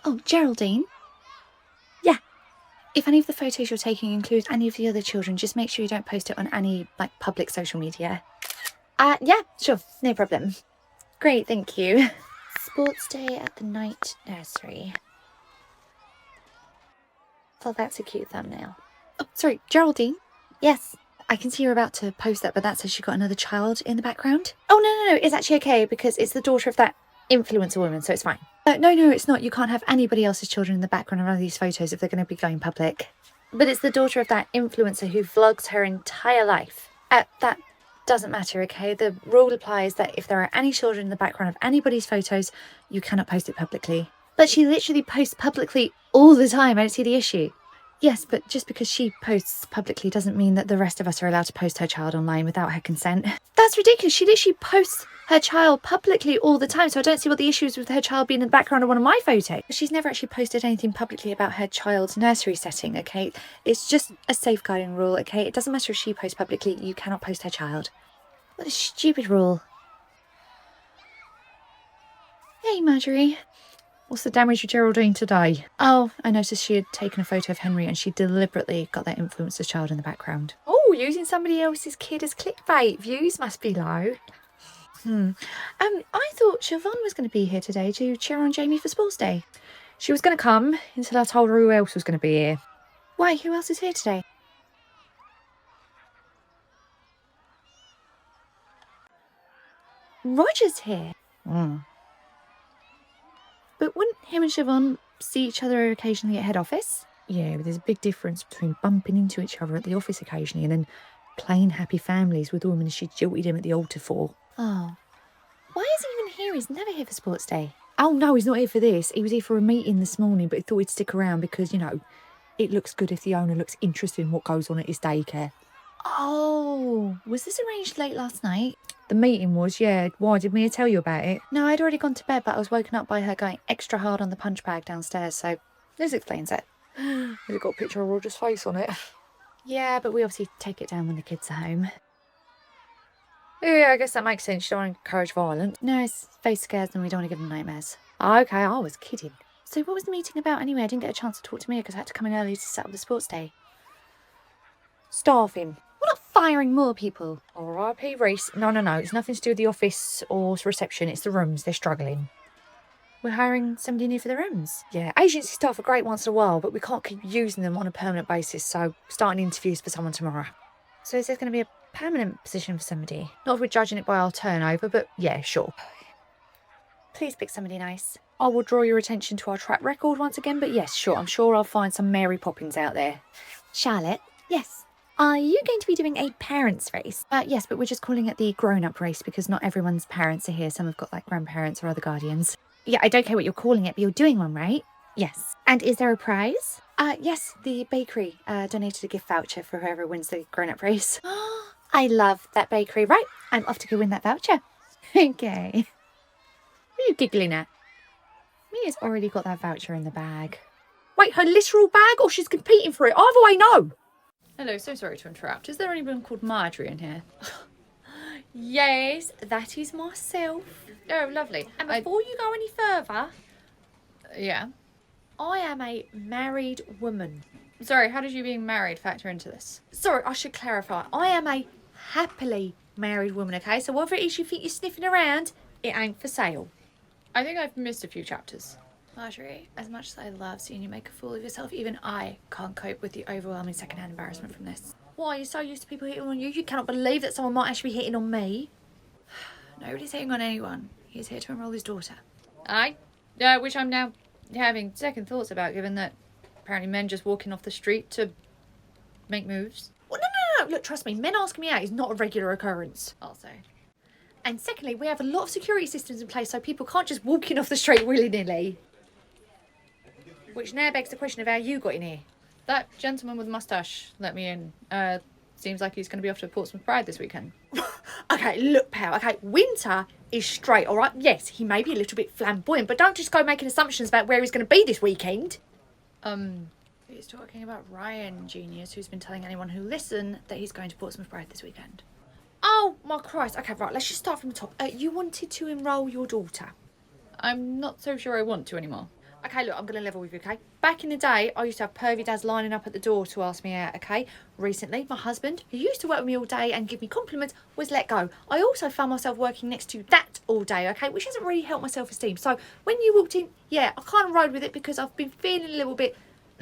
Oh, Geraldine? Yeah. If any of the photos you're taking include any of the other children, just make sure you don't post it on any, public social media. Yeah, sure. No problem. Great, thank you. Sports day at the night nursery. Oh, that's a cute thumbnail. Oh, sorry, Geraldine? Yes. I can see you're about to post that, but that says she got another child in the background. Oh, no, it's actually okay because it's the daughter of that influencer woman, so it's fine. No, it's not. You can't have anybody else's children in the background of one of these photos if they're going to be going public. But it's the daughter of that influencer who vlogs her entire life. That doesn't matter, okay? The rule applies that if there are any children in the background of anybody's photos, you cannot post it publicly. But she literally posts publicly all the time. I don't see the issue. Yes, but just because she posts publicly doesn't mean that the rest of us are allowed to post her child online without her consent. That's ridiculous. She literally posts her child publicly all the time, so I don't see what the issue is with her child being in the background of one of my photos. She's never actually posted anything publicly about her child's nursery setting, okay? It's just a safeguarding rule, okay? It doesn't matter if she posts publicly, you cannot post her child. What a stupid rule. Hey, Marjorie. What's the damage with Geraldine today? Oh, I noticed she had taken a photo of Henry and she deliberately got that influencer's child in the background. Oh, using somebody else's kid as clickbait. Views must be low. I thought Siobhan was going to be here today to cheer on Jamie for Sports Day. She was going to come until I told her who else was going to be here. Why, who else is here today? Roger's here. But wouldn't him and Siobhan see each other occasionally at head office? Yeah, but there's a big difference between bumping into each other at the office occasionally and then plain happy families with the woman she jilted him at the altar for. Oh. Why is he even here? He's never here for Sports Day. Oh, no, he's not here for this. He was here for a meeting this morning, but he thought he'd stick around because, it looks good if the owner looks interested in what goes on at his daycare. Oh, was this arranged late last night? The meeting was, yeah. Why, did Mia tell you about it? No, I'd already gone to bed, but I was woken up by her going extra hard on the punch bag downstairs, so this explains it. Has it got a picture of Roger's face on it? Yeah, but we obviously take it down when the kids are home. Yeah, I guess that makes sense. You don't want to encourage violence. No, his face scares them. We don't want to give them nightmares. Okay, I was kidding. So what was the meeting about anyway? I didn't get a chance to talk to Mia because I had to come in early to set up the sports day. Staffing. We're not firing more people. R.I.P. Reese. No. It's nothing to do with the office or reception. It's the rooms. They're struggling. We're hiring somebody new for the rooms. Yeah, agency staff are great once in a while, but we can't keep using them on a permanent basis, so starting interviews for someone tomorrow. So is there going to be a permanent position for somebody? Not if we're judging it by our turnover, but yeah, sure. Please pick somebody nice. I will draw your attention to our track record once again, but yes, sure, I'm sure I'll find some Mary Poppins out there. Charlotte? Yes. Are you going to be doing a parents' race? Yes, but we're just calling it the grown-up race because not everyone's parents are here. Some have got grandparents or other guardians. Yeah, I don't care what you're calling it, but you're doing one, right? Yes. And is there a prize? Yes, the bakery donated a gift voucher for whoever wins the grown-up race. I love that bakery. Right, I'm off to go win that voucher. Okay. What are you giggling at? Mia's already got that voucher in the bag. Wait, her literal bag or she's competing for it? Either way, no. Hello, so sorry to interrupt. Is there anyone called Marjorie in here? Yes, that is myself. Oh, lovely. And before you go any further... Yeah? I am a married woman. Sorry, how does you being married factor into this? Sorry, I should clarify. I am a happily married woman, okay? So whatever it is you think you're sniffing around, it ain't for sale. I think I've missed a few chapters. Marjorie, as much as I love seeing you make a fool of yourself, even I can't cope with the overwhelming secondhand embarrassment from this. Why, you're so used to people hitting on you, you cannot believe that someone might actually be hitting on me. Nobody's hitting on anyone. He's here to enroll his daughter. Aye? Which I'm now having second thoughts about, given that apparently men just walking off the street to make moves. Well, no. Look, trust me, men asking me out is not a regular occurrence. Also. And secondly, we have a lot of security systems in place so people can't just walk in off the street willy-nilly. Which now begs the question of how you got in here. That gentleman with the moustache let me in. Seems like he's going to be off to Portsmouth Pride this weekend. Okay, look, pal. Okay, Winter is straight, all right? Yes, he may be a little bit flamboyant, but don't just go making assumptions about where he's going to be this weekend. He's talking about Ryan Genius, who's been telling anyone who listen that he's going to Portsmouth Pride this weekend. Oh, my Christ. Okay, right, let's just start from the top. You wanted to enrol your daughter. I'm not so sure I want to anymore. Okay, look, I'm going to level with you, okay? Back in the day, I used to have pervy dads lining up at the door to ask me out, okay? Recently, my husband, who used to work with me all day and give me compliments, was let go. I also found myself working next to that all day, okay? Which hasn't really helped my self-esteem. So when you walked in, yeah, I kind of rode with it because I've been feeling a little bit,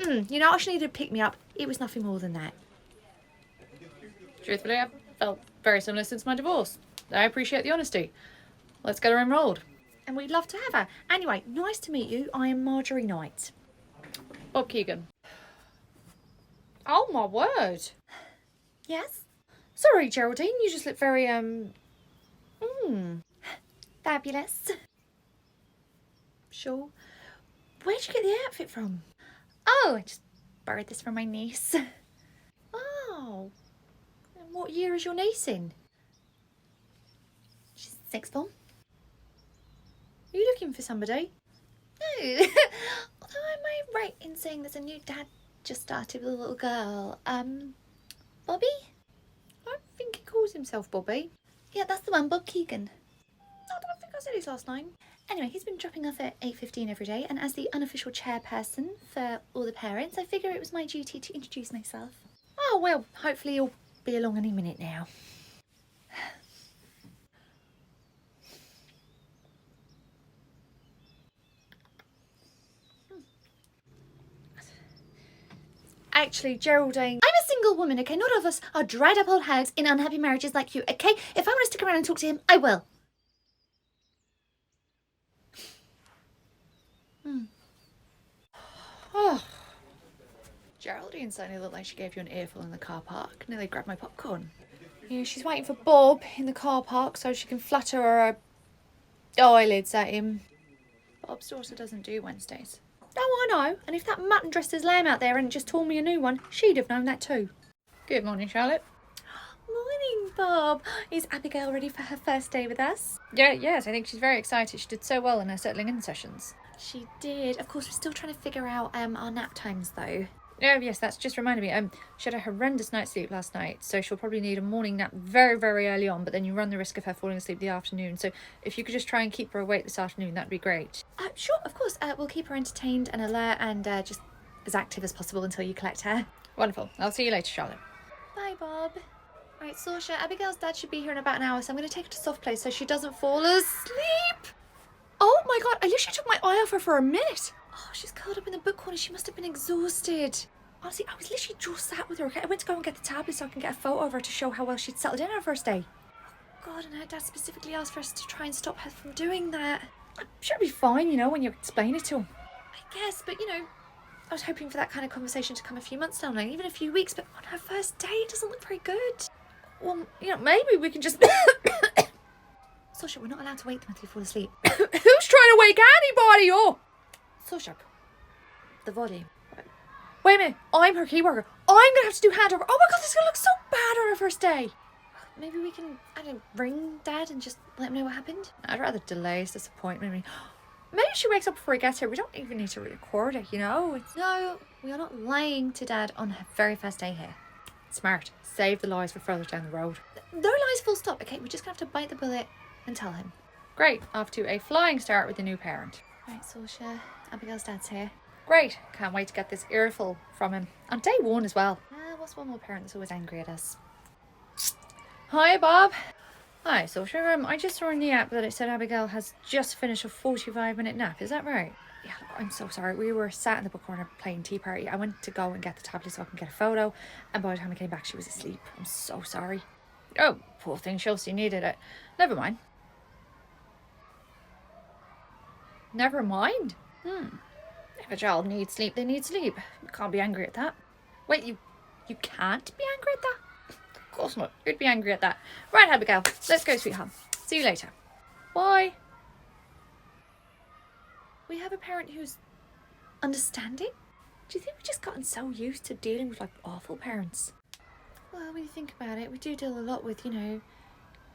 you know, I just needed to pick me up. It was nothing more than that. Truthfully, I've felt very similar since my divorce. I appreciate the honesty. Let's get her enrolled. And we'd love to have her. Anyway, nice to meet you. I am Marjorie Knight. Bob Keegan. Oh, my word. Yes? Sorry, Geraldine, you just look very, Fabulous. Sure. Where'd you get the outfit from? Oh, I just borrowed this from my niece. Oh. And what year is your niece in? She's sixth form. Are you looking for somebody? No. Although am I right in saying there's a new dad just started with a little girl? Bobby? I think he calls himself Bobby. Yeah, that's the one, Bob Keegan. I don't think I said his last name. Anyway, he's been dropping off at 8:15 every day, and as the unofficial chairperson for all the parents, I figure it was my duty to introduce myself. Oh, well, hopefully he'll be along any minute now. Actually, Geraldine... I'm a single woman, okay? Not all of us are dried up old hags in unhappy marriages like you, okay? If I want to stick around and talk to him, I will. Oh. Geraldine certainly looked like she gave you an earful in the car park. Nearly grabbed my popcorn. Yeah, she's waiting for Bob in the car park so she can flutter her eyelids at him. Bob's daughter doesn't do Wednesdays. Oh, I know. And if that mutton dressed as lamb out there hadn't just torn me a new one, she'd have known that too. Good morning, Charlotte. Morning, Bob. Is Abigail ready for her first day with us? Yes, I think she's very excited. She did so well in her settling in sessions. She did. Of course, we're still trying to figure out our nap times, though. Oh, yes, that's just reminded me. She had a horrendous night's sleep last night, so she'll probably need a morning nap very, very early on, but then you run the risk of her falling asleep the afternoon. So if you could just try and keep her awake this afternoon, that'd be great. Sure, of course. We'll keep her entertained and alert and just as active as possible until you collect her. Wonderful. I'll see you later, Charlotte. Bye, Bob. Right, Saoirse, Abigail's dad should be here in about an hour, so I'm going to take her to soft play so she doesn't fall asleep. Oh my god, I literally took my eye off her for a minute. Oh, she's curled up in the book corner. She must have been exhausted. Honestly, I was literally just sat with her, okay? I went to go and get the tablet so I can get a photo of her to show how well she'd settled in her first day. God, and her dad specifically asked for us to try and stop her from doing that. I'm sure it'll be fine, you know, when you explain it to him. I guess, but you know, I was hoping for that kind of conversation to come a few months down the line, even a few weeks, but on her first day, it doesn't look very good. Well, you know, maybe we can just... Saoirse, we're not allowed to wake them until they fall asleep. Who's trying to wake anybody up? Saoirse, the volume. Wait a minute, I'm her key worker. I'm going to have to do handover. Oh my god, this is going to look so bad on her first day. Maybe we can, I don't know, ring Dad and just let him know what happened? I'd rather delay his disappointment. Maybe she wakes up before he gets here. We don't even need to record it, you know? No, we are not lying to Dad on her very first day here. Smart. Save the lies for further down the road. No lies, full stop. Okay, we're just going to have to bite the bullet and tell him. Great. Off to a flying start with the new parent. Right, Saoirse, Abigail's dad's here. Great. Can't wait to get this earful from him. On day one as well. What's one more parent that's always angry at us? Hi, Bob. Hi, so sure, I just saw in the app that it said Abigail has just finished a 45-minute nap. Is that right? Yeah, look, I'm so sorry. We were sat in the book corner playing tea party. I went to go and get the tablet so I can get a photo, and by the time I came back, she was asleep. I'm so sorry. Oh, poor thing, she obviously needed it. Never mind. Never mind? If a child needs sleep, they need sleep. You can't be angry at that. Wait, you can't be angry at that? Of course not. You'd be angry at that. Right, Abigail, let's go, sweetheart. See you later. Bye. We have a parent who's understanding? Do you think we've just gotten so used to dealing with, like, awful parents? Well, when you think about it, we do deal a lot with, you know,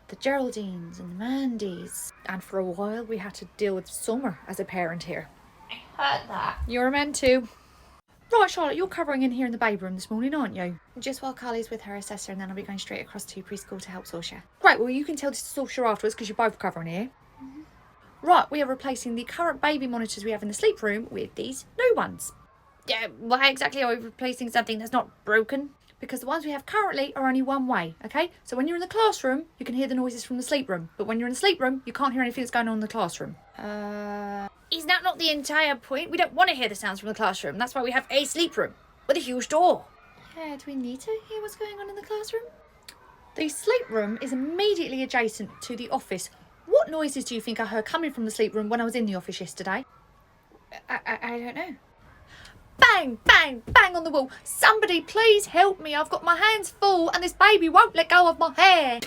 the Geraldines and the Mandys. And for a while, we had to deal with Summer as a parent here. I heard that. You're meant to. Right, Charlotte, you're covering in here in the baby room this morning, aren't you? Just while Carly's with her assessor, and then I'll be going straight across to preschool to help Sorsha. Great, well, you can tell this to Sorsha afterwards because you're both covering here. Right, we are replacing the current baby monitors we have in the sleep room with these new ones. Yeah, why exactly are we replacing something that's not broken? Because the ones we have currently are only one way, okay? So when you're in the classroom, you can hear the noises from the sleep room. But when you're in the sleep room, you can't hear anything that's going on in the classroom. Is that not the entire point? We don't want to hear the sounds from the classroom. That's why we have a sleep room with a huge door. Yeah, do we need to hear what's going on in the classroom? The sleep room is immediately adjacent to the office. What noises do you think I heard coming from the sleep room when I was in the office yesterday? I don't know. Bang, bang, bang on the wall. Somebody please help me. I've got my hands full and this baby won't let go of my hair.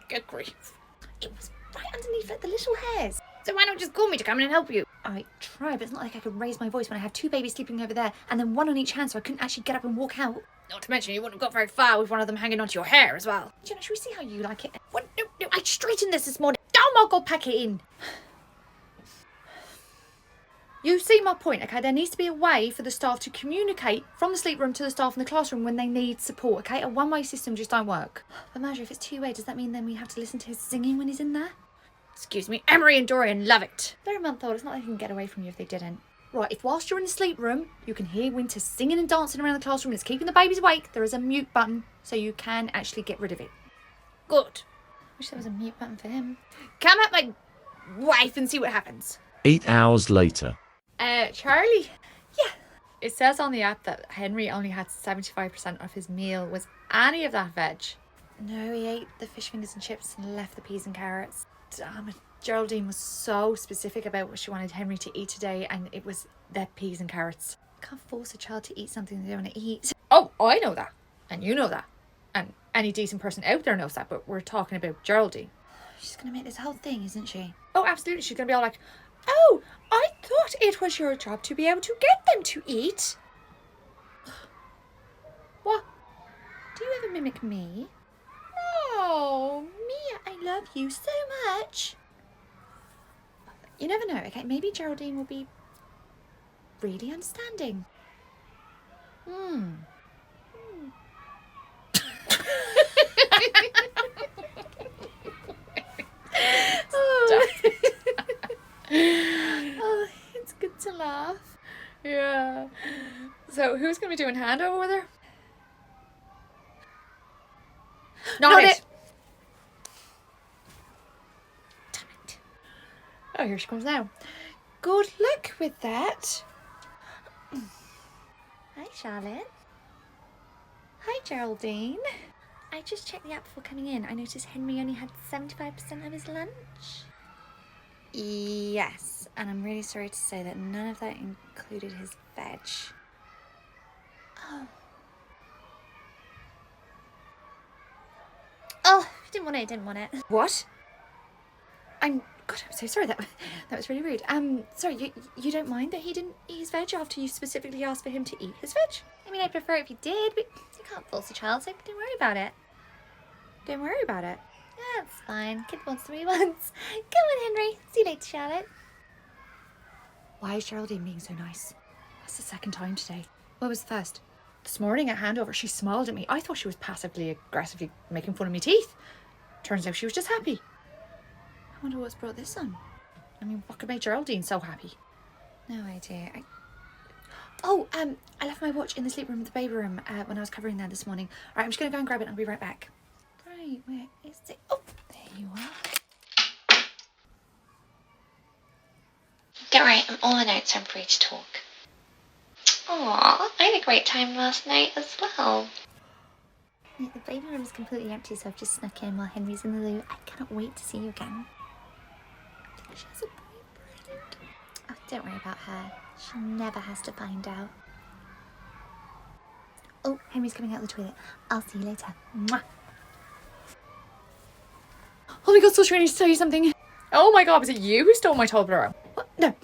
Good grief. It was right underneath the little hairs. So why not just call me to come in and help you? I tried, but it's not like I could raise my voice when I had two babies sleeping over there and then one on each hand, so I couldn't actually get up and walk out. Not to mention you wouldn't have got very far with one of them hanging onto your hair as well. Jenna, should we see how you like it? What? No, I straightened this morning. Oh my God, pack it in. You see my point, okay? There needs to be a way for the staff to communicate from the sleep room to the staff in the classroom when they need support, okay? A one-way system just don't work. But Marjorie, if it's two-way, does that mean then we have to listen to his singing when he's in there? Excuse me, Emery and Dorian love it. They're a month old. It's not like they can get away from you if they didn't. Right, if whilst you're in the sleep room, you can hear Winter singing and dancing around the classroom and it's keeping the babies awake, there is a mute button so you can actually get rid of it. Good. Wish there was a mute button for him. Come at my wife and see what happens. 8 hours later. Charlie? Yeah. It says on the app that Henry only had 75% of his meal. Was any of that veg? No, he ate the fish fingers and chips and left the peas and carrots. Damn it. Geraldine was so specific about what she wanted Henry to eat today, and it was their peas and carrots. Can't force a child to eat something they don't want to eat. Oh, I know that. And you know that. And any decent person out there knows that, but we're talking about Geraldine. She's going to make this whole thing, isn't she? Oh, absolutely. She's going to be all like, oh, I thought it was your job to be able to get them to eat. What? Do you ever mimic me? No, Mia, I love you so much. You never know, okay? Maybe Geraldine will be really understanding. Oh, it's good to laugh. Yeah. So who's going to be doing handover with her? Not it. Damn it. Oh, here she comes now. Good luck with that. Hi, Charlotte. Hi, Geraldine. I just checked the app before coming in. I noticed Henry only had 75% of his lunch. Yes, and I'm really sorry to say that none of that included his veg. Oh, didn't want it. What? God, I'm so sorry. That was really rude. Sorry, you don't mind that he didn't eat his veg after you specifically asked for him to eat his veg? I mean, I'd prefer if you did, but you can't force a child, so don't worry about it. Don't worry about it. That's fine. Kid wants to be once. Come on, Henry. See you later, Charlotte. Why is Geraldine being so nice? That's the second time today. What was the first? This morning at handover, she smiled at me. I thought she was passively aggressively making fun of my teeth. Turns out she was just happy. I wonder what's brought this on. I mean, what could make Geraldine so happy? No idea. I left my watch in the sleep room of the baby room when I was covering there this morning. All right, I'm just going to go and grab it and I'll be right back. Right, where is it? Oh, there you are. Don't worry, I'm all the notes, so I'm free to talk. Aw, I had a great time last night as well. The baby room is completely empty, so I've just snuck in while Henry's in the loo. I cannot wait to see you again. I think she has a boyfriend. Oh, don't worry about her. She never has to find out. Oh, Henry's coming out of the toilet. I'll see you later. Mwah. Oh my God, Sausage, I need to tell you something. Oh my God, was it you who stole my Toblerone? What? No.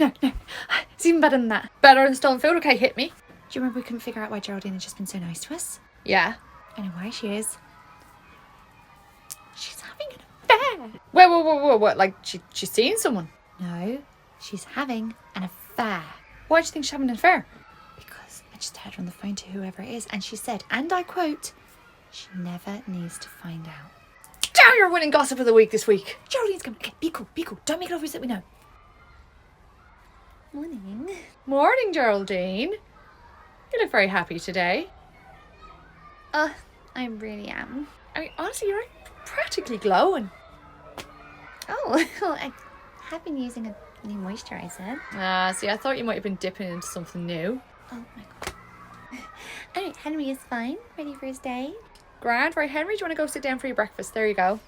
It's even better than that. Better than stolen food? Okay, hit me. Do you remember we couldn't figure out why Geraldine had just been so nice to us? Yeah. I know why she is. She's having an affair. Whoa, what? Like, she's seeing someone? No, she's having an affair. Why do you think she's having an affair? Because I just heard her on the phone to whoever it is, and she said, and I quote, she never needs to find out. Damn, you're winning gossip of the week this week. Geraldine's coming. Okay, be cool, be cool. Don't make it obvious that we know. Morning. Morning, Geraldine. You look very happy today. I really am. I mean, honestly, you're practically glowing. Oh, well, I have been using a new moisturiser. See, I thought you might have been dipping into something new. Oh my god. Alright, Henry is fine. Ready for his day. Grand, right, Henry, do you want to go sit down for your breakfast? There you go.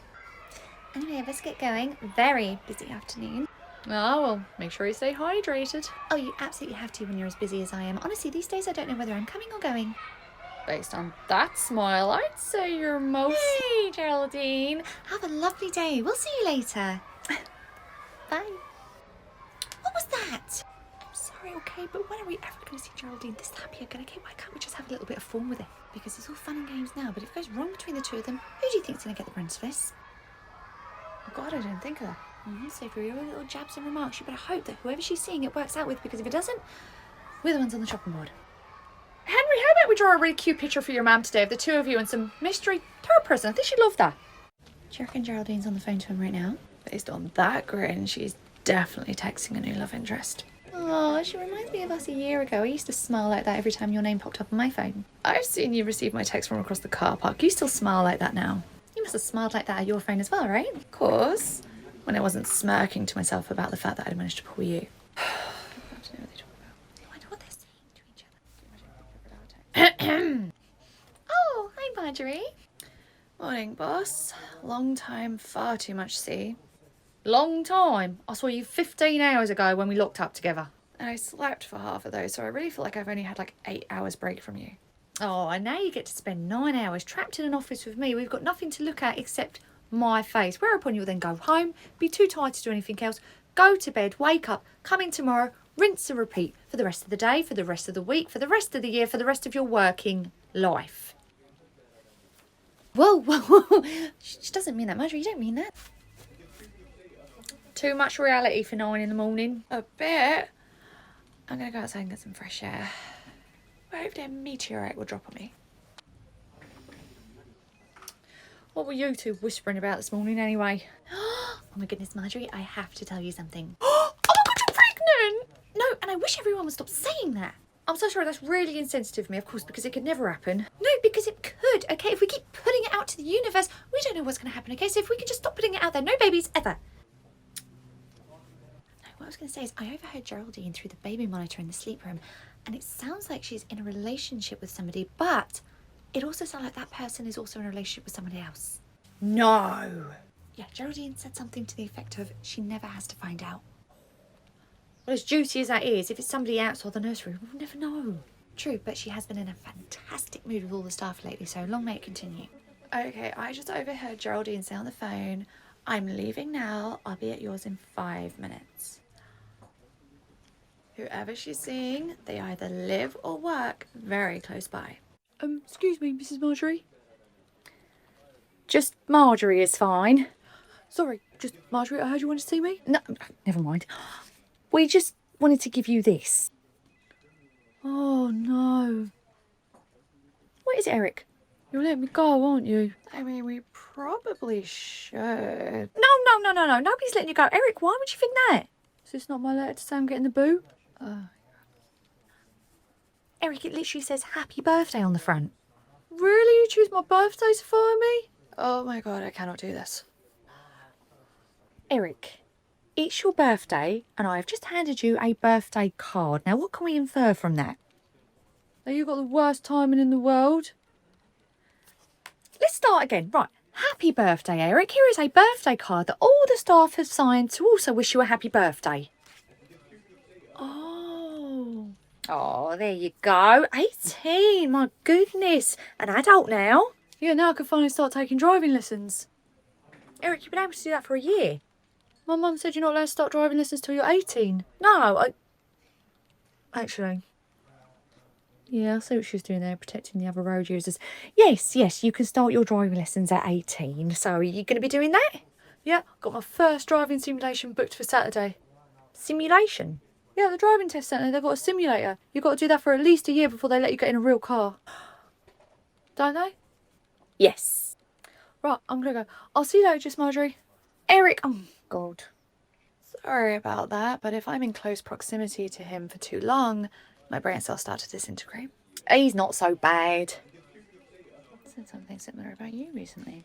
Anyway, let's get going. Very busy afternoon. Oh, well, make sure you stay hydrated. Oh, you absolutely have to when you're as busy as I am. Honestly, these days I don't know whether I'm coming or going. Based on that smile, I'd say you're most... Hey, Geraldine. Have a lovely day. We'll see you later. Bye. What was that? I'm sorry, okay, but when are we ever going to see Geraldine this happy again? Okay, why can't we just have a little bit of fun with it? Because it's all fun and games now, but if it goes wrong between the two of them, who do you think's going to get the brunt of this? Oh God, I didn't think of that. So for your little jabs and remarks, you better hope that whoever she's seeing it works out with, because if it doesn't, we're the ones on the chopping board. Henry, how about we draw a really cute picture for your mum today of the two of you and some mystery third person? I think she'd love that. Do you reckon Geraldine's on the phone to him right now? Based on that grin, she's definitely texting a new love interest. Oh, she reminds me of us a year ago. I used to smile like that every time your name popped up on my phone. I've seen you receive my text from across the car park. You still smile like that now. You must have smiled like that at your phone as well, right? Of course. When I wasn't smirking to myself about the fact that I'd managed to pull you. I wonder what they're saying to each other. Oh, hi Marjorie. Morning, boss. Long time, far too much see. Long time. I saw you 15 hours ago when we locked up together. And I slept for half of those, so I really feel like I've only had like 8 hours break from you. Oh, and now you get to spend 9 hours trapped in an office with me. We've got nothing to look at except my face. Whereupon you'll then go home, be too tired to do anything else, go to bed, wake up, come in tomorrow, rinse and repeat for the rest of the day, for the rest of the week, for the rest of the year, for the rest of your working life. Whoa, whoa, whoa. She doesn't mean that, Marjorie. You don't mean that. Too much reality for 9 in the morning. A bit. I'm gonna go outside and get some fresh air. Where if a meteorite will drop on me? What were you two whispering about this morning anyway? Oh my goodness, Marjorie, I have to tell you something. Oh my God, you're pregnant! No, and I wish everyone would stop saying that. I'm so sorry, that's really insensitive of me, of course, because it could never happen. No, because it could, okay? If we keep putting it out to the universe, we don't know what's going to happen, okay? So if we can just stop putting it out there, no babies ever. No, what I was going to say is I overheard Geraldine through the baby monitor in the sleep room, and it sounds like she's in a relationship with somebody, but it also sounds like that person is also in a relationship with somebody else. No! Yeah, Geraldine said something to the effect of she never has to find out. Well, as juicy as that is, if it's somebody outside the nursery, we'll never know. True, but she has been in a fantastic mood with all the staff lately, so long may it continue. Okay, I just overheard Geraldine say on the phone, I'm leaving now, I'll be at yours in 5 minutes. Whoever she's seeing, they either live or work very close by. Excuse me, Mrs. Marjorie? Just Marjorie is fine. Sorry, just Marjorie, I heard you wanted to see me? No, never mind. We just wanted to give you this. Oh, no. What is it, Eric? You'll let me go, aren't you? I mean, we probably should. No. Nobody's letting you go. Eric, why would you think that? Is this not my letter to say I'm getting the boot? Eric, it literally says happy birthday on the front. Really? You choose my birthday to fire me? Oh my God, I cannot do this. Eric, it's your birthday and I have just handed you a birthday card. Now, what can we infer from that? That you got the worst timing in the world. Let's start again. Right. Happy birthday, Eric. Here is a birthday card that all the staff have signed to also wish you a happy birthday. Oh, there you go. 18. My goodness. An adult now. Yeah, now I can finally start taking driving lessons. Eric, you've been able to do that for a year. My mum said you're not allowed to start driving lessons till you're 18. No, Actually. Yeah, I see what she was doing there, protecting the other road users. Yes, you can start your driving lessons at 18. So are you going to be doing that? Yeah, got my first driving simulation booked for Saturday. Simulation? Yeah, the driving test centre, they've got a simulator. You've got to do that for at least a year before they let you get in a real car. Don't they? Yes. Right, I'm going to go. I'll see you later, just Marjorie. Eric, oh God. Sorry about that, but if I'm in close proximity to him for too long, my brain cells start to disintegrate. He's not so bad. I said something similar about you recently.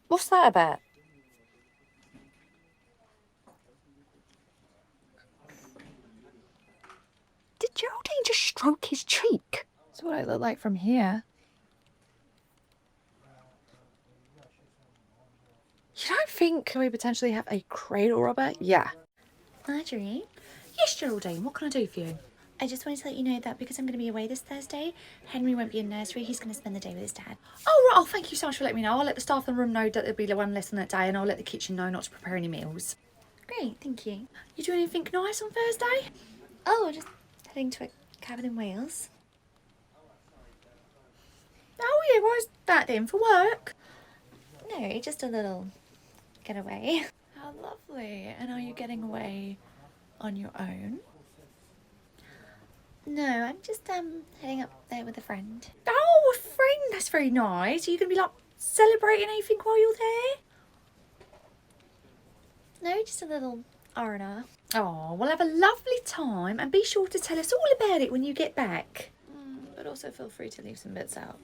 What's that about? Did Geraldine just stroke his cheek? That's what I look like from here. You don't think we potentially have a cradle robber? Yeah. Marjorie, Yes, Geraldine, what can I do for you? I just wanted to let you know that because I'm going to be away this Thursday, Henry won't be in nursery. He's going to spend the day with his dad. Oh, right. Oh, thank you so much for letting me know. I'll let the staff in the room know that there'll be one lesson that day, and I'll let the kitchen know not to prepare any meals. Great, thank you. You doing anything nice on Thursday? Oh, just heading to a cabin in Wales. Oh, yeah, why's that then? For work? No, just a little getaway. How lovely. And are you getting away on your own? No, I'm just heading up there with a friend. Oh, a friend. That's very nice. Are you going to be, like, celebrating anything while you're there? No, just a little R&R. Oh, we'll have a lovely time, and be sure to tell us all about it when you get back. But also feel free to leave some bits out.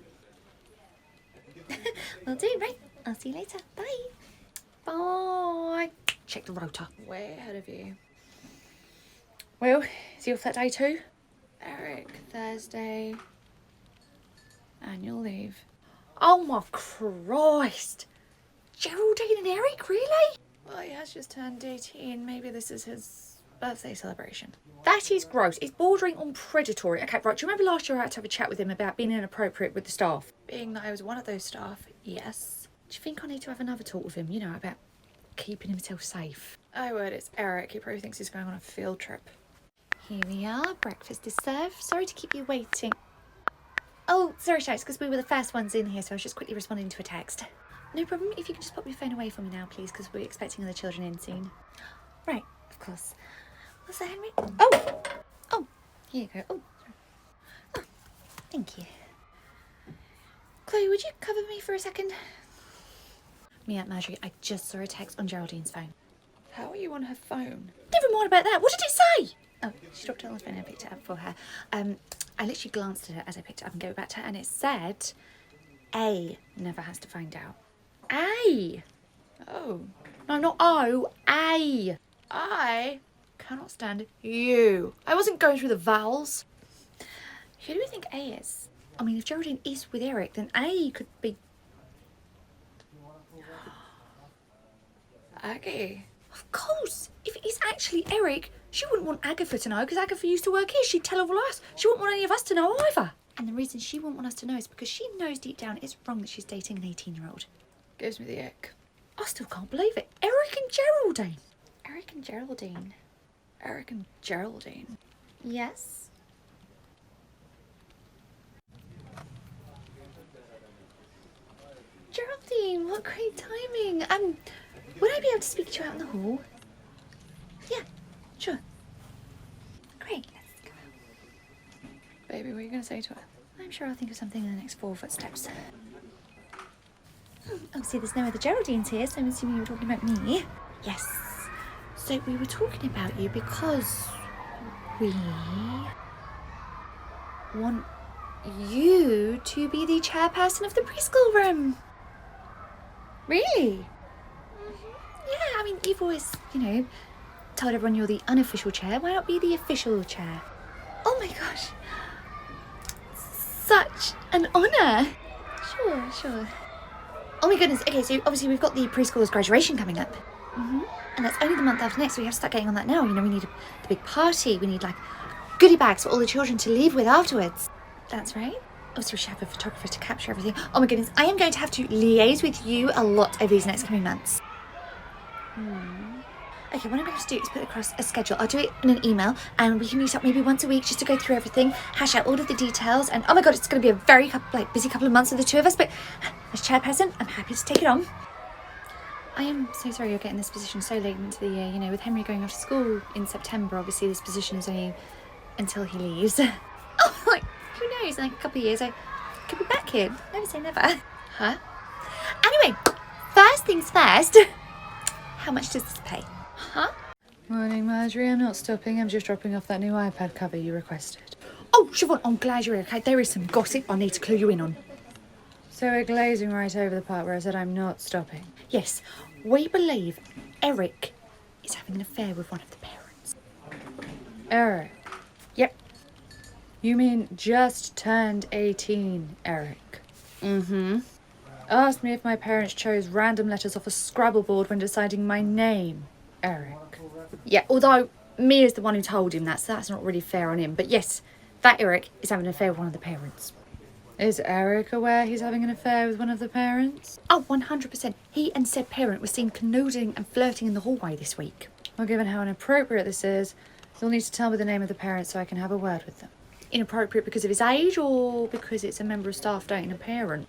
Will do, right? I'll see you later. Bye. Bye. Check the rotor. Way ahead of you. Well, is he off that day too? Eric, Thursday. Annual leave. Oh my Christ. Geraldine and Eric, really? Well, he has just turned 18. Maybe this is his birthday celebration. That is gross. It's bordering on predatory. Okay, right, do you remember last year I had to have a chat with him about being inappropriate with the staff? Being that I was one of those staff, yes. Do you think I need to have another talk with him, you know, about keeping himself safe? Oh, word, it's Eric. He probably thinks he's going on a field trip. Here we are. Breakfast is served. Sorry to keep you waiting. Oh, sorry, Shay. It's because we were the first ones in here, so I was just quickly responding to a text. No problem. If you can just pop your phone away from me now, please, because we're expecting other children in soon. Right, of course. What's that, Henry? Oh, here you go. Oh, thank you. Chloe, would you cover me for a second? Yeah, Marjorie, I just saw a text on Geraldine's phone. How are you on her phone? Never mind about that. What did it say? Oh, she dropped it on the phone and I picked it up for her. I literally glanced at it as I picked it up and gave it back to her, and it said, A never has to find out. A. Oh. No, not O. A. I cannot stand you. I wasn't going through the vowels. Who do we think A is? I mean, if Geraldine is with Eric, then A could be... Aggie. Of course! If it is actually Eric, she wouldn't want Agatha to know, because Agatha used to work here. She'd tell all us. She wouldn't want any of us to know either. And the reason she wouldn't want us to know is because she knows deep down it's wrong that she's dating an 18-year-old. Gives me the ick. I still can't believe it. Eric and Geraldine. Eric and Geraldine. Eric and Geraldine. Yes? Geraldine, what great timing. Would I be able to speak to you out in the hall? Yeah, sure. Great, let's go. Baby, what are you going to say to her? I'm sure I'll think of something in the next 4 footsteps. Oh, see, there's no other Geraldines here, so I'm assuming you were talking about me. Yes. So we were talking about you because we want you to be the chairperson of the preschool room. Really? Yeah, I mean, you've always, told everyone you're the unofficial chair. Why not be the official chair? Oh my gosh. Such an honour. Sure. Oh my goodness. Okay, so obviously we've got the preschool's graduation coming up. And that's only the month after next, so we have to start getting on that now. We need the big party. We need, goodie bags for all the children to leave with afterwards. That's right. Obviously, we should have a photographer to capture everything. Oh my goodness, I am going to have to liaise with you a lot over these next coming months. Okay, what I'm going to do is put across a schedule. I'll do it in an email, and we can meet up maybe once a week just to go through everything, hash out all of the details, and oh my god, it's going to be a very busy couple of months for the two of us, but as chairperson, I'm happy to take it on. I am so sorry you're getting this position so late into the year. You know, with Henry going off to school in September, obviously this position is only until he leaves. Oh, like, who knows? In like a couple of years, I could be back here. Never say never. Huh? Anyway, first things first. How much does this pay? Huh? Morning, Marjorie. I'm not stopping. I'm just dropping off that new iPad cover you requested. Oh, Siobhan, I'm glad you're okay. There is some gossip I need to clue you in on. So we're glazing right over the part where I said I'm not stopping. Yes, we believe Eric is having an affair with one of the parents. Eric. Yep. You mean just turned 18, Eric? Mm-hmm. Asked me if my parents chose random letters off a Scrabble board when deciding my name, Eric. Yeah, although Mia's the one who told him that, so that's not really fair on him. But yes, that Eric is having an affair with one of the parents. Is Eric aware he's having an affair with one of the parents? Oh, 100%. He and said parent were seen canoodling and flirting in the hallway this week. Well, given how inappropriate this is, you'll need to tell me the name of the parents so I can have a word with them. Inappropriate because of his age or because it's a member of staff dating a parent?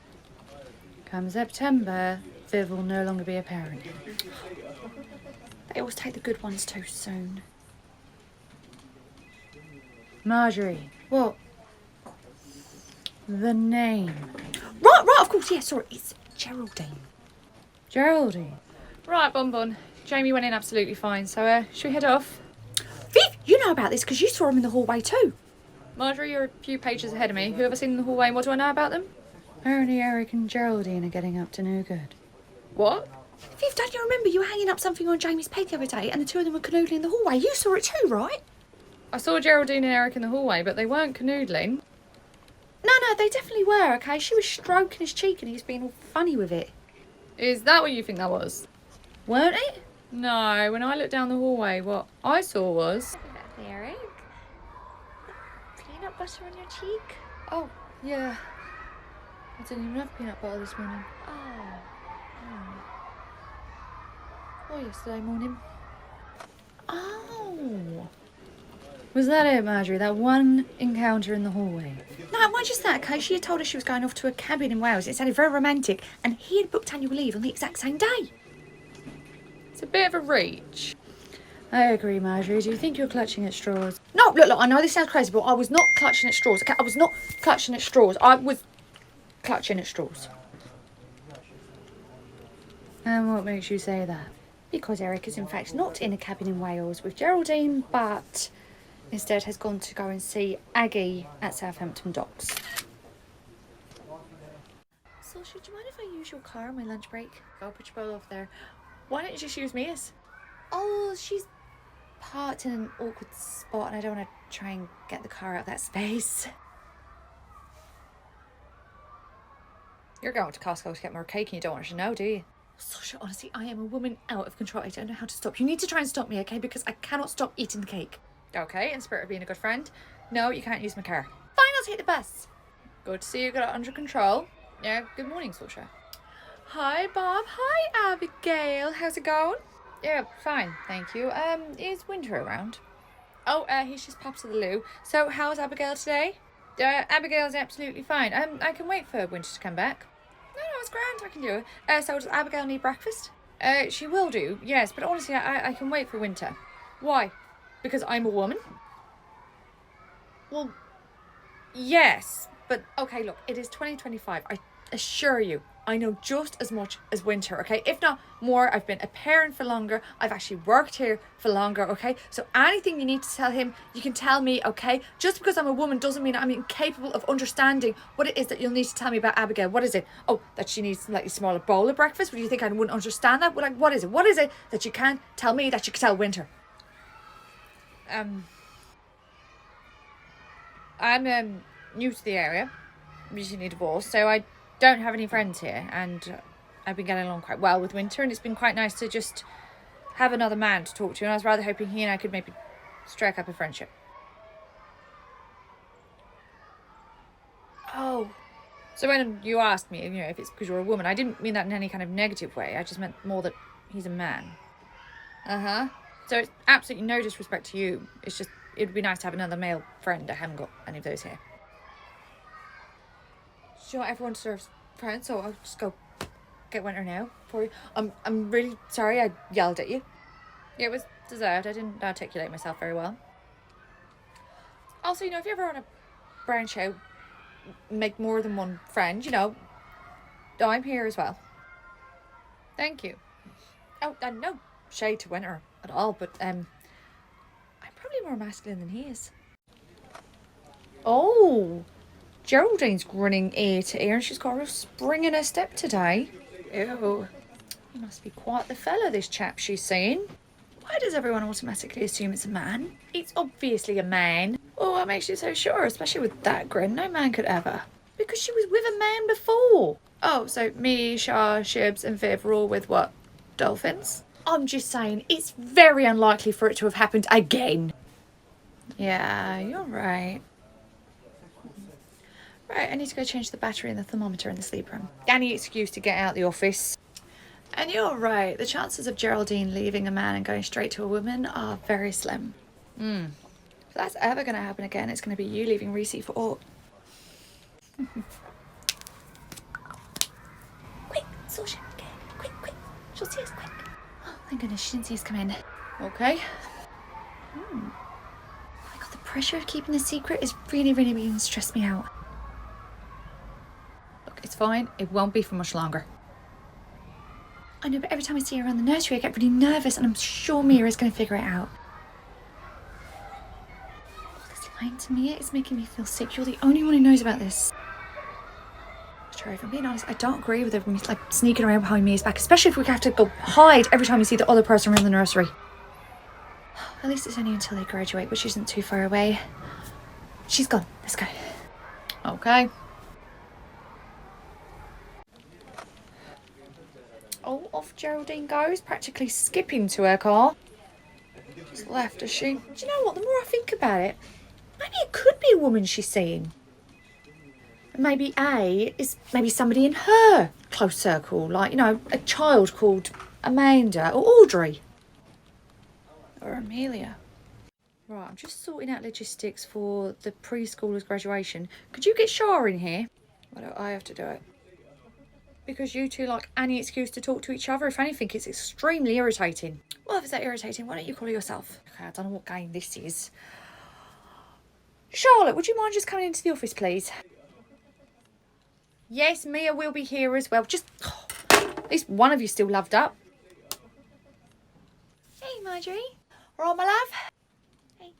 Come September, Viv will no longer be a parent. They always take the good ones too soon. Marjorie. What? The name. Right, of course, yeah, sorry, it's Geraldine. Geraldine. Right, Bonbon. Jamie went in absolutely fine, so should we head off? Viv, you know about this because you saw him in the hallway too. Marjorie, you're a few pages ahead of me. Who have I seen in the hallway and what do I know about them? Apparently Eric and Geraldine are getting up to no good. What? Viv, don't you remember you were hanging up something on Jamie's peg the other day and the two of them were canoodling in the hallway? You saw it too, right? I saw Geraldine and Eric in the hallway, but they weren't canoodling. No, they definitely were, okay? She was stroking his cheek and he was being all funny with it. Is that what you think that was? Weren't it? No, when I looked down the hallway, what I saw was... Eric? Peanut butter on your cheek? Oh, yeah. I didn't even have peanut butter this morning. Oh, yesterday morning. Oh. Was that it, Marjorie? That one encounter in the hallway? No, it wasn't just that, okay? She had told us she was going off to a cabin in Wales. It sounded very romantic, and he had booked annual leave on the exact same day. It's a bit of a reach. I agree, Marjorie. Do you think you're clutching at straws? No, look, I know this sounds crazy, but I was not clutching at straws, okay? I was not clutching at straws. I was clutching at straws. And what makes you say that? Because Eric is in fact not in a cabin in Wales with Geraldine, but instead has gone to go and see Aggie at Southampton Docks. Sasha, do you mind if I use your car on my lunch break? I'll put your bowl off there. Why don't you just use Mia's? Oh, she's parked in an awkward spot and I don't want to try and get the car out of that space. You're going to Costco to get more cake and you don't want her to know, do you? Sasha, honestly, I am a woman out of control. I don't know how to stop. You need to try and stop me, okay? Because I cannot stop eating the cake. Okay, in spirit of being a good friend. No, you can't use my car. Fine, I'll take the bus. Good to see you got it under control. Yeah, good morning, Sasha. Hi, Bob. Hi, Abigail. How's it going? Yeah, fine, thank you. Is Winter around? Oh, he's just popped to the loo. So, how's Abigail today? Abigail's absolutely fine. I can wait for Winter to come back. No, it's grand, I can do it. So does Abigail need breakfast? She will do, yes, but honestly, I can wait for Winter. Why? Because I'm a woman? Well, yes, but okay, look, it is 2025. I assure you, I know just as much as Winter, okay? If not more. I've been a parent for longer. I've actually worked here for longer, okay? So anything you need to tell him, you can tell me, okay? Just because I'm a woman doesn't mean I'm incapable of understanding what it is that you'll need to tell me about Abigail. What is it? Oh, that she needs a slightly smaller bowl of breakfast? Would you think I wouldn't understand that? Like, what is it? What is it that you can't tell me that you can tell Winter? I'm new to the area, recently divorced, so I don't have any friends here, and I've been getting along quite well with Winter, and it's been quite nice to just have another man to talk to, and I was rather hoping he and I could maybe strike up a friendship. Oh. So when you asked me, if it's because you're a woman, I didn't mean that in any kind of negative way. I just meant more that he's a man. Uh-huh. So it's absolutely no disrespect to you. It's just, it would be nice to have another male friend. I haven't got any of those here. Do you want everyone to serve friends, so I'll just go get Winter now for you. I'm really sorry I yelled at you. It was deserved. I didn't articulate myself very well. Also, if you're ever on a branch out, make more than one friend, I'm here as well. Thank you. Oh, no shade to Winter at all, but I'm probably more masculine than he is. Oh, Geraldine's grinning ear to ear and she's got a real spring in her step today. Ew. He must be quite the fella, this chap she's seeing. Why does everyone automatically assume it's a man? It's obviously a man. Oh, what makes you so sure? Especially with that grin. No man could ever. Because she was with a man before. Oh, so me, Shah, Shibs and Viv were all with what? Dolphins? I'm just saying, it's very unlikely for it to have happened again. Yeah, you're right. Right, I need to go change the battery in the thermometer in the sleep room. Any excuse to get out of the office. And you're right, the chances of Geraldine leaving a man and going straight to a woman are very slim. If that's ever going to happen again, it's going to be you leaving Reese for aught. Quick, Saoirse, okay, quick. She'll see us quick. Oh, thank goodness she didn't see us come in. Okay. Oh my God, the pressure of keeping the secret is really beginning to stress me out. Look, it's fine. It won't be for much longer. I know, but every time I see her around the nursery, I get really nervous, and I'm sure Mia is going to figure it out. All this lying to Mia is making me feel sick. You're the only one who knows about this. Sure, if I'm being honest, I don't agree with everyone like sneaking around behind Mia's back, especially if we have to go hide every time you see the other person around the nursery. At least it's only until they graduate, which isn't too far away. She's gone. Let's go. Okay. Oh, off Geraldine goes, practically skipping to her car. She's left, has she? Do you know what? The more I think about it, maybe it could be a woman she's seeing. Maybe A is maybe somebody in her close circle, like, a child called Amanda or Audrey. Or Amelia. Right, I'm just sorting out logistics for the preschoolers' graduation. Could you get Shah in here? Why don't I have to do it? Because you two like any excuse to talk to each other. If anything, it's extremely irritating. Well, if it's that irritating, why don't you call it yourself? Okay, I don't know what game this is. Charlotte, would you mind just coming into the office, please? Yes, Mia will be here as well. Just, at least one of you still loved up. Hey, Marjorie. All right, my love? Hey.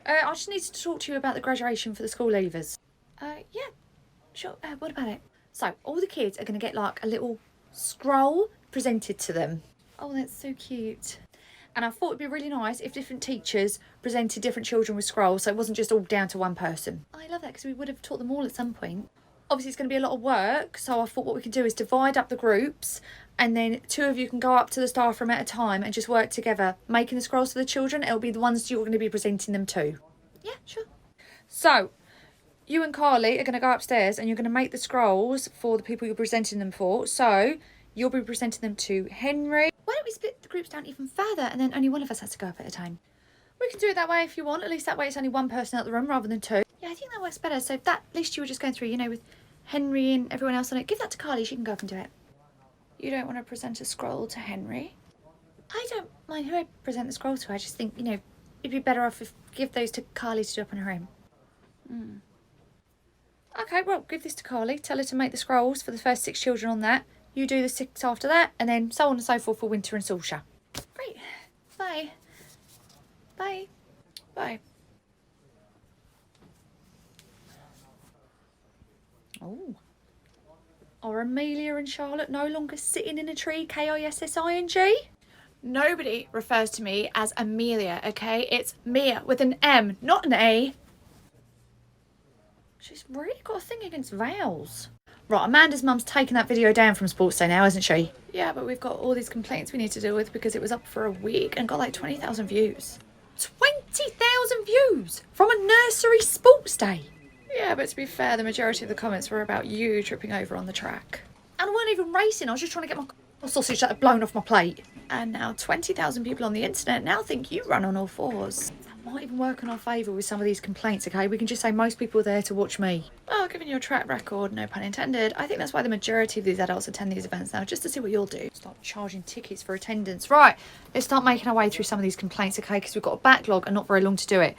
I just needed to talk to you about the graduation for the school leavers. Yeah. Sure. What about it? So, all the kids are going to get like a little scroll presented to them. Oh, that's so cute. And I thought it'd be really nice if different teachers presented different children with scrolls, so it wasn't just all down to one person. I love that because we would have taught them all at some point. Obviously, it's going to be a lot of work, so I thought what we could do is divide up the groups, and then two of you can go up to the staff room at a time and just work together, making the scrolls for the children. It'll be the ones you're going to be presenting them to. Yeah, sure. So, you and Carly are going to go upstairs and you're going to make the scrolls for the people you're presenting them for. So, you'll be presenting them to Henry. Why don't we split the groups down even further and then only one of us has to go up at a time? We can do it that way if you want. At least that way it's only one person out the room rather than two. Yeah, I think that works better. So that list you were just going through, with Henry and everyone else on it, give that to Carly. She can go up and do it. You don't want to present a scroll to Henry? I don't mind who I present the scroll to. I just think, it'd be better off if give those to Carly to do up on her own. Okay, well, give this to Carly. Tell her to make the scrolls for the first 6 children on that. You do the 6 after that, and then so on and so forth for Winter and Saoirse. Great. Bye. Bye. Bye. Oh. Are Amelia and Charlotte no longer sitting in a tree, Kissing? Nobody refers to me as Amelia, okay? It's Mia with an M, not an A. She's really got a thing against vowels. Right, Amanda's mum's taken that video down from Sports Day now, isn't she? Yeah, but we've got all these complaints we need to deal with because it was up for a week and got like 20,000 views. 20,000 views from a nursery Sports Day? Yeah, but to be fair, the majority of the comments were about you tripping over on the track. And I weren't even racing, I was just trying to get my sausage that had blown off my plate. And now 20,000 people on the internet now think you run on all fours. might even work in our favour with some of these complaints, okay? We can just say most people are there to watch me. Well, given your track record, no pun intended, I think that's why the majority of these adults attend these events now, just to see what you'll do. Start charging tickets for attendance. Right, let's start making our way through some of these complaints, okay? Because we've got a backlog and not very long to do it.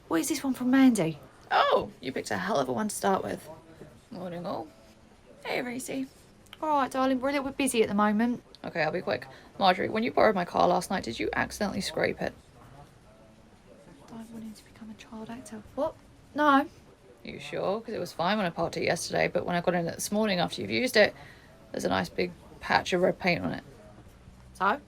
What is this one from Mandy? Oh, you picked a hell of a one to start with. Morning all. Hey, Racy. All right, darling, we're a little bit busy at the moment. Okay, I'll be quick. Marjorie, when you borrowed my car last night, did you accidentally scrape it? Don't want him to become a child actor. What? No. You sure? Because it was fine when I parked it yesterday, but when I got in it this morning after you've used it, there's a nice big patch of red paint on it. So?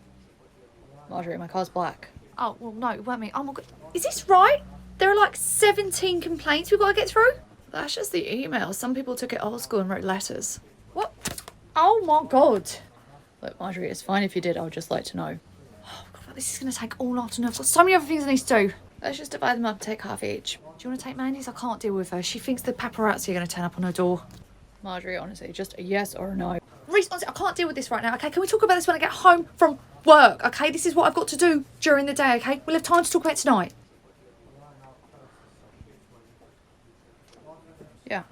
Marjorie, my car's black. Oh, well, no, it weren't me. Oh, my God. Is this right? There are like 17 complaints we've got to get through? That's just the email. Some people took it old school and wrote letters. What? Oh, my God. Look, Marjorie, it's fine if you did. I would just like to know. Oh, God, this is going to take all afternoon. I've got so many other things I need to do. Let's just divide them up and take half each. Do you want to take Mandy's? I can't deal with her. She thinks the paparazzi are going to turn up on her door. Marjorie, honestly, just a yes or a no. Reese, honestly, I can't deal with this right now, okay? Can we talk about this when I get home from work, okay? This is what I've got to do during the day, okay? We'll have time to talk about it tonight. Yeah.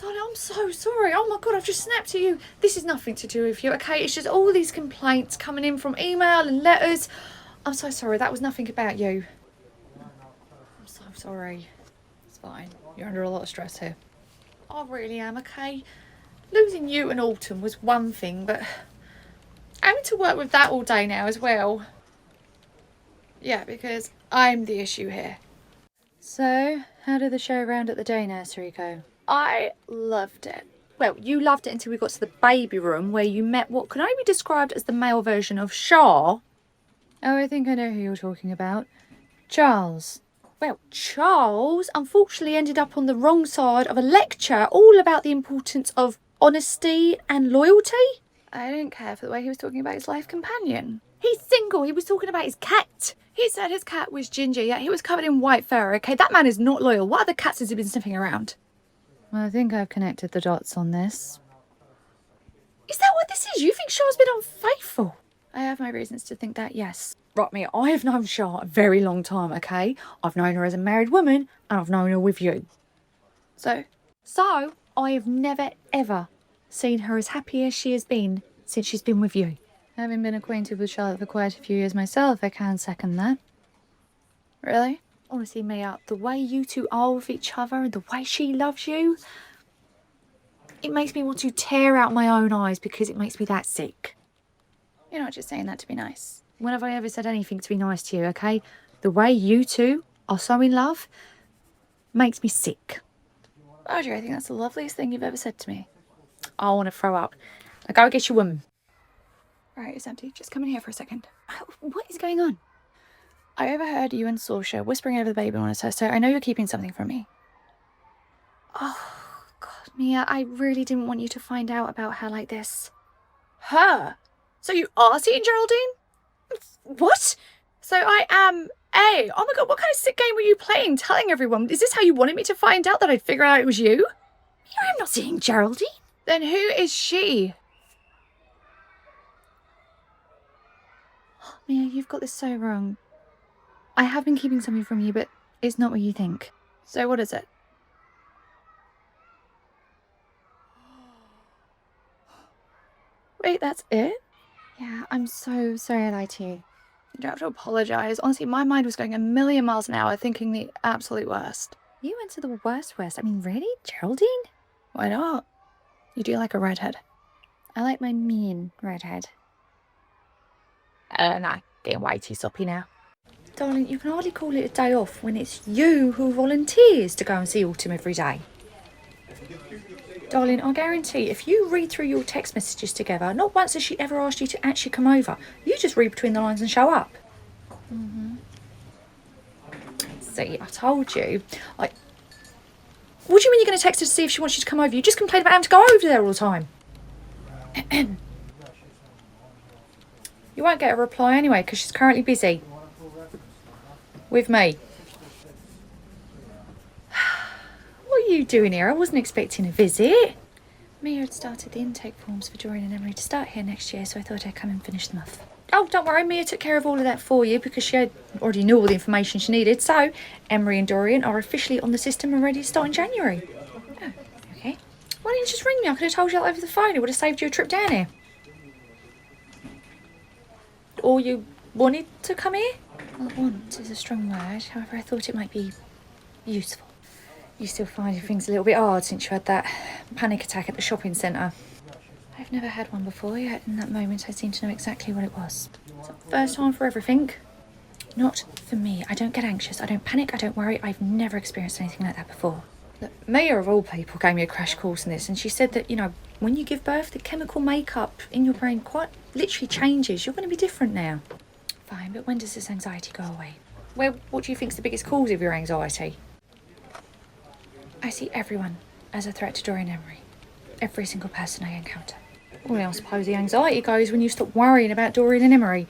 Darling, I'm so sorry. Oh my God, I've just snapped at you. This is nothing to do with you, okay? It's just all these complaints coming in from email and letters. I'm so sorry. That was nothing about you. I'm so sorry. It's fine. You're under a lot of stress here. I really am, okay? Losing you and Autumn was one thing, but having to work with that all day now as well. Yeah, because I'm the issue here. So, how did the show round at the day nursery go? I loved it. Well, you loved it until we got to the baby room where you met what can only be described as the male version of Shah. Oh, I think I know who you're talking about. Charles. Well, Charles unfortunately ended up on the wrong side of a lecture all about the importance of honesty and loyalty. I didn't care for the way he was talking about his life companion. He's single. He was talking about his cat. He said his cat was ginger, yet he was covered In white fur, okay? That man is not loyal. What other cats has he been sniffing around? Well, I think I've connected the dots on this. Is that what this is? You think Shah's been unfaithful? I have my reasons to think that, yes. Right, Mia, I have known Shah a very long time, okay? I've known her as a married woman, and I've known her with you. So, I have never, ever seen her as happy as she has been since she's been with you. having been acquainted with Charlotte for quite a few years myself, I can second that. Really? Honestly, Mia, the way you two are with each other and the way she loves you, it makes me want to tear out my own eyes because it makes me that sick. You're not just saying that to be nice. When have I ever said anything to be nice to you, okay? The way you two are so in love makes me sick. Audrey, I think that's the loveliest thing you've ever said to me. I want to throw up. Now go get your woman. Right, it's empty. Just come in here for a second. What is going on? I overheard you and Saoirse whispering over the baby monitor, so I know you're keeping something from me. Oh, God, Mia, I really didn't want you to find out about her like this. Her? So you are seeing Geraldine? What? So I am A. Oh my God, what kind of sick game were you playing, telling everyone? Is this how you wanted me to find out that I'd figure out it was you? Mia, I'm not seeing Geraldine. Then who is she? Oh, Mia, you've got this so wrong. I have been keeping something from you, but it's not what you think. So what is it? Wait, that's it? Yeah, I'm so sorry I lied to you. You don't have to apologise. Honestly, my mind was going a million miles an hour thinking the absolute worst. You went to the worst. I mean, really? Geraldine? Why not? You do like a redhead. I like my mean redhead. Nah, getting way too soppy now. Darling, you can hardly call it a day off when it's you who volunteers to go and see Autumn every day. Darling, I guarantee if you read through your text messages together, not once has she ever asked you to actually come over. You just read between the lines and show up. Mm-hmm. See, I told you. What do you mean you're going to text her to see if she wants you to come over? You just complain about having to go over there all the time. You won't get a reply anyway because she's currently busy. With me. What are you doing here? I wasn't expecting a visit. Mia had started the intake forms for Dorian and Emery to start here next year, so I thought I'd come and finish them off. Oh, don't worry, Mia took care of all of that for you because she already knew all the information she needed. So, Emery and Dorian are officially on the system and ready to start in January. Oh, okay. Why didn't you just ring me? I could have told you that over the phone. It would have saved you a trip down here. Or you wanted to come here? Well, want is a strong word. However, I thought it might be useful. You still finding things a little bit hard since you had that panic attack at the shopping centre? I've never had one before, yet in that moment I seemed to know exactly what it was. It's the first time for everything. Not for me. I don't get anxious, I don't panic, I don't worry. I've never experienced anything like that before. Look, Mia, of all people, gave me a crash course in this, and she said that, you know, when you give birth, the chemical makeup in your brain quite literally changes. You're going to be different now. Fine, but when does this anxiety go away? Well, what do you think's the biggest cause of your anxiety? I see everyone as a threat to Dorian Emery. Every single person I encounter. Well, I suppose the anxiety goes when you stop worrying about Dorian and Emery.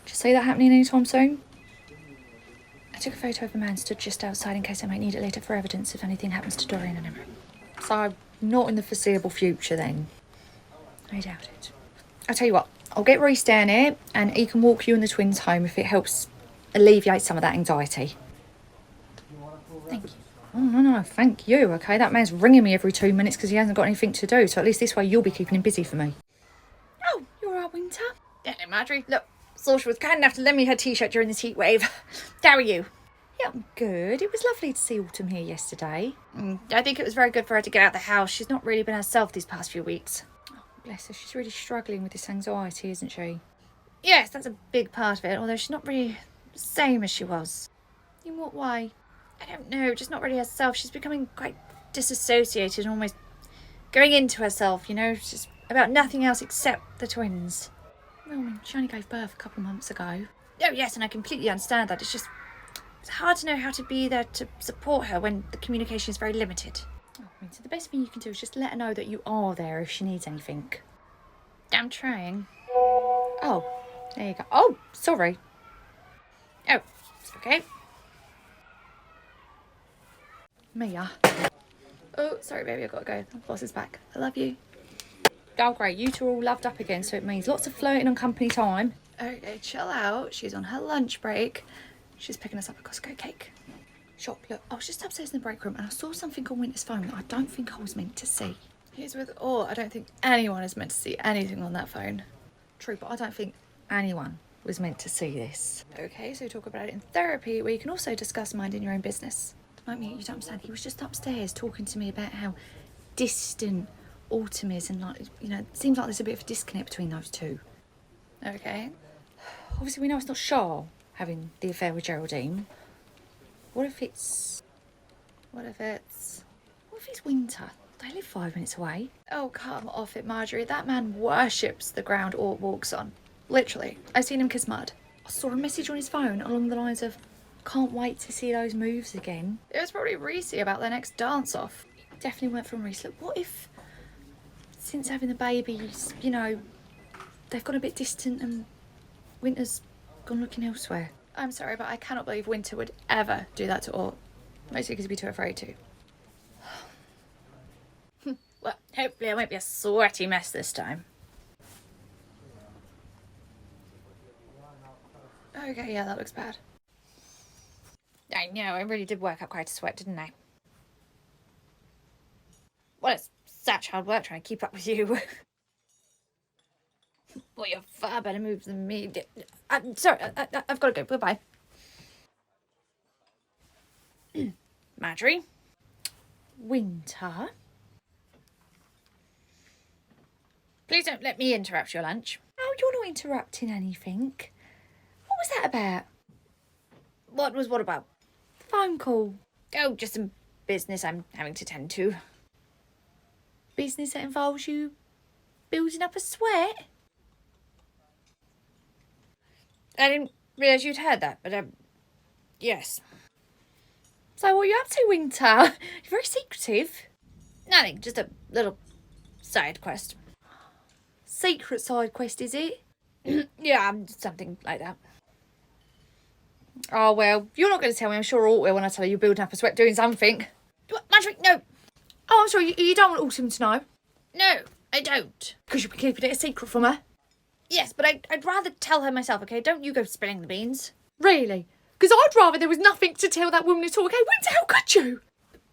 Do you see that happening anytime soon? I took a photo of a man stood just outside in case I might need it later for evidence if anything happens to Dorian and Emery. So, not in the foreseeable future then? I doubt it. I'll tell you what, I'll get Reese down here and he can walk you and the twins home if it helps alleviate some of that anxiety. Thank you. Oh, no, thank you, okay? That man's ringing me every 2 minutes because he hasn't got anything to do, so at least this way you'll be keeping him busy for me. Oh, you're all right, Winter? Yeah, no, Marjorie, look, Social was kind enough to lend me her t-shirt during this heat wave. How are you? Yeah, I'm good. It was lovely to see Autumn here yesterday. I think it was very good for her to get out of the house. She's not really been herself these past few weeks. Oh, bless her. She's really struggling with this anxiety, isn't she? Yes, that's a big part of it, although she's not really the same as she was. In what way? I don't know, just not really herself. She's becoming quite disassociated and almost going into herself, you know? She's about nothing else except the twins. Well, I mean, she only gave birth a couple of months ago. Oh, yes, and I completely understand that. It's hard to know how to be there to support her when the communication is very limited. Oh, I mean, so the best thing you can do is just let her know that you are there if she needs anything. I'm trying. Oh, there you go. Oh, sorry. Oh, it's okay. Mia. Oh, sorry, baby, I've got to go. My boss is back. I love you. Oh, great. You two are all loved up again, so it means lots of flirting on company time. Okay, chill out. She's on her lunch break. She's picking us up a Costco cake. Shop, look, I was just upstairs in the break room and I saw something on Winter's phone that I don't think I was meant to see. Here's with all, I don't think anyone is meant to see anything on that phone. True, but I don't think anyone was meant to see this. Okay, so talk about it in therapy, where you can also discuss minding your own business. I mean, you don't understand. He was just upstairs talking to me about how distant Autumn is and, like, you know, it seems like there's a bit of a disconnect between those two. Okay. Obviously, we know it's not Charles having the affair with Geraldine. What if it's Winter? They live 5 minutes away. Oh, come off it, Marjorie. That man worships the ground Ort walks on. Literally. I've seen him kiss mud. I saw a message on his phone along the lines of, can't wait to see those moves again. It was probably Reese about their next dance-off. Definitely went from Reese. Look, what if, since having the babies, you know, they've got a bit distant and Winter's gone looking elsewhere? I'm sorry, but I cannot believe Winter would ever do that to Ort. Mostly because he'd be too afraid to. Well, hopefully it won't be a sweaty mess this time. Okay, yeah, that looks bad. I know, I really did work up quite a sweat, didn't I? Well, it's such hard work trying to keep up with you. Well, you're far better moves than me. I'm sorry, I've got to go. Goodbye. Marjorie? Winter? Please don't let me interrupt your lunch. Oh, you're not interrupting anything. What was that about? What was what about? Phone call. Oh, just some business I'm having to tend to. Business that involves you building up a sweat? I didn't realise you'd heard that, but yes. So what are you up to, Winter? You're very secretive. Nothing, just a little side quest. Secret side quest, is it? Yeah, something like that. Oh, well, you're not going to tell me. I'm sure Alt will when I tell you you're building up a sweat doing something. What, Marjorie, no. Oh, I'm sorry, you don't want Autumn to know? No, I don't. Because you've been keeping it a secret from her? Yes, but I'd rather tell her myself, okay? Don't you go spilling the beans. Really? Because I'd rather there was nothing to tell that woman at all, okay? Winter, how could you?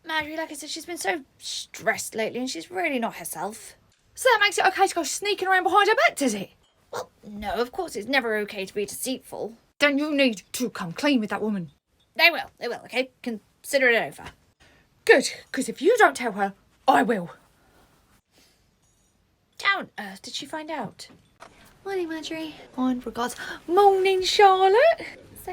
Marjorie, like I said, she's been so stressed lately and she's really not herself. So that makes it okay to go sneaking around behind her back, does it? Well, no, of course it's never okay to be deceitful. Then you need to come clean with that woman. They will, okay? Consider it over. Good, because if you don't tell her, I will. How on earth did she find out? Morning, Marjorie. Kind regards. Morning, Charlotte. So,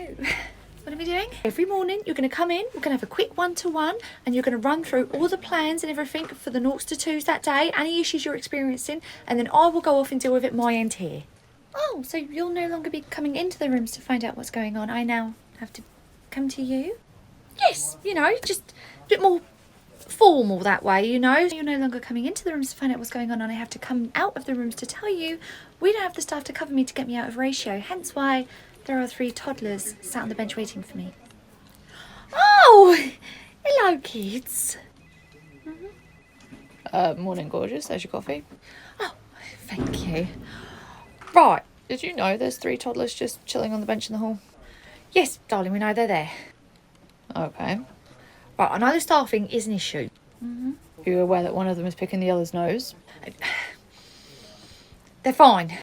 what are we doing? Every morning you're going to come in, we're going to have a quick one-to-one, and you're going to run through all the plans and everything for the 0s to 2s that day, any issues you're experiencing, and then I will go off and deal with it my end here. Oh, so you'll no longer be coming into the rooms to find out what's going on. I now have to come to you? Yes, you know, just a bit more formal that way, you know. You're no longer coming into the rooms to find out what's going on, and I have to come out of the rooms to tell you we don't have the staff to cover me to get me out of ratio, hence why there are 3 toddlers sat on the bench waiting for me. Oh, hello, kids. Morning, gorgeous. There's your coffee. Oh, thank you. Right. Did you know there's 3 toddlers just chilling on the bench in the hall? Yes, darling, we know they're there. Okay. Right, I know the staffing is an issue. Are you aware that one of them is picking the other's nose? They're fine.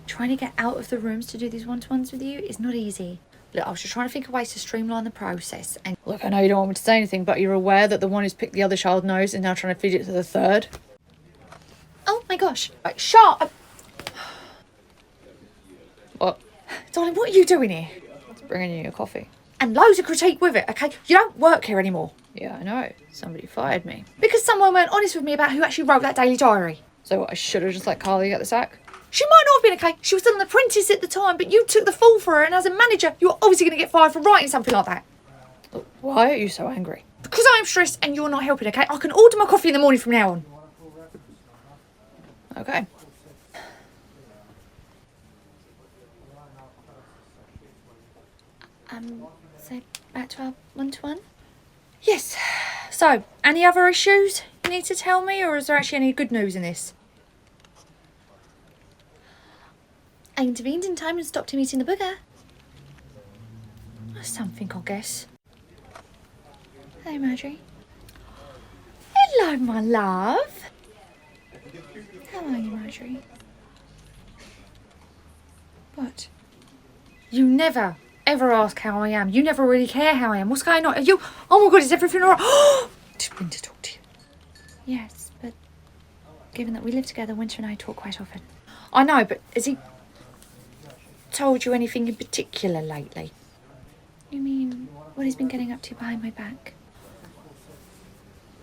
Trying to get out of the rooms to do these one-to-ones with you is not easy. Look, I was just trying to think of ways to streamline the process. And Look, I know you don't want me to say anything, but you're aware that the one who's picked the other child's nose is now trying to feed it to the third? Oh my gosh. right, shut up. What? Darling, what are you doing here? It's bringing you your coffee. And loads of critique with it, okay? You don't work here anymore. Yeah, I know. Somebody fired me. Because someone weren't honest with me about who actually wrote that daily diary. So what, I should have just let Carly get the sack? She might not have been okay. She was still an apprentice at the time, but you took the fall for her, and as a manager, you're obviously going to get fired for writing something like that. Look, why are you so angry? Because I'm stressed and you're not helping, okay? I can order my coffee in the morning from now on. Okay. So back to our one-to-one? Yes. So, any other issues you need to tell me, or is there actually any good news in this? I intervened in time and stopped him eating the booger. That's something, I guess. Hello, Marjorie. Hello, my love. How are you, Marjorie? What? You never, ever ask how I am. You never really care how I am. What's going on? Are you... Oh my God, is everything all right? Did Winter talk to you? Yes, but given that we live together, Winter and I talk quite often. I know, but has he told you anything in particular lately? You mean what he's been getting up to behind my back?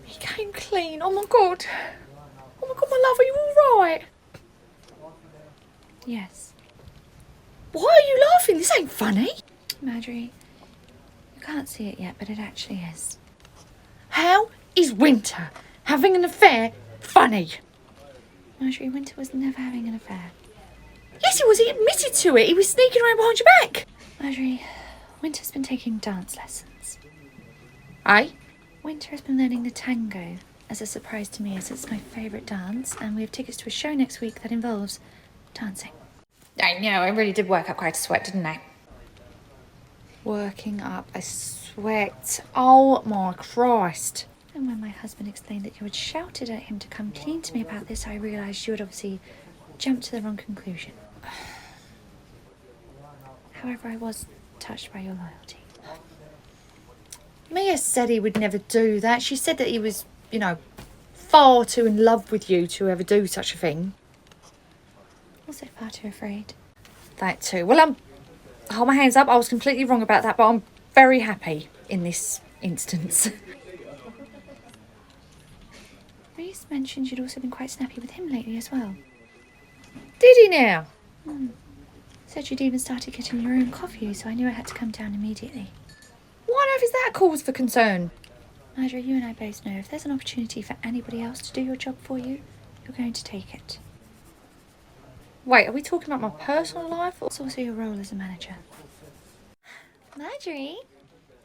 He came clean. Oh my God. Oh my God, my love, are you all right? Yes. Why are you laughing? This ain't funny. Marjorie, you can't see it yet, but it actually is. How is Winter having an affair funny? Marjorie, Winter was never having an affair. Yes, he was. He admitted to it. He was sneaking around behind your back. Marjorie, Winter's been taking dance lessons. Eh? Winter has been learning the tango as a surprise to me, as it's my favourite dance, and we have tickets to a show next week that involves dancing. I know. I really did work up quite a sweat, didn't I? Working up a sweat. Oh my Christ. And when my husband explained that you had shouted at him to come clean to me about this, I realised you had obviously jumped to the wrong conclusion. However, I was touched by your loyalty. Mia said he would never do that. She said that he was, you know, far too in love with you to ever do such a thing. Also far too afraid. That too. Well, hold my hands up. I was completely wrong about that, but I'm very happy in this instance. Reese mentioned you'd also been quite snappy with him lately as well. Did he now? Said you'd even started getting your own coffee, so I knew I had to come down immediately. What on earth is that cause for concern? Marjorie, you and I both know if there's an opportunity for anybody else to do your job for you, you're going to take it. Wait, are we talking about my personal life? Or... It's also your role as a manager. Marjorie,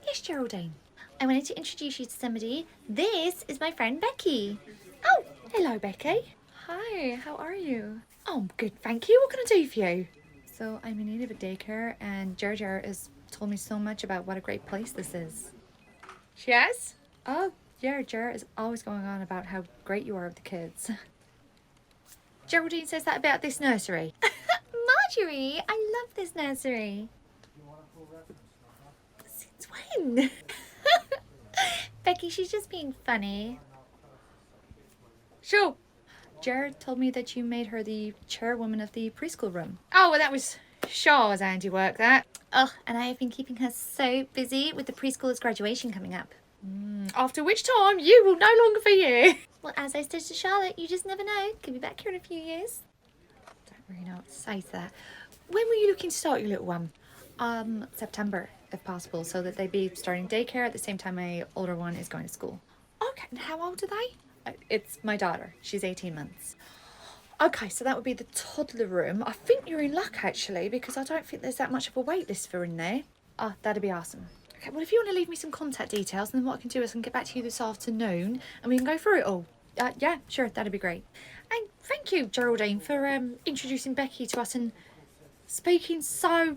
Yes, Geraldine. I wanted to introduce you to somebody. This is my friend Becky. Oh, hello, Becky. Hi, how are you? Oh, good, thank you. What can I do for you? So I'm in need of a daycare, and Jar has told me so much about what a great place this is. She has? Oh, yeah, Jar is always going on about how great you are with the kids. Geraldine says that about this nursery. Marjorie, I love this nursery. Since when? Becky, she's just being funny. Sure. Jared told me that you made her the chairwoman of the preschool room. Oh, well, that was Shaw's handiwork, that. Oh, and I have been keeping her so busy with the preschoolers' graduation coming up. After which time you will no longer be here. Well, as I said to Charlotte, you just never know. Could be back here in a few years. Don't really know what to say to that. When were you looking to start your little one? September, if possible, so that they'd be starting daycare at the same time my older one is going to school. Okay, and how old are they? It's my daughter. She's 18 months. Okay, so that would be the toddler room. I think you're in luck, actually, because I don't think there's that much of a wait list for in there. Oh, that'd be awesome. Okay, well, if you want to leave me some contact details, then what I can do is I can get back to you this afternoon and we can go through it all. Yeah, sure, that'd be great. And thank you, Geraldine, for introducing Becky to us and speaking so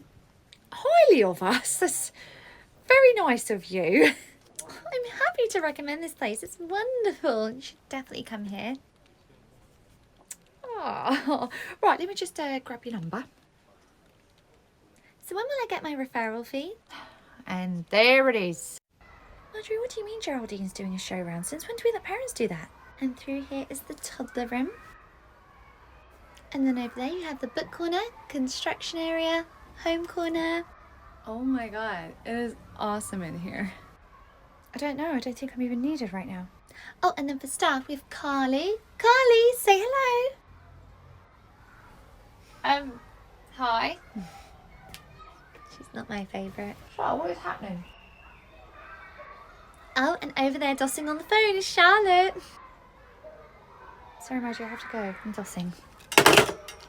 highly of us. That's very nice of you. I'm happy to recommend this place. It's wonderful. You should definitely come here. Oh, right, let me just grab your number. So when will I get my referral fee? And there it is. Marjorie, what do you mean Geraldine's doing a show round? Since when do we let parents do that? And through here is the toddler room. And then over there you have the book corner, construction area, home corner. Oh my god, it is awesome in here. I don't know. I don't think I'm even needed right now. Oh, and then for staff we have Carly. Carly, say hello. Hi. She's not my favourite. Oh, what is happening? Oh, and over there dossing on the phone is Charlotte. Sorry, Marjorie, I have to go. I'm dossing.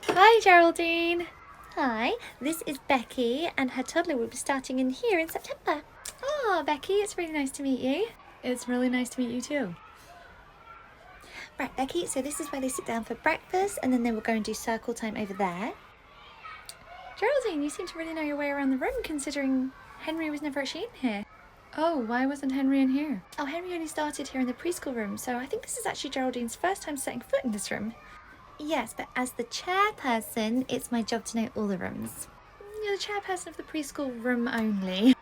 Hi, Geraldine. Hi, this is Becky, and her toddler will be starting in here in September. Oh, Becky, it's really nice to meet you. It's really nice to meet you too. Right, Becky, so this is where they sit down for breakfast, and then they will go and do circle time over there. Geraldine, you seem to really know your way around the room, considering Henry was never actually in here. Oh, why wasn't Henry in here? Oh, Henry only started here in the preschool room, so I think this is actually Geraldine's first time setting foot in this room. Yes, but as the chairperson, it's my job to know all the rooms. You're the chairperson of the preschool room only.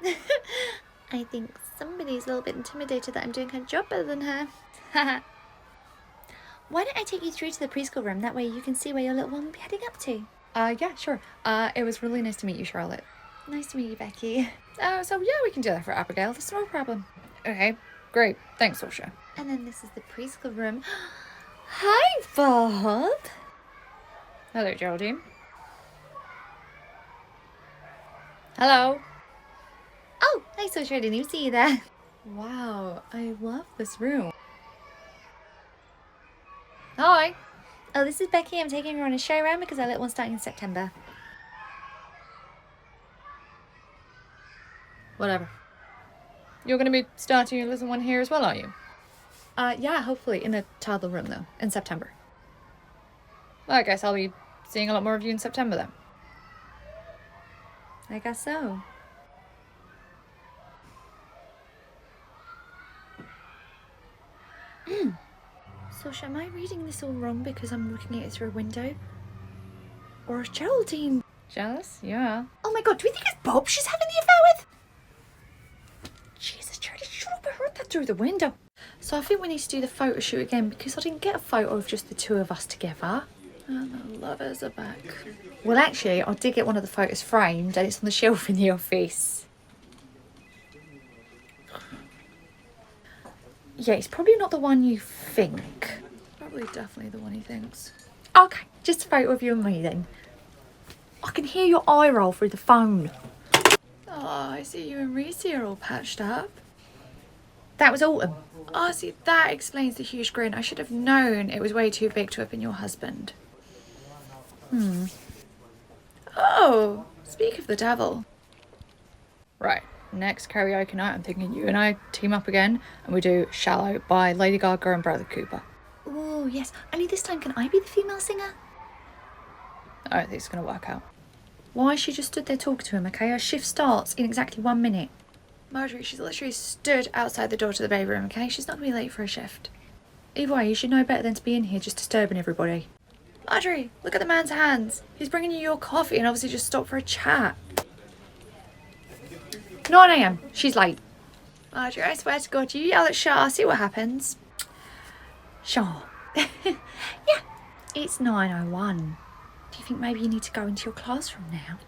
I think somebody's a little bit intimidated that I'm doing her job better than her. Why don't I take you through to the preschool room? That way you can see where your little one will be heading up to. Yeah, sure. It was really nice to meet you, Charlotte. Nice to meet you, Becky. So yeah, we can do that for Abigail. That's no problem. Okay, great. Thanks, Osha. And then this is the preschool room. Hi, Bob. Hello, Geraldine. Hello. Oh, hi, Saoirse. I didn't even see you there. Wow, I love this room. Hi. Oh, this is Becky. I'm taking her on a show round because our little one's starting in September. Whatever. You're going to be starting your little one here as well, are you? Yeah, hopefully. In the toddler room, though, in September. Well, I guess I'll be seeing a lot more of you in September, then. I guess so. So, am I reading this all wrong because I'm looking at it through a window? Or is Geraldine... Jealous? Yeah. Oh my god, do we think it's Bob she's having the affair with? Jesus, Charlie, shut up, I heard that through the window. So I think we need to do the photo shoot again because I didn't get a photo of just the two of us together. And the lovers are back. Well, actually, I did get one of the photos framed and it's on the shelf in the office. Yeah, it's probably not the one you think. Probably definitely the one he thinks. Okay, just a photo of you and me then. I can hear your eye roll through the phone. Oh, I see you and Reese are all patched up. That was Autumn. Oh, see, that explains the huge grin. I should have known it was way too big to have been your husband. Oh, speak of the devil. Right, next karaoke night, I'm thinking you and I team up again and we do Shallow by Lady Gaga and Bradley Cooper. Oh, yes. Only this time, can I be the female singer? I don't think it's going to work out. Why she just stood there talking to him, okay? Her shift starts in exactly 1 minute. Marjorie, she's literally stood outside the door to the baby room, okay? She's not going to be late for a shift. Either way, you should know better than to be in here just disturbing everybody. Marjorie, look at the man's hands. He's bringing you your coffee and obviously just stopped for a chat. 9 AM. She's late. Marjorie, I swear to God, you yell at Shah, see what happens. Shah. Yeah, it's 9:01. Do you think maybe you need to go into your classroom now?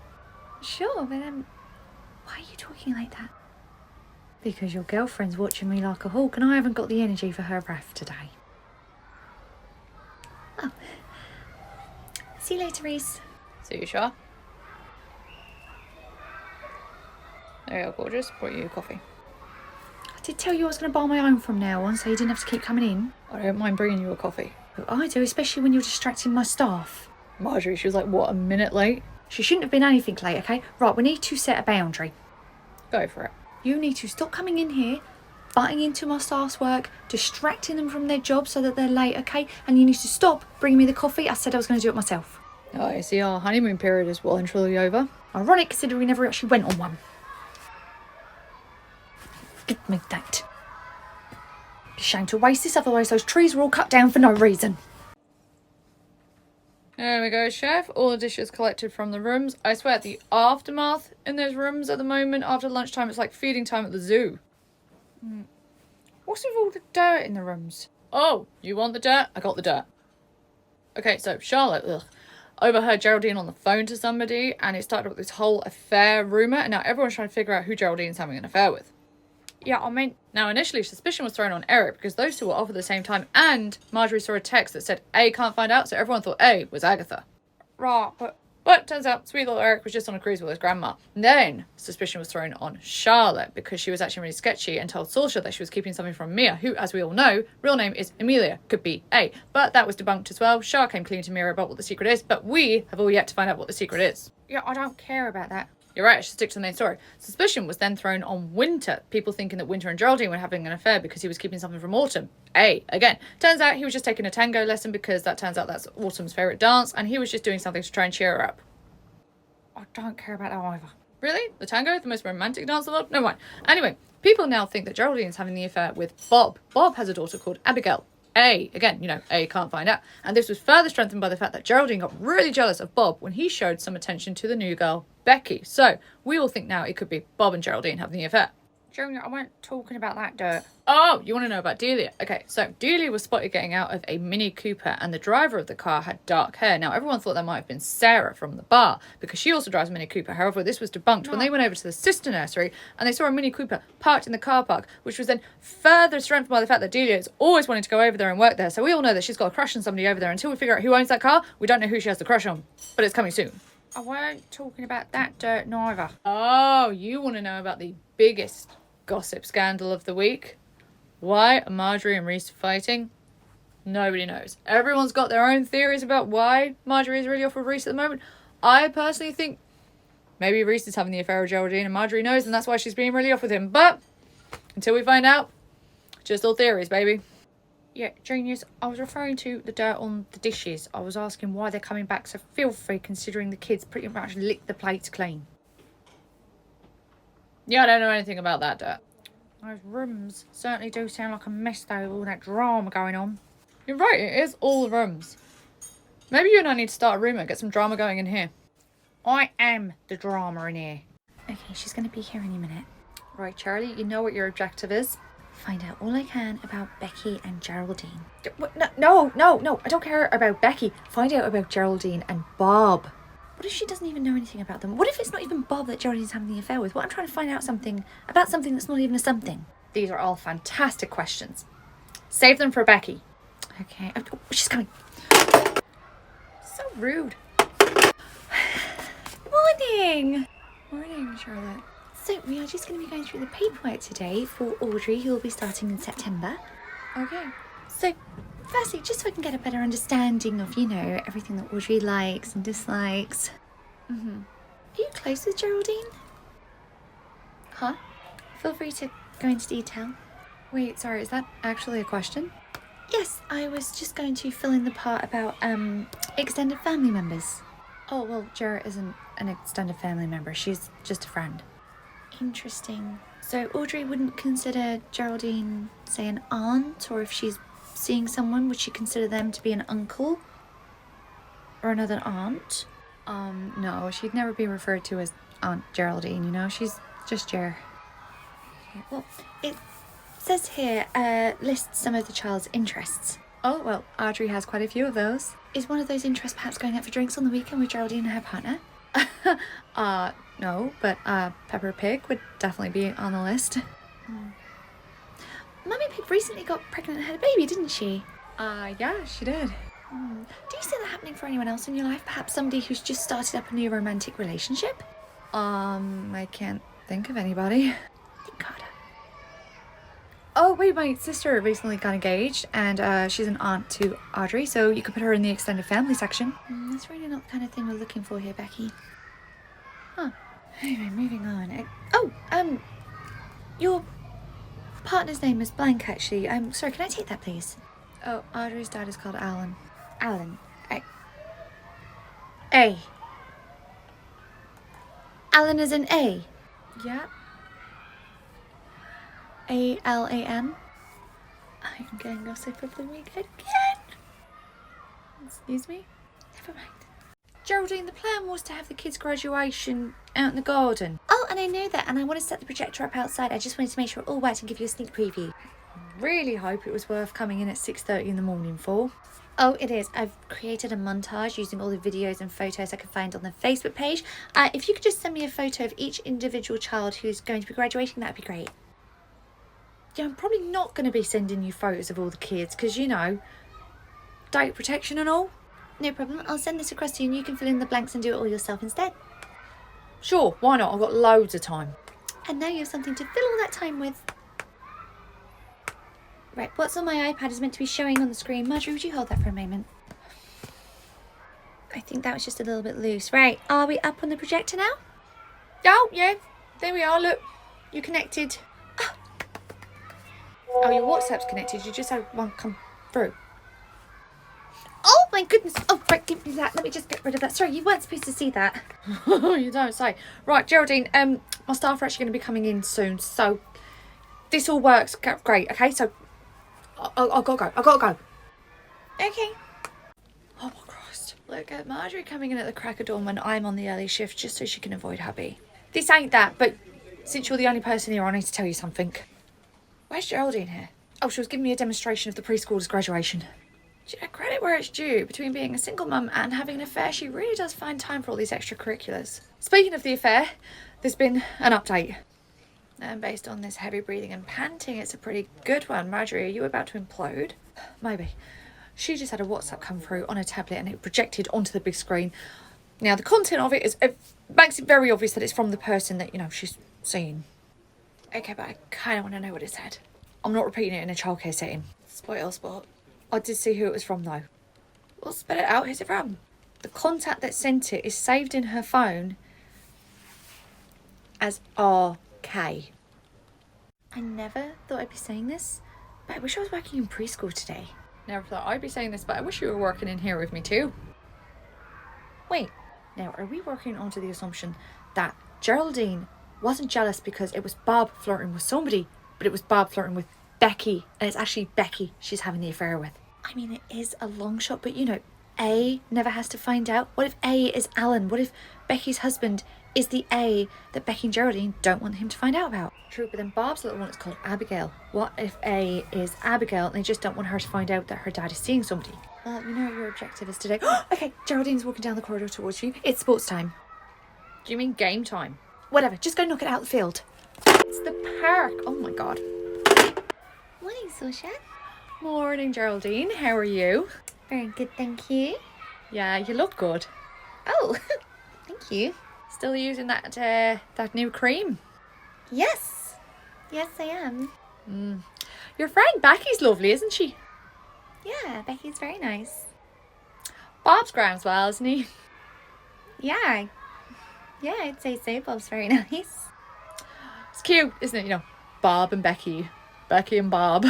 Sure, but why are you talking like that? Because your girlfriend's watching me like a hawk and I haven't got the energy for her wrath today. Oh. See you later, Reese. See you, Shah. There you go, gorgeous. Brought you coffee. I did tell you I was going to buy my own from now on so you didn't have to keep coming in. I don't mind bringing you a coffee. But I do, especially when you're distracting my staff. Marjorie, she was like, what, a minute late? She shouldn't have been anything late, okay? Right, we need to set a boundary. Go for it. You need to stop coming in here, butting into my staff's work, distracting them from their job so that they're late, okay? And you need to stop bringing me the coffee. I said I was going to do it myself. Oh, I see our honeymoon period is well and truly over. Ironic considering we never actually went on one. Give me that. Be ashamed to waste this, otherwise those trees were all cut down for no reason. There we go, chef. All the dishes collected from the rooms. I swear, the aftermath in those rooms at the moment after lunchtime, it's like feeding time at the zoo. What's with all the dirt in the rooms? Oh, you want the dirt? I got the dirt. Okay, so Charlotte overheard Geraldine on the phone to somebody, and it started with this whole affair rumour, and now everyone's trying to figure out who Geraldine's having an affair with. Yeah, I mean, now initially suspicion was thrown on Eric because those two were off at the same time, and Marjorie saw a text that said A can't find out, so everyone thought A was Agatha. Right, but turns out sweet little Eric was just on a cruise with his grandma. And then suspicion was thrown on Charlotte because she was actually really sketchy and told Saoirse that she was keeping something from Mia, who, as we all know, real name is Amelia, could be A. But that was debunked as well. Char came clean to Mia about what the secret is, but we have all yet to find out what the secret is. Yeah, I don't care about that. You're right, I should stick to the main story. Suspicion was then thrown on Winter, people thinking that Winter and Geraldine were having an affair because he was keeping something from Autumn. A, again. Turns out he was just taking a tango lesson because that turns out that's Autumn's favourite dance, and he was just doing something to try and cheer her up. I don't care about that either. Really? The tango? The most romantic dance in the world? No mind. Anyway, people now think that Geraldine is having the affair with Bob. Bob has a daughter called Abigail. A, again, A can't find out. And this was further strengthened by the fact that Geraldine got really jealous of Bob when he showed some attention to the new girl, Becky. So, we all think now it could be Bob and Geraldine having the affair. Junior, I wasn't talking about that dirt. Oh, you want to know about Delia? Okay, so Delia was spotted getting out of a Mini Cooper and the driver of the car had dark hair. Now, everyone thought that might have been Sarah from the bar because she also drives a Mini Cooper. However, this was debunked when they went over to the sister nursery and they saw a Mini Cooper parked in the car park, which was then further strengthened by the fact that Delia is always wanting to go over there and work there. So we all know that she's got a crush on somebody over there. Until we figure out who owns that car, we don't know who she has the crush on. But it's coming soon. I weren't talking about that dirt neither. Oh, you want to know about the biggest gossip scandal of the week? Why are Marjorie and Reese fighting? Nobody knows. Everyone's got their own theories about why Marjorie is really off with Reese at the moment. I personally think maybe Reese is having the affair with Geraldine and Marjorie knows and that's why she's being really off with him. But until we find out, just all theories, baby. Yeah, genius, I was referring to the dirt on the dishes. I was asking why they're coming back so filthy considering the kids pretty much licked the plates clean. Yeah, I don't know anything about that dirt. Those rooms certainly do sound like a mess though, with all that drama going on. You're right, it is all the rooms. Maybe you and I need to start a rumour, get some drama going in here. I am the drama in here. Okay, she's going to be here any minute. Right, Charlie, you know what your objective is? Find out all I can about Becky and Geraldine. No, I don't care about Becky. Find out about Geraldine and Bob. What if she doesn't even know anything about them? What if it's not even Bob that Geraldine's having the affair with? What I'm trying to find out something about something that's not even a something. These are all fantastic questions. Save them for Becky. Okay. Oh, she's coming. So rude. Morning. Morning, Charlotte. So we are just going to be going through the paperwork today for Audrey, who will be starting in September. Okay. So firstly, just so I can get a better understanding of, everything that Audrey likes and dislikes. Are you close with Geraldine? Huh? Feel free to go into detail. Wait, sorry, is that actually a question? Yes, I was just going to fill in the part about extended family members. Oh, well, Ger isn't an extended family member. She's just a friend. Interesting. So Audrey wouldn't consider Geraldine, say, an aunt, or if she's seeing someone, would she consider them to be an uncle? Or another aunt? No, she'd never be referred to as Aunt Geraldine, you know? She's just Ger. Well, it says here, lists some of the child's interests. Oh, well, Audrey has quite a few of those. Is one of those interests perhaps going out for drinks on the weekend with Geraldine and her partner? No, but Peppa Pig would definitely be on the list. Mummy Pig recently got pregnant and had a baby, didn't she? Yeah, she did. Do you see that happening for anyone else in your life? Perhaps somebody who's just started up a new romantic relationship? I can't think of anybody. Think harder. Oh, wait, my sister recently got engaged, and she's an aunt to Audrey, so you could put her in the extended family section. That's really not the kind of thing we're looking for here, Becky. Anyway, moving on. Your partner's name is blank, actually. Sorry, can I take that, please? Oh, Audrey's dad is called Alan. Alan. A. Alan is an A. Yeah. A-L-A-N. I'm going off so probably again. Excuse me? Never mind. Geraldine, the plan was to have the kids' graduation out in the garden. Oh, and I know that, and I want to set the projector up outside. I just wanted to make sure it all worked and give you a sneak preview. Really hope it was worth coming in at 6:30 in the morning for. Oh, it is. I've created a montage using all the videos and photos I could find on the Facebook page. If you could just send me a photo of each individual child who's going to be graduating, that'd be great. Yeah, I'm probably not going to be sending you photos of all the kids because, you know, data protection and all. No problem. I'll send this across to you and you can fill in the blanks and do it all yourself instead. Sure, why not? I've got loads of time. And now you have something to fill all that time with. Right, what's on my iPad is meant to be showing on the screen. Marjorie, would you hold that for a moment? I think that was just a little bit loose. Right, are we up on the projector now? Oh, yeah. There we are, look. You connected. Oh, your WhatsApp's connected. You just had one come through. Oh my goodness. Oh, right, give me that. Let me just get rid of that. Sorry, you weren't supposed to see that. You don't say. Right, Geraldine, my staff are actually going to be coming in soon, so this all works great, okay? So I've got to go. Okay. Oh my Christ. Look at Marjorie coming in at the crack of dawn when I'm on the early shift just so she can avoid hubby. This ain't that, but since you're the only person here, I need to tell you something. Where's Geraldine here? Oh, she was giving me a demonstration of the preschool's graduation. Do you know, credit where it's due. Between being a single mum and having an affair, she really does find time for all these extracurriculars. Speaking of the affair, there's been an update. And based on this heavy breathing and panting, it's a pretty good one. Marjorie, are you about to implode? Maybe. She just had a WhatsApp come through on a tablet and it projected onto the big screen. Now, the content of it makes it very obvious that it's from the person that, you know, she's seeing. Okay, but I kind of want to know what it said. I'm not repeating it in a childcare setting. Spoil sport. I did see who it was from, though. Well, spell it out. Who's it from? The contact that sent it is saved in her phone as RK. I never thought I'd be saying this, but I wish I was working in preschool today. Never thought I'd be saying this, but I wish you were working in here with me, too. Wait, now, are we working onto the assumption that Geraldine wasn't jealous because it was Bob flirting with somebody, but it was Bob flirting with Becky, and it's actually Becky she's having the affair with? I mean, it is a long shot, but you know, A never has to find out. What if A is Alan? What if Becky's husband is the A that Becky and Geraldine don't want him to find out about? True, but then Bob's little one is called Abigail. What if A is Abigail and they just don't want her to find out that her dad is seeing somebody? Well, you know what your objective is today. Okay, Geraldine's walking down the corridor towards you. It's sports time. Do you mean game time? Whatever, just go knock it out the field. It's the park. Oh my god. Morning, Sasha. Morning, Geraldine. How are you? Very good, thank you. Yeah, you look good. Oh, thank you. Still using that new cream? Yes. Yes, I am. Your friend Becky's lovely, isn't she? Yeah, Becky's very nice. Bob's grand as well, isn't he? Yeah, I'd say so. Bob's very nice. It's cute, isn't it? You know, Bob and Becky. Becky and Bob.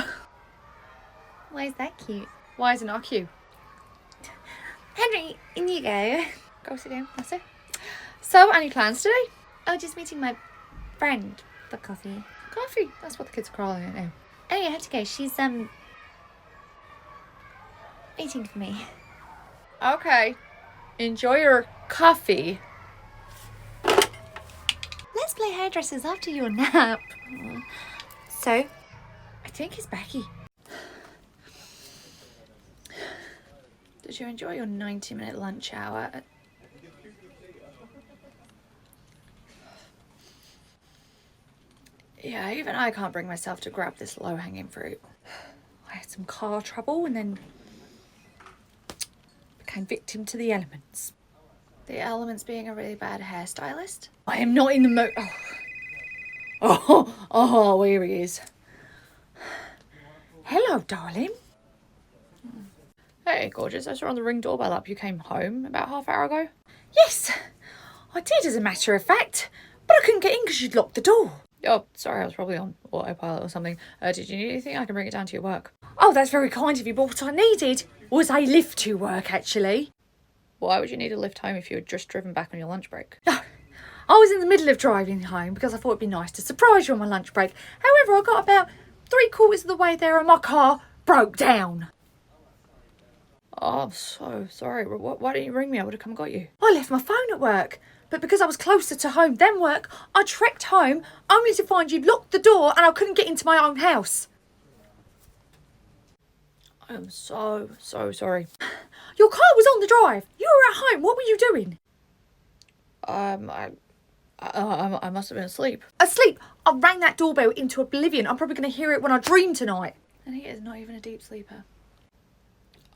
Why is that cute? Why is it not cute? Henry, in you go. Go sit down. That's it. So, any plans today? Oh, just meeting my friend for coffee. Coffee. That's what the kids are calling it now. Anyway, I have to go. She's waiting for me. Okay. Enjoy your coffee. Let's play hairdressers after your nap. So, I think it's Becky. Did you enjoy your 90-minute lunch hour? Yeah, even I can't bring myself to grab this low-hanging fruit. I had some car trouble and then became victim to the elements. The elements being a really bad hairstylist. I am not in the mood. Oh, here he is. Hello, darling. Hey, gorgeous. I saw on the Ring doorbell up you came home about half an hour ago. Yes, I did as a matter of fact, but I couldn't get in because you'd locked the door. Oh, sorry, I was probably on autopilot or something. Did you need anything? I can bring it down to your work. Oh, that's very kind of you, but what I needed was a lift to work, actually. Why would you need a lift home if you had just driven back on your lunch break? No, I was in the middle of driving home because I thought it'd be nice to surprise you on my lunch break. However, I got about 3/4 of the way there and my car broke down. Oh, I'm so sorry. Why didn't you ring me? I would have come and got you. I left my phone at work. But because I was closer to home than work, I trekked home only to find you'd locked the door and I couldn't get into my own house. I am so sorry. Your car was on the drive. You were at home. What were you doing? I must have been asleep. Asleep? I rang that doorbell into oblivion. I'm probably going to hear it when I dream tonight. And he is not even a deep sleeper.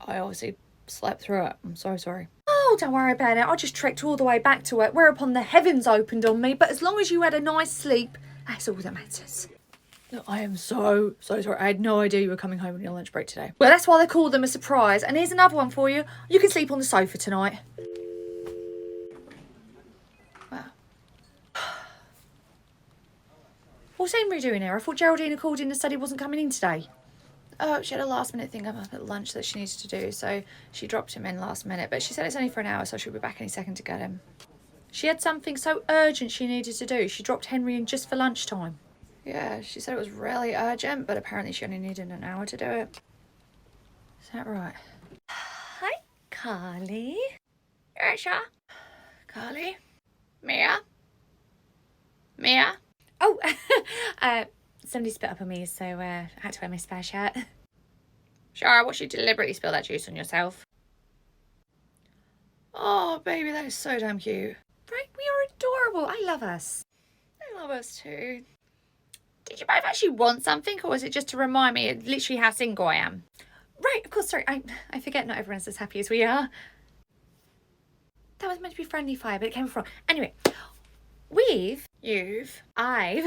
I obviously slept through it. I'm so sorry. Oh, don't worry about it. I just trekked all the way back to work, whereupon the heavens opened on me. But as long as you had a nice sleep, that's all that matters. No, I am so sorry. I had no idea you were coming home on your lunch break today. Well, that's why they call them a surprise. And here's another one for you. You can sleep on the sofa tonight. Wow. What's Henry doing here? I thought Geraldine had called in and said he wasn't coming in today. Oh, she had a last minute thing up at lunch that she needed to do, so she dropped him in last minute. But she said it's only for an hour, so she'll be back any second to get him. She had something so urgent she needed to do. She dropped Henry in just for lunchtime. Yeah, she said it was really urgent, but apparently she only needed an hour to do it. Is that right? Hi, Carly. Sure. Carly? Mia? oh, somebody spit up on me, so I had to wear my spare shirt. Shara, what, you deliberately spilled that juice on yourself? Oh, baby, that is so damn cute. Right, we are adorable. I love us. I love us too. Did you both actually want something, or was it just to remind me of literally how single I am? Right, of course, sorry. I forget not everyone's as happy as we are. That was meant to be friendly fire, but it came from... Anyway, I've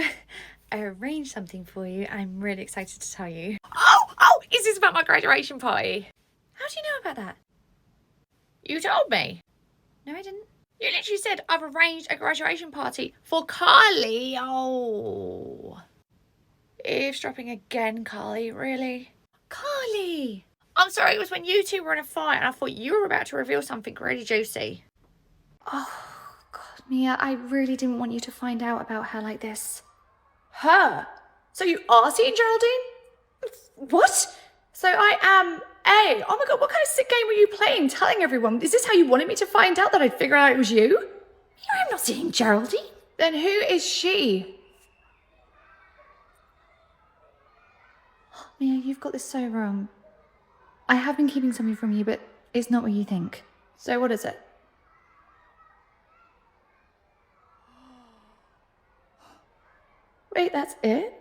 arranged something for you. I'm really excited to tell you. Oh, is this about my graduation party? How do you know about that? You told me. No, I didn't. You literally said I've arranged a graduation party for Carly. Oh. Eavesdropping again, Carly, really? Carly! I'm sorry, it was when you two were in a fight and I thought you were about to reveal something really juicy. Oh, God, Mia, I really didn't want you to find out about her like this. Her? So you are seeing Geraldine? What? So I am A. Oh my God, what kind of sick game were you playing, telling everyone? Is this how you wanted me to find out that I'd figure out it was you? I'm not seeing Geraldine. Then who is she? Mia, you've got this so wrong. I have been keeping something from you, but it's not what you think. So what is it? Wait, that's it?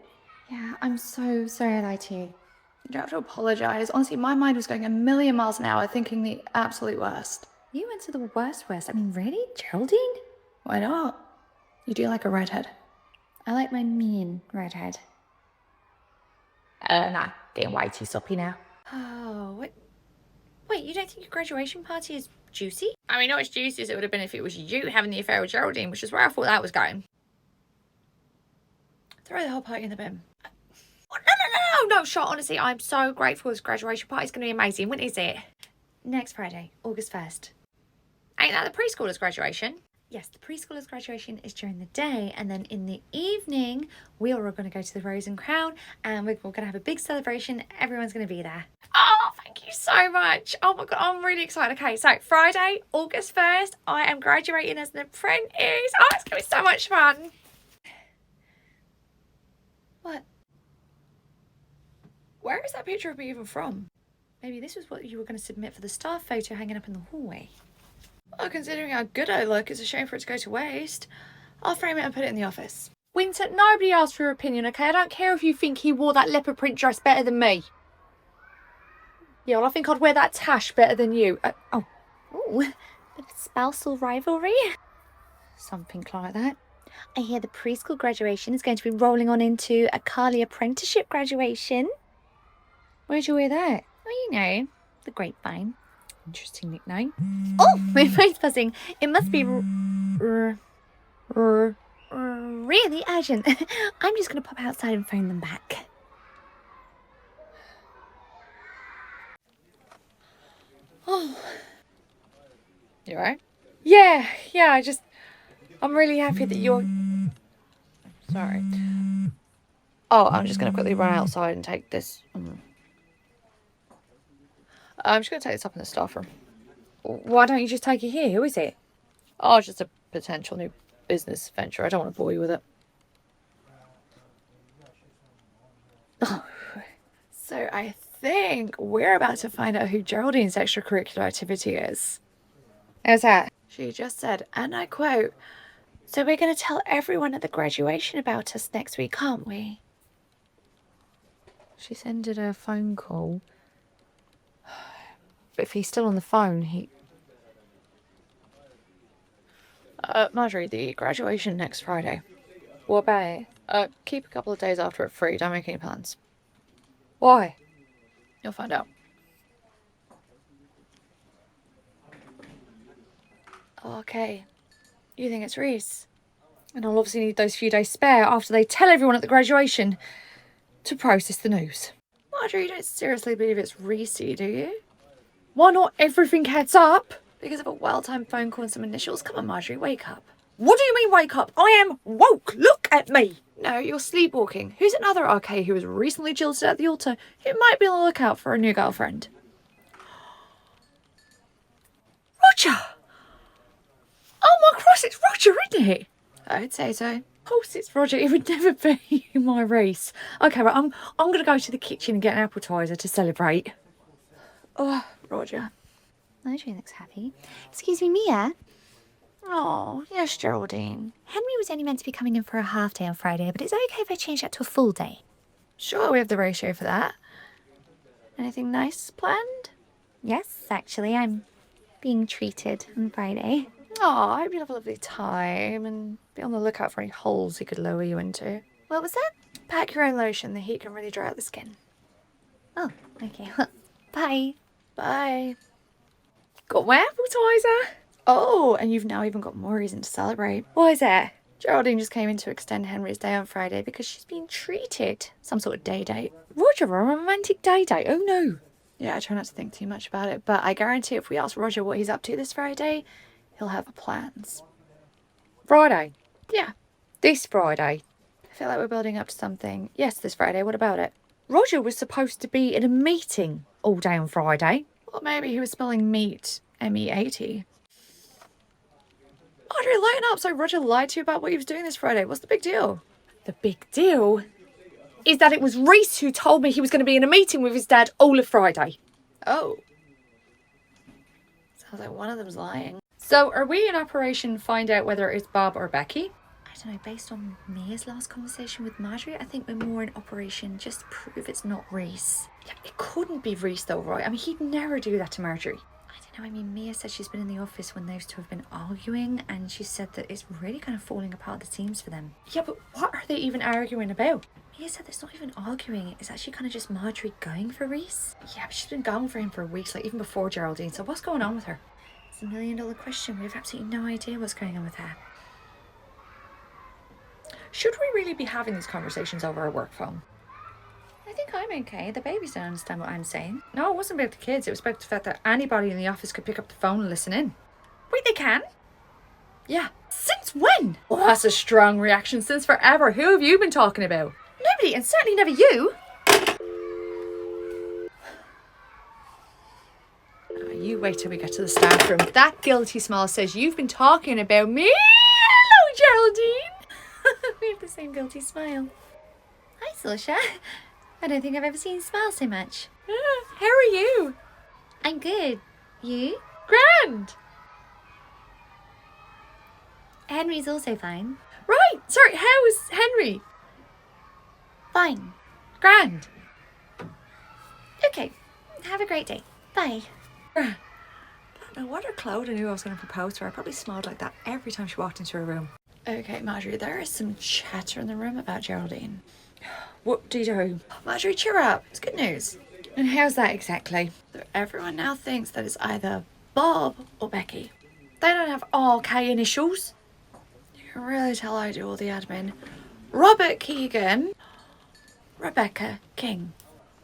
Yeah, I'm so sorry I lied to you. You don't have to apologise. Honestly, my mind was going a million miles an hour thinking the absolute worst. You went to the worst. I mean, really? Geraldine? Why not? You do like a redhead. I like my mean redhead. Nah, getting way too soppy now. Oh, wait, you don't think your graduation party is juicy? I mean, not as juicy as it would have been if it was you having the affair with Geraldine, which is where I thought that was going. Throw the whole party in the bin. Oh, no, shot. Honestly, I'm so grateful this graduation party is going to be amazing. When is it? Next Friday, August 1st. Ain't that the preschoolers' graduation? Yes, the preschoolers' graduation is during the day, and then in the evening, we are all going to go to the Rose and Crown, and we're going to have a big celebration. Everyone's going to be there. Oh, thank you so much. Oh my God, I'm really excited. Okay, so Friday, August 1st, I am graduating as an apprentice. Oh, it's going to be so much fun. What? Where is that picture of me even from? Maybe this was what you were going to submit for the staff photo hanging up in the hallway. Well, considering how good I look, it's a shame for it to go to waste. I'll frame it and put it in the office. Winter, nobody asked for your opinion, okay? I don't care if you think he wore that leopard print dress better than me. Yeah, well, I think I'd wear that tash better than you. Ooh, bit of spousal rivalry. Something like that. I hear the preschool graduation is going to be rolling on into a Carly apprenticeship graduation. Where'd you wear that? Well, you know, the grapevine. Interesting nickname. Oh, my phone's buzzing. It must be really urgent. I'm just going to pop outside and phone them back. Oh. You alright? Yeah, I'm really happy that you're... Sorry. Oh, I'm just going to quickly run outside and take this. I'm just going to take this up in the staff room. Why don't you just take it here? Who is it? Oh, it's just a potential new business venture. I don't want to bore you with it. Oh, so I think we're about to find out who Geraldine's extracurricular activity is. How's that? She just said, and I quote, "So we're going to tell everyone at the graduation about us next week, aren't we?" She's ended her phone call. But if he's still on the phone, Marjorie, the graduation next Friday. What about it? Keep a couple of days after it free. Don't make any plans. Why? You'll find out. Okay. You think it's Reese? And I'll obviously need those few days spare after they tell everyone at the graduation to process the news. Marjorie, you don't seriously believe it's Reese, do you? Why not everything adds up? Because of a well-timed phone call and some initials. Come on, Marjorie, wake up. What do you mean wake up? I am woke. Look at me. No, you're sleepwalking. Who's another RK who was recently jilted at the altar who might be on the lookout for a new girlfriend? Roger. Oh my cross, it's Roger, isn't it? I'd say so. Of course it's Roger. It would never be my race. Okay, right, I'm going to go to the kitchen and get an appetizer to celebrate. Oh, Roger. Marjorie looks happy. Excuse me, Mia. Oh, yes, Geraldine. Henry was only meant to be coming in for a half day on Friday, but it's okay if I change that to a full day. Sure, we have the ratio for that. Anything nice planned? Yes, actually, I'm being treated on Friday. Oh, I hope you have a lovely time and be on the lookout for any holes he could lower you into. What was that? Pack your own lotion. The heat can really dry out the skin. Oh, okay. Bye. Bye. Got my appetizer? Oh, and you've now even got more reason to celebrate. Why is that? Geraldine just came in to extend Henry's day on Friday because she's being treated. Some sort of day date. Roger, a romantic day date? Oh no. Yeah, I try not to think too much about it, but I guarantee if we ask Roger what he's up to this Friday, he'll have plans. Friday? Yeah. This Friday? I feel like we're building up to something. Yes, this Friday. What about it? Roger was supposed to be in a meeting all day on Friday. Well, maybe he was spelling meat, M-E-A-T. Audrey, lighten up. So Roger lied to you about what he was doing this Friday. What's the big deal? The big deal is that it was Reese who told me he was going to be in a meeting with his dad all of Friday. Oh. Sounds like one of them's lying. So are we in Operation Find Out Whether it's Bob or Becky? I don't know, based on Mia's last conversation with Marjorie, I think we're more in Operation just prove it's not Reese. Yeah, it couldn't be Reese though, right? I mean, he'd never do that to Marjorie. I don't know, I mean, Mia said she's been in the office when those two have been arguing, and she said that it's really kind of falling apart, the seams for them. Yeah, but what are they even arguing about? Mia said it's not even arguing, it's actually kind of just Marjorie going for Reese. Yeah, but she's been going for him for weeks, like even before Geraldine, so what's going on with her? It's $1 million question. We have absolutely no idea what's going on with her. Should we really be having these conversations over our work phone? I think I'm okay. The babies don't understand what I'm saying. No, it wasn't about the kids. It was about the fact that anybody in the office could pick up the phone and listen in. Wait, they can? Yeah. Since when? Well, that's a strong reaction. Since forever. Who have you been talking about? Nobody, and certainly never you. You wait till we get to the staff room. That guilty smile says you've been talking about me. Hello, Geraldine. We have the same guilty smile. Hi, Saoirse. I don't think I've ever seen you smile so much. How are you? I'm good. You? Grand. Henry's also fine. Right. Sorry, how's Henry? Fine. Grand. Okay. Have a great day. Bye. I don't know what her Claudia knew I was going to propose to her. I probably smiled like that every time she walked into her room. Okay, Marjorie, there is some chatter in the room about Geraldine. What do you do? Marjorie, cheer up. It's good news. And how's that exactly? So everyone now thinks that it's either Bob or Becky. They don't have RK initials. You can really tell I do all the admin. Robert Keegan, Rebecca King.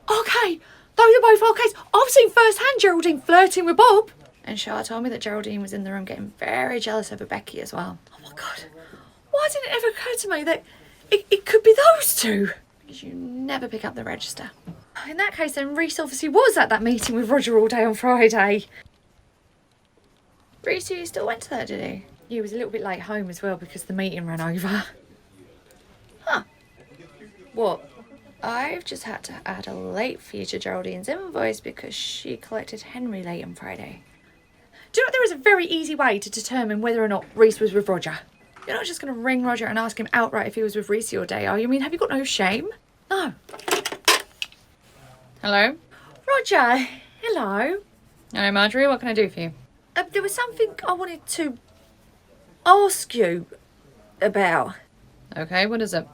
Okay, those are both RKs. I've seen firsthand Geraldine flirting with Bob. And Charlotte told me that Geraldine was in the room getting very jealous over Becky as well. Oh my God. Why didn't it ever occur to me that it could be those two? Because you never pick up the register. In that case, then Reese obviously was at that meeting with Roger all day on Friday. Reese, you still went to that, did he? He was a little bit late home as well because the meeting ran over. Huh. What? I've just had to add a late fee to Geraldine's invoice because she collected Henry late on Friday. Do you know there is a very easy way to determine whether or not Reese was with Roger? You're not just going to ring Roger and ask him outright if he was with Reese all day, are you? I mean, have you got no shame? No. Hello? Roger, hello. Hello, Marjorie. What can I do for you? There was something I wanted to ask you about. Okay, what is it?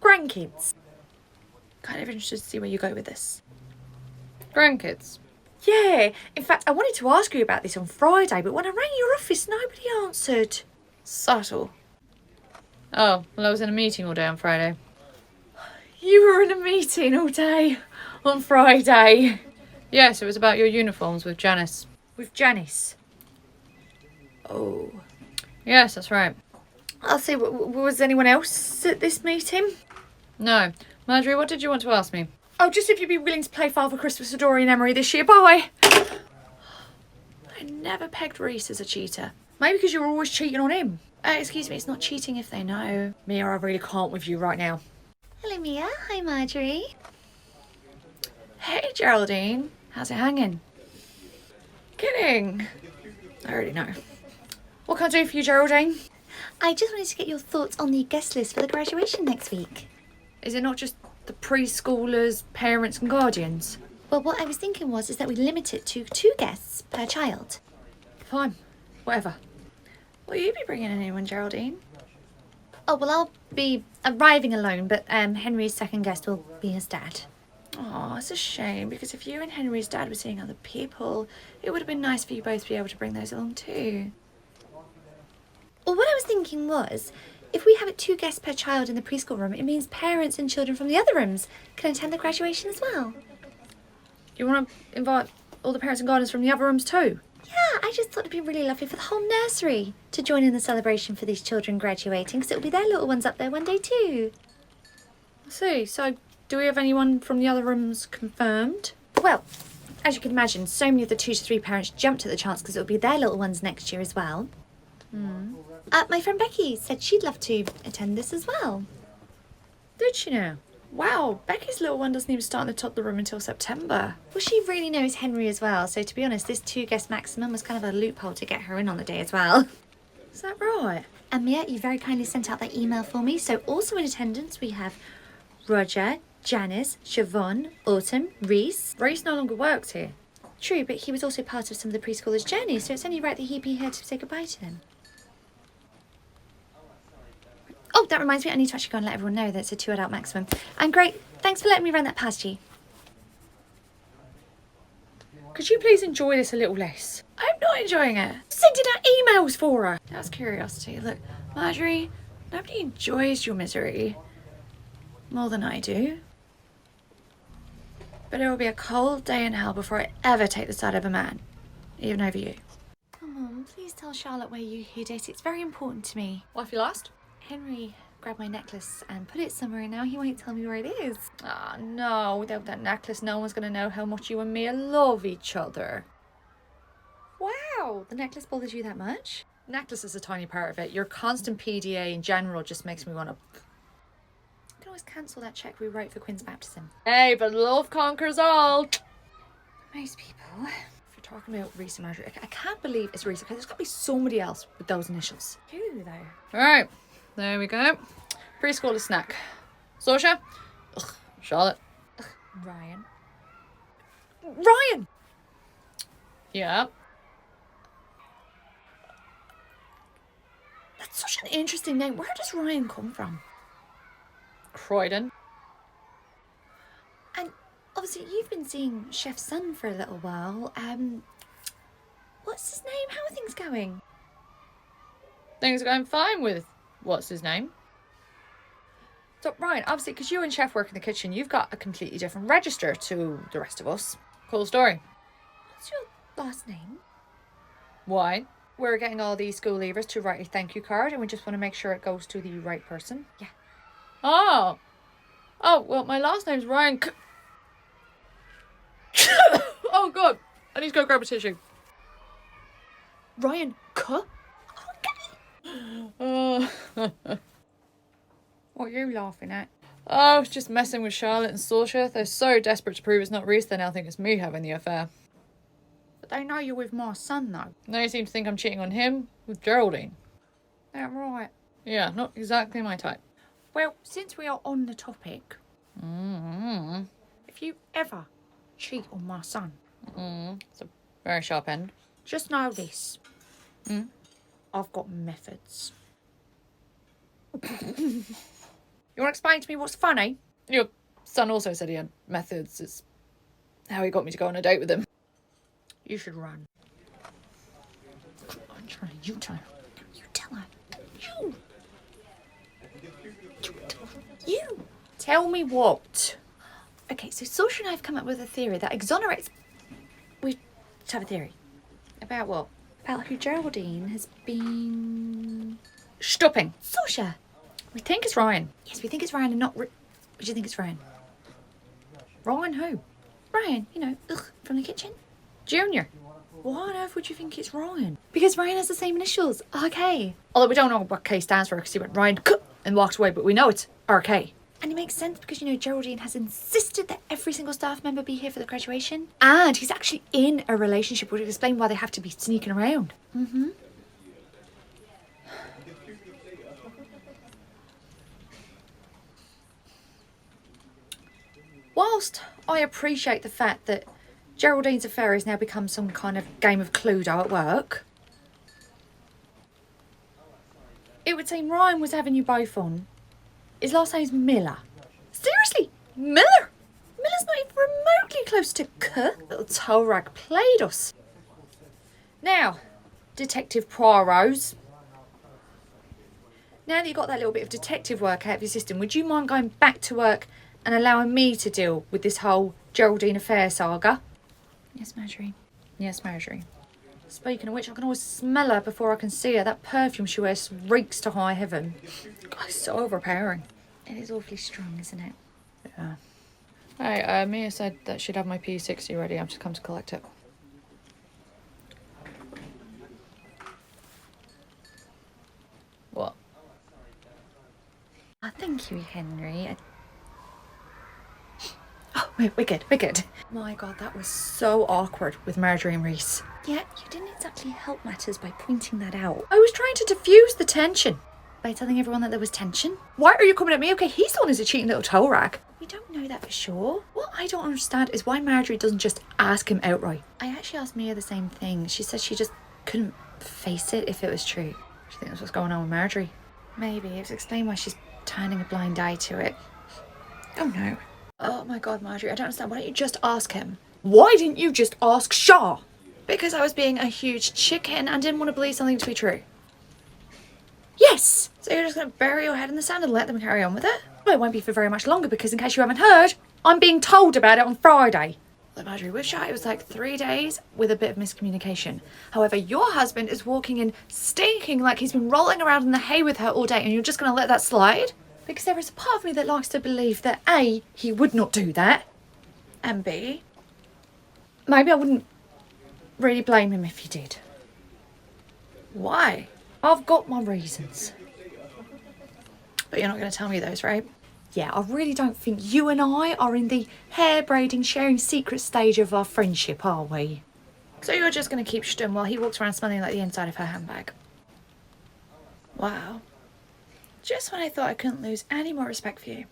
Grandkids. Kind of interested to see where you go with this. Grandkids. Yeah, in fact, I wanted to ask you about this on Friday, but when I rang your office, nobody answered. Subtle. Oh, well, I was in a meeting all day on Friday. You were in a meeting all day on Friday. Yes, it was about your uniforms with Janice. With Janice? Oh. Yes, that's right. I'll see, was anyone else at this meeting? No. Marjorie, what did you want to ask me? Oh, just if you'd be willing to play Father Christmas with Dorian Emery this year. Bye. I never pegged Reese as a cheater. Maybe because you were always cheating on him. Excuse me, it's not cheating if they know. Mia, I really can't with you right now. Hello, Mia. Hi, Marjorie. Hey, Geraldine. How's it hanging? Kidding. I already know. What can I do for you, Geraldine? I just wanted to get your thoughts on the guest list for the graduation next week. Is it not just the preschoolers, parents and guardians? Well, what I was thinking is that we limit it to 2 guests per child. Fine. Whatever. Will you be bringing anyone, Geraldine? Oh, well, I'll be arriving alone, but Henry's second guest will be his dad. Oh, it's a shame, because if you and Henry's dad were seeing other people, it would have been nice for you both to be able to bring those along too. Well, what I was thinking was, if we have it 2 guests per child in the preschool room, it means parents and children from the other rooms can attend the graduation as well. You want to invite all the parents and guardians from the other rooms too? Yeah, I just thought it'd be really lovely for the whole nursery to join in the celebration for these children graduating, because it'll be their little ones up there one day too. I see. So, do we have anyone from the other rooms confirmed? Well, as you can imagine, so many of the 2 to 3 parents jumped at the chance because it'll be their little ones next year as well. My friend Becky said she'd love to attend this as well. Did she now? Wow, Becky's little one doesn't even start in the top of the room until September. Well, she really knows Henry as well, so to be honest, this 2 guest maximum was kind of a loophole to get her in on the day as well. Is that right? And Mia, you very kindly sent out that email for me, so also in attendance we have Roger, Janice, Siobhan, Autumn, Reese. Reese no longer works here. True, but he was also part of some of the preschoolers' journey, so it's only right that he be here to say goodbye to them. Oh, that reminds me, I need to actually go and let everyone know that it's a 2 adult maximum. And great, thanks for letting me run that past you. Could you please enjoy this a little less? I'm not enjoying it. Sending out emails for her. That was curiosity. Look, Marjorie, nobody enjoys your misery more than I do. But it will be a cold day in hell before I ever take the side of a man. even over you. Mum, please tell Charlotte where you hid it. It's very important to me. What have you lost? Henry grabbed my necklace and put it somewhere and now he won't tell me where it is. Ah, no, without that necklace, no one's going to know how much you and me love each other. Wow, the necklace bothers you that much? Necklace is a tiny part of it. Your constant PDA in general just makes me want to... You can always cancel that cheque we wrote for Quinn's baptism. Hey, but love conquers all. Most people. If you're talking about Reese and Marjorie, I can't believe it's Reese, because there's got to be somebody else with those initials. Who, though? All right, there we go. Preschool is snack. Sasha? Ugh, Charlotte? Ugh, Ryan. Ryan! Yeah. That's such an interesting name. Where does Ryan come from? Croydon. And obviously you've been seeing Chef's son for a little while. What's his name? How are things going? Things are going fine with what's his name? So, Ryan, obviously, because you and Chef work in the kitchen, you've got a completely different register to the rest of us. Cool story. What's your last name? Why? We're getting all these school leavers to write a thank you card, and we just want to make sure it goes to the right person. Yeah. Oh. Oh, well, my last name's Ryan Oh, God. I need to go grab a tissue. Ryan Cuh? Oh. What are you laughing at? I was just messing with Charlotte and Sasha. They're so desperate to prove it's not Reese, they now think it's me having the affair. But they know you're with my son, though. Now you seem to think I'm cheating on him with Geraldine. That right? Yeah, not exactly my type. Well, since we are on the topic, if you ever cheat on my son, It's a very sharp end. just know this. I've got methods. You want to explain to me what's funny? Your son also said he had methods. It's how he got me to go on a date with him. You should run. I'm trying. You tell her. You tell her. You. Tell me what? Okay, so Sasha and I have come up with a theory that exonerates... We have a theory. About what? About who Geraldine has been... Stopping. Sasha. We think it's Ryan. Yes, we think it's Ryan and not... What do you think it's Ryan? Ryan who? Ryan, you know, from the kitchen. Junior. Why on earth would you think it's Ryan? Because Ryan has the same initials. RK. Although we don't know what K stands for because he went Ryan and walked away, but we know it's RK. And it makes sense because, you know, Geraldine has insisted that every single staff member be here for the graduation. And he's actually in a relationship, which would explain why they have to be sneaking around. Whilst I appreciate the fact that Geraldine's affair has now become some kind of game of Cluedo at work, it would seem Ryan was having you both on. His last name's Miller. Seriously? Miller? Miller's not even remotely close to K. Little toe rag played us. Now, Detective Poirot's. Now that you got that little bit of detective work out of your system, would you mind going back to work and allowing me to deal with this whole Geraldine affair saga? Yes, Marjorie. Yes, Marjorie. Speaking of which, I can always smell her before I can see her. That perfume she wears reeks to high heaven. God, it's so overpowering. It is awfully strong, isn't it? Yeah. Hey, Mia said that she'd have my P60 ready. I've just come to collect it. What? Oh, thank you, Henry. Oh, we're good, we're good. My God, that was so awkward with Marjorie and Reese. Yeah, you didn't exactly help matters by pointing that out. I was trying to diffuse the tension. By telling everyone that there was tension? Why are you coming at me? Okay, he's the one who's a cheating little toe rag. We don't know that for sure. What I don't understand is why Marjorie doesn't just ask him outright. I actually asked Mia the same thing. She said she just couldn't face it if it was true. Do you think that's what's going on with Marjorie? Maybe. It's explained why she's turning a blind eye to it. Oh no. Oh my God, Marjorie, I don't understand. Why don't you just ask him? Why didn't you just ask Shaw? Because I was being a huge chicken and didn't want to believe something to be true. Yes! So you're just going to bury your head in the sand and let them carry on with it? Well, it won't be for very much longer because in case you haven't heard, I'm being told about it on Friday. Look, Marjorie, we're shy. It was like 3 days with a bit of miscommunication. However, your husband is walking in stinking like he's been rolling around in the hay with her all day, and you're just going to let that slide? Because there is a part of me that likes to believe that A, he would not do that, and B, maybe I wouldn't really blame him if he did. Why? I've got my reasons. But you're not going to tell me those, right? Yeah, I really don't think you and I are in the hair braiding, sharing secret stage of our friendship, are we? So you're just going to keep stum while he walks around smelling like the inside of her handbag. Wow. Just when I thought I couldn't lose any more respect for you.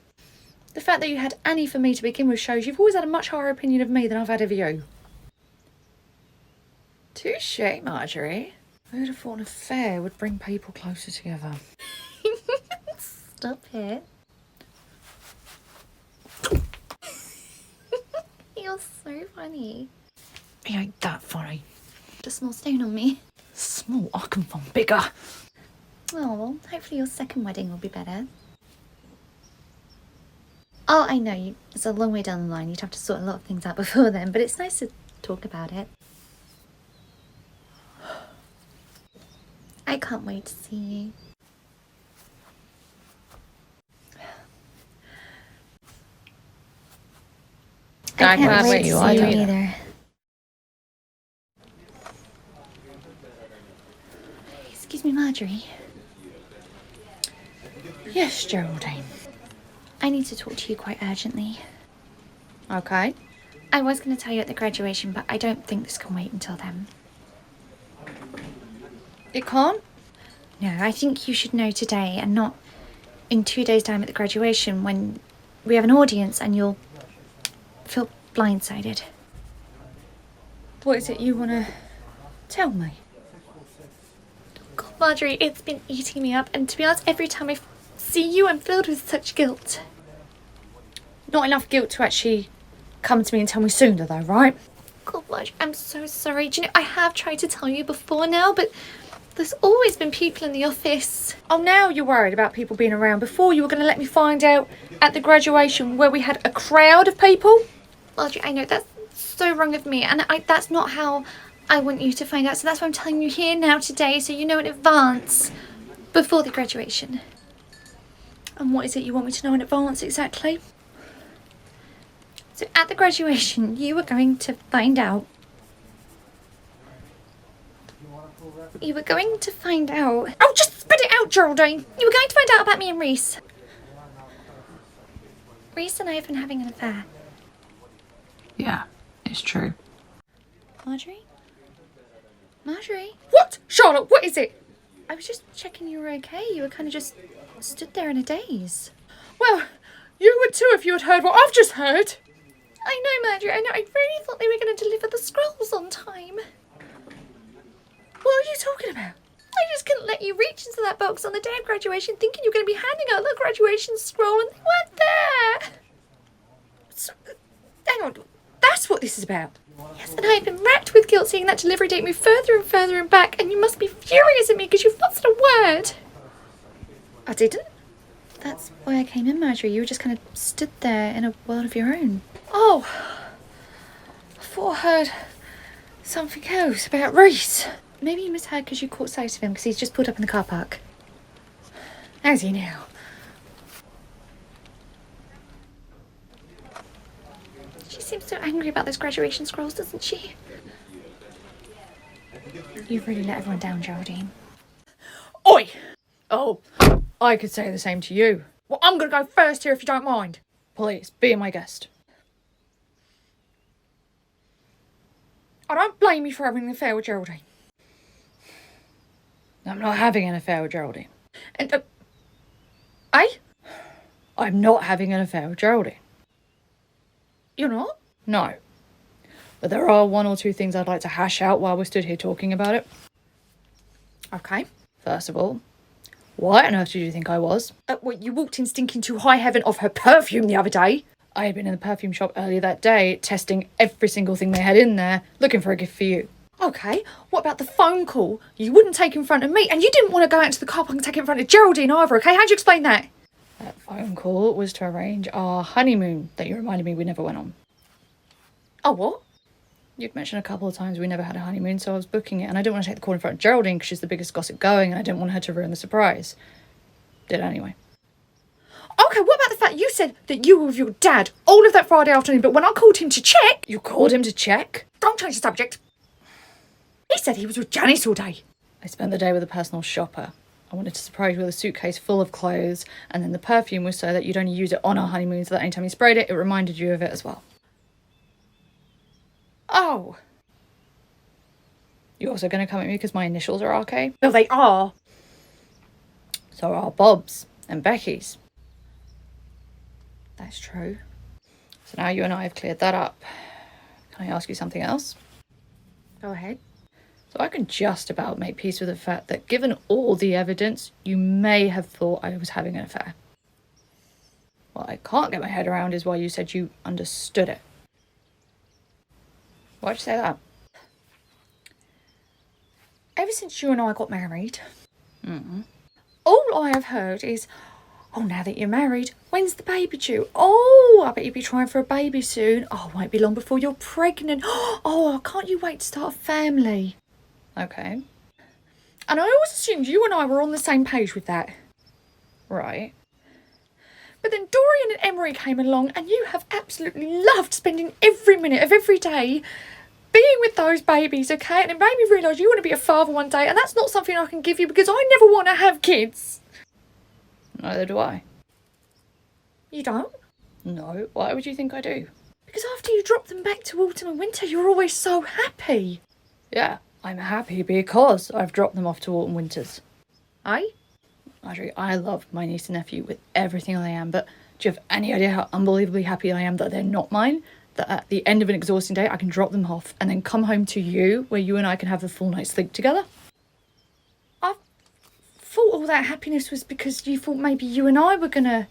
The fact that you had any for me to begin with shows you've always had a much higher opinion of me than I've had of you. Touché, Marjorie. Who'd have thought an affair would bring people closer together? Stop it. You're so funny. He ain't that funny. Just a small stone on me. Small, I can find bigger. Oh, well, hopefully your second wedding will be better. Oh, I know, it's a long way down the line. You'd have to sort a lot of things out before then, but it's nice to talk about it. I can't wait to see you. I can't wait to see you either. Excuse me, Marjorie. Yes, Geraldine. I need to talk to you quite urgently. Okay. I was going to tell you at the graduation, but I don't think this can wait until then. It can't? No, I think you should know today and not in 2 days' time at the graduation when we have an audience and you'll feel blindsided. What is it you want to tell me? God, Marjorie, it's been eating me up, and to be honest, every time I see you, I'm filled with such guilt. Not enough guilt to actually come to me and tell me sooner though, right? God, Marjorie, I'm so sorry. Do you know, I have tried to tell you before now, but there's always been people in the office. Oh, now you're worried about people being around. Before, you were going to let me find out at the graduation where we had a crowd of people. Marjorie, I know that's so wrong of me, and that's not how I want you to find out, so that's why I'm telling you here now today, so you know in advance, before the graduation. And what is it you want me to know in advance exactly? So at the graduation, you are going to find out. You were going to find out. Oh, just spit it out, Geraldine. You were going to find out about me and Reese. Reese and I have been having an affair. Yeah, it's true. Marjorie? Marjorie? What? Charlotte, what is it? I was just checking you were okay. You were kind of just stood there in a daze. Well, you would too if you had heard what I've just heard. I know, Marjorie, I know. I really thought they were going to deliver the scrolls on time. What are you talking about? I just couldn't let you reach into that box on the day of graduation thinking you were going to be handing out the graduation scroll and they weren't there. So, hang on, that's what this is about. Yes, and I've been wrapped with guilt seeing that delivery date move further and further and back, and you must be furious at me because you've not said a word. I didn't? That's why I came in, Marjorie. You were just kind of stood there in a world of your own. Oh, I thought I heard something else about Reese. Maybe you misheard because you caught sight of him because he's just pulled up in the car park. Has he now? She seems so angry about those graduation scrolls, doesn't she? You've really let everyone down, Geraldine. Oi! Oh, I could say the same to you. Well, I'm going to go first here if you don't mind. Please, be my guest. I don't blame you for having an affair with Geraldine. I'm not having an affair with Geraldine. And, I'm not having an affair with Geraldine. You're not? No. But there are 1 or 2 things I'd like to hash out while we're stood here talking about it. Okay. First of all, why on earth did you think I was? Well, you walked in stinking to high heaven of her perfume the other day. I had been in the perfume shop earlier that day, testing every single thing they had in there, looking for a gift for you. Okay, what about the phone call you wouldn't take in front of me, and you didn't want to go out into the car park and take it in front of Geraldine either, okay? How'd you explain that? That phone call was to arrange our honeymoon that you reminded me we never went on. Oh, what? You'd mentioned a couple of times we never had a honeymoon, so I was booking it, and I didn't want to take the call in front of Geraldine because she's the biggest gossip going, and I didn't want her to ruin the surprise. Did anyway. Okay, what about the fact you said that you were with your dad all of that Friday afternoon, but when I called him to check... You called him to check? Don't change the subject. He said he was with Janice all day. I spent the day with a personal shopper. I wanted to surprise you with a suitcase full of clothes, and then the perfume was so that you'd only use it on our honeymoon, so that anytime you sprayed it, it reminded you of it as well. Oh. You're also going to come at me because my initials are RK? Well, they are. So are Bob's and Becky's. That's true. So now you and I have cleared that up. Can I ask you something else? Go ahead. So I can just about make peace with the fact that given all the evidence, you may have thought I was having an affair. What I can't get my head around is why you said you understood it. Why'd you say that? Ever since you and I got married, all I have heard is, oh, now that you're married, when's the baby due? Oh, I bet you'll be trying for a baby soon. Oh, it won't be long before you're pregnant. Oh, can't you wait to start a family? Okay. And I always assumed you and I were on the same page with that. Right. But then Dorian and Emery came along and you have absolutely loved spending every minute of every day being with those babies, okay? And it made me realise you want to be a father one day, and that's not something I can give you because I never want to have kids. Neither do I. You don't? No. Why would you think I do? Because after you dropped them back to autumn and winter, you're always so happy. Yeah, I'm happy because I've dropped them off to autumn winters. Eh? Marjorie, I love my niece and nephew with everything I am, but do you have any idea how unbelievably happy I am that they're not mine? That at the end of an exhausting day, I can drop them off and then come home to you, where you and I can have a full night's sleep together? I thought all that happiness was because you thought maybe you and I were going to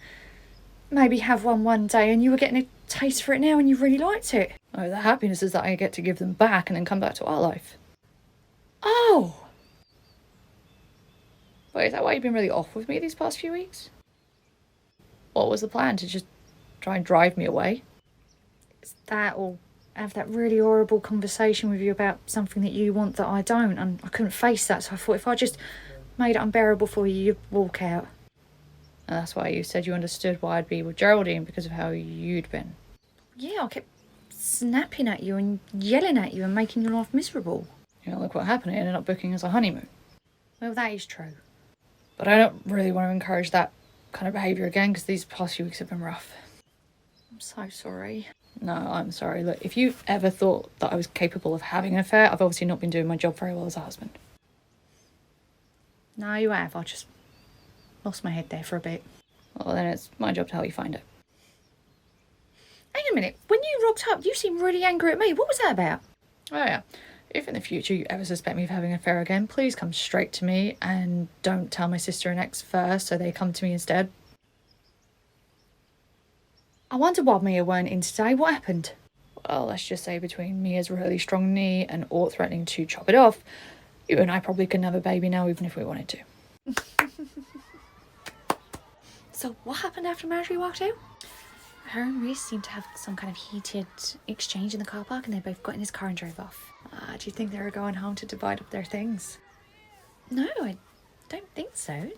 maybe have one day, and you were getting a taste for it now and you really liked it. Oh, the happiness is that I get to give them back and then come back to our life. Oh. Wait, is that why you've been really off with me these past few weeks? What was the plan? To just try and drive me away? It's that, or have that really horrible conversation with you about something that you want that I don't, and I couldn't face that, so I thought if I just made it unbearable for you, you'd walk out. And that's why you said you understood why I'd be with Geraldine, because of how you'd been. Yeah, I kept snapping at you and yelling at you and making your life miserable. You know, look what happened. I ended up booking us a honeymoon. Well, that is true. But I don't really want to encourage that kind of behaviour again, because these past few weeks have been rough. I'm so sorry. No, I'm sorry. Look, if you ever thought that I was capable of having an affair, I've obviously not been doing my job very well as a husband. No, you have. I just lost my head there for a bit. Well, then it's my job to help you find it. Hang a minute. When you rocked up, you seemed really angry at me. What was that about? Oh, yeah. If in the future you ever suspect me of having an affair again, please come straight to me and don't tell my sister and ex first, so they come to me instead. I wonder why Mia weren't in today. What happened? Well, let's just say between Mia's really strong knee and Ort threatening to chop it off, you and I probably couldn't have a baby now, even if we wanted to. So what happened after Marjorie walked out? Her and Reese seemed to have some kind of heated exchange in the car park, and they both got in his car and drove off. Do you think they were going home to divide up their things? No, I don't think so.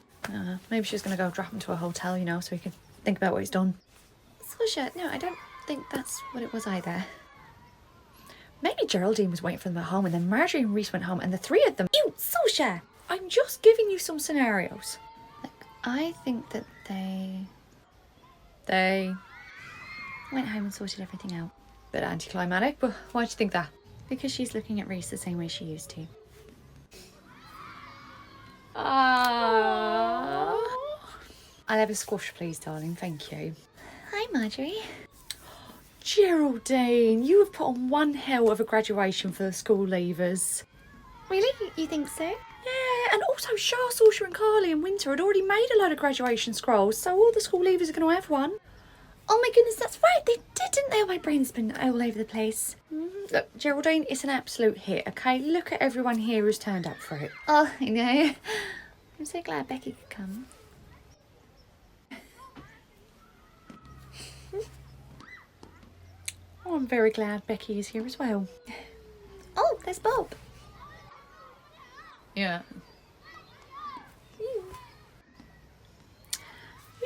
Maybe she was going to go drop him to a hotel, you know, so he could think about what he's done. Sasha, no, I don't think that's what it was either. Maybe Geraldine was waiting for them at home, and then Marjorie and Reese went home, and the three of them... Ew, Sasha! I'm just giving you some scenarios. Look, I think that they went home and sorted everything out. Bit anticlimactic, but why'd you think that? Because she's looking at Reese the same way she used to. Aww. I'll have a squash, please, darling. Thank you. Hi, Marjorie. Geraldine, you have put on one hell of a graduation for the school leavers. Really? You think so? Yeah, and also Shah, Saoirse and Carly and Winter had already made a load of graduation scrolls, so all the school leavers are going to have one. Oh my goodness, that's right. They did, didn't they? Oh, my brain's been all over the place. Look, Geraldine, it's an absolute hit, okay? Look at everyone here who's turned up for it. Oh, I know. I'm so glad Becky could come. Oh, I'm very glad Becky is here as well. Oh, there's Bob. Yeah. Will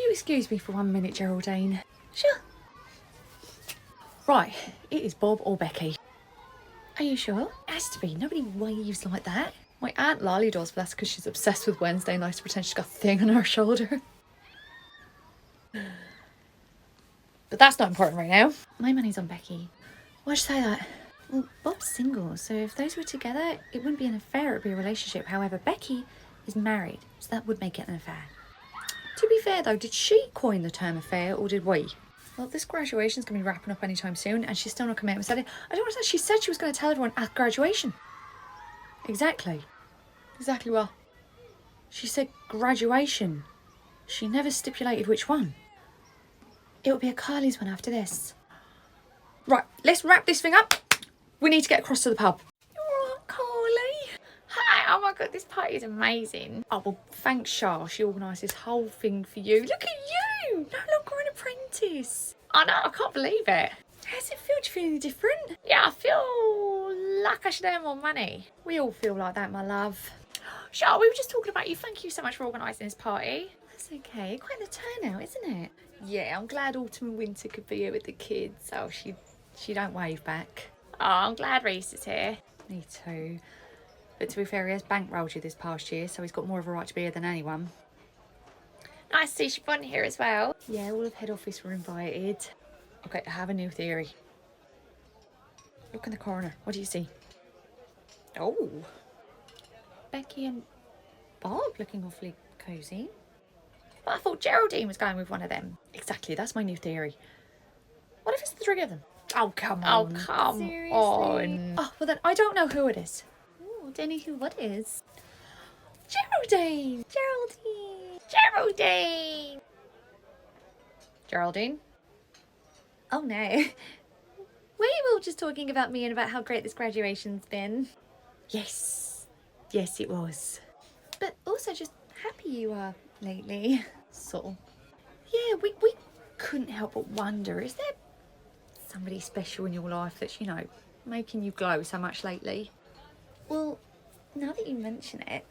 you excuse me for 1 minute, Geraldine? Sure. Right, it is Bob or Becky. Are you sure? It has to be. Nobody waves like that. My Aunt Lolly does, but that's because she's obsessed with Wednesday and likes to pretend she's got a thing on her shoulder. But that's not important right now. My money's on Becky. Why'd you say that? Well, Bob's single, so if those were together, it wouldn't be an affair, it'd be a relationship. However, Becky is married, so that would make it an affair. To be fair though, did she coin the term affair or did we? Well, this graduation's going to be wrapping up anytime soon, and she's still not come out and said it. I don't understand. She said she was going to tell everyone at graduation. Exactly. Exactly well. She said graduation. She never stipulated which one. It will be a Carly's one after this. Right, let's wrap this thing up. We need to get across to the pub. You're right, Carly. Hi, oh my god, this party is amazing. Oh, well, thanks, Shah. She organised this whole thing for you. Look at you! No longer an apprentice. I know, I can't believe it. How's it feel? Do you feel any different? Yeah, I feel like I should earn more money. We all feel like that, my love. Shah, we were just talking about you. Thank you so much for organising this party. That's okay. Quite the turnout, isn't it? Yeah, I'm glad Autumn and Winter could be here with the kids. Oh, she don't wave back. Oh, I'm glad Reese is here. Me too. But to be fair, he has bankrolled you this past year, so he's got more of a right to be here than anyone. Nice to see Siobhan here as well. Yeah, all of head office were invited. Okay, I have a new theory. Look in the corner. What do you see? Oh. Becky and Bob looking awfully cosy. But I thought Geraldine was going with one of them. Exactly, that's my new theory. What if it's the three of them? Oh, come Oh, on. come Seriously? on. Oh, well then, I don't know who it is. Ooh, don't know who what is. Geraldine! Geraldine! Geraldine! Geraldine? Oh no. Were you all just talking about me and about how great this graduation's been? Yes. Yes, it was. But also just happy you are lately. Sort of. Yeah, we couldn't help but wonder, is there somebody special in your life that's, you know, making you glow so much lately? Well, now that you mention it.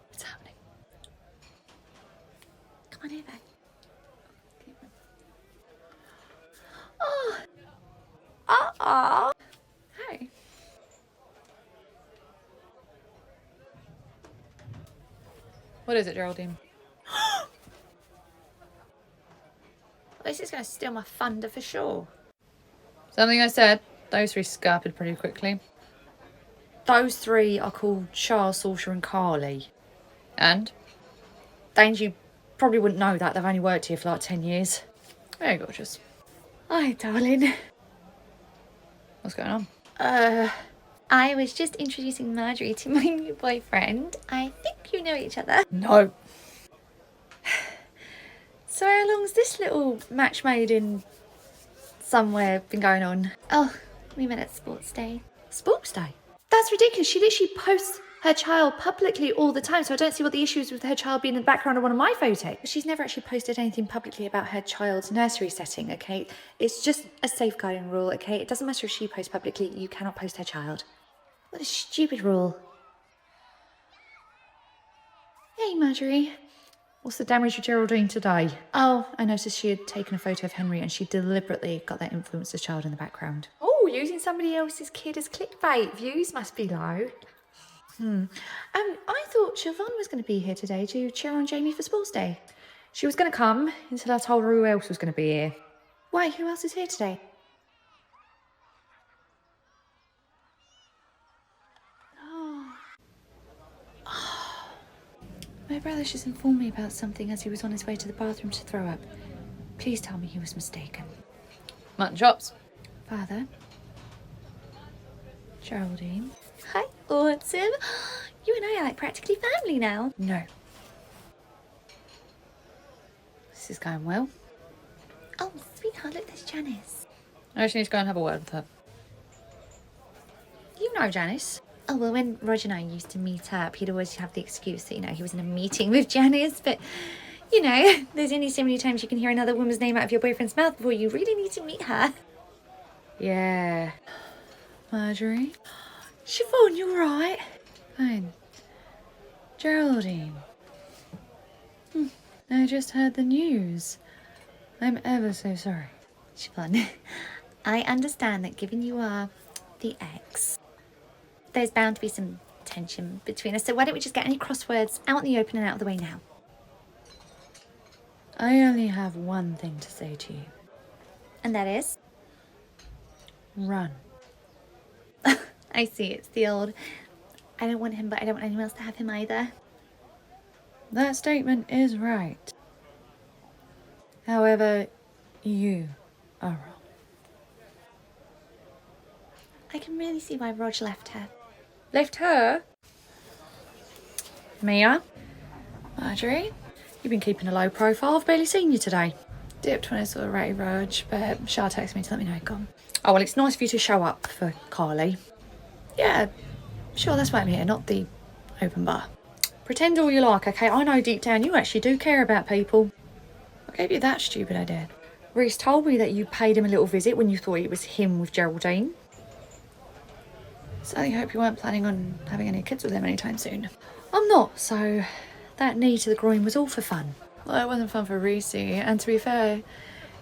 What's happening? Come on over. Oh. Uh-oh. Hey. What is it, Geraldine? This is going to steal my thunder for sure. Something I said. Those three scarpered pretty quickly. Those three are called Charles, Saoirse and Carly. And? Danger, you probably wouldn't know that. They've only worked here for like 10 years. Very gorgeous. Hi, darling. What's going on? I was just introducing Marjorie to my new boyfriend. I think you know each other. No. So how long's this little match made in somewhere been going on? Oh, we met at sports day. Sports day? That's ridiculous. She literally posts her child publicly all the time, so I don't see what the issue is with her child being in the background of one of my photos. She's never actually posted anything publicly about her child's nursery setting, okay? It's just a safeguarding rule, okay? It doesn't matter if she posts publicly, you cannot post her child. What a stupid rule. Hey, Marjorie. What's the damage with Geraldine today? Oh, I noticed she had taken a photo of Henry and she deliberately got that influencer's child in the background. Oh, using somebody else's kid as clickbait. Views must be low. I thought Siobhan was going to be here today to cheer on Jamie for sports day. She was going to come until I told her who else was going to be here. Why, who else is here today? My brother just informed me about something as he was on his way to the bathroom to throw up. Please tell me he was mistaken. Mutton chops. Father? Geraldine? Hi, Autumn. You and I are like practically family now. No. This is going well. Oh, sweetheart, look, there's Janice. I just need to go and have a word with her. You know Janice. Oh, well, when Roger and I used to meet up, he'd always have the excuse that, you know, he was in a meeting with Janice. But, you know, there's only so many times you can hear another woman's name out of your boyfriend's mouth before you really need to meet her. Yeah. Marjorie? Siobhan, you alright? Fine. Geraldine. I just heard the news. I'm ever so sorry. Siobhan, I understand that given you are the ex, there's bound to be some tension between us. So why don't we just get any crosswords out in the open and out of the way now? I only have one thing to say to you. And that is? Run. I see, it's the old, I don't want him, but I don't want anyone else to have him either. That statement is right. However, you are wrong. I can really see why Rog left her. Left her? Mia? Marjorie? You've been keeping a low profile. I've barely seen you today. Dipped when I saw Ratty Rog, but Shah texted me to let me know he'd gone. Oh, well, it's nice for you to show up for Carly. Yeah, sure, that's why I'm here, not the open bar. Pretend all you like, okay? I know deep down you actually do care about people. I gave you that stupid idea. Reese told me that you paid him a little visit when you thought it was him with Geraldine. So I hope you weren't planning on having any kids with him anytime soon. I'm not, so that knee to the groin was all for fun. Well, it wasn't fun for Reese, and to be fair, it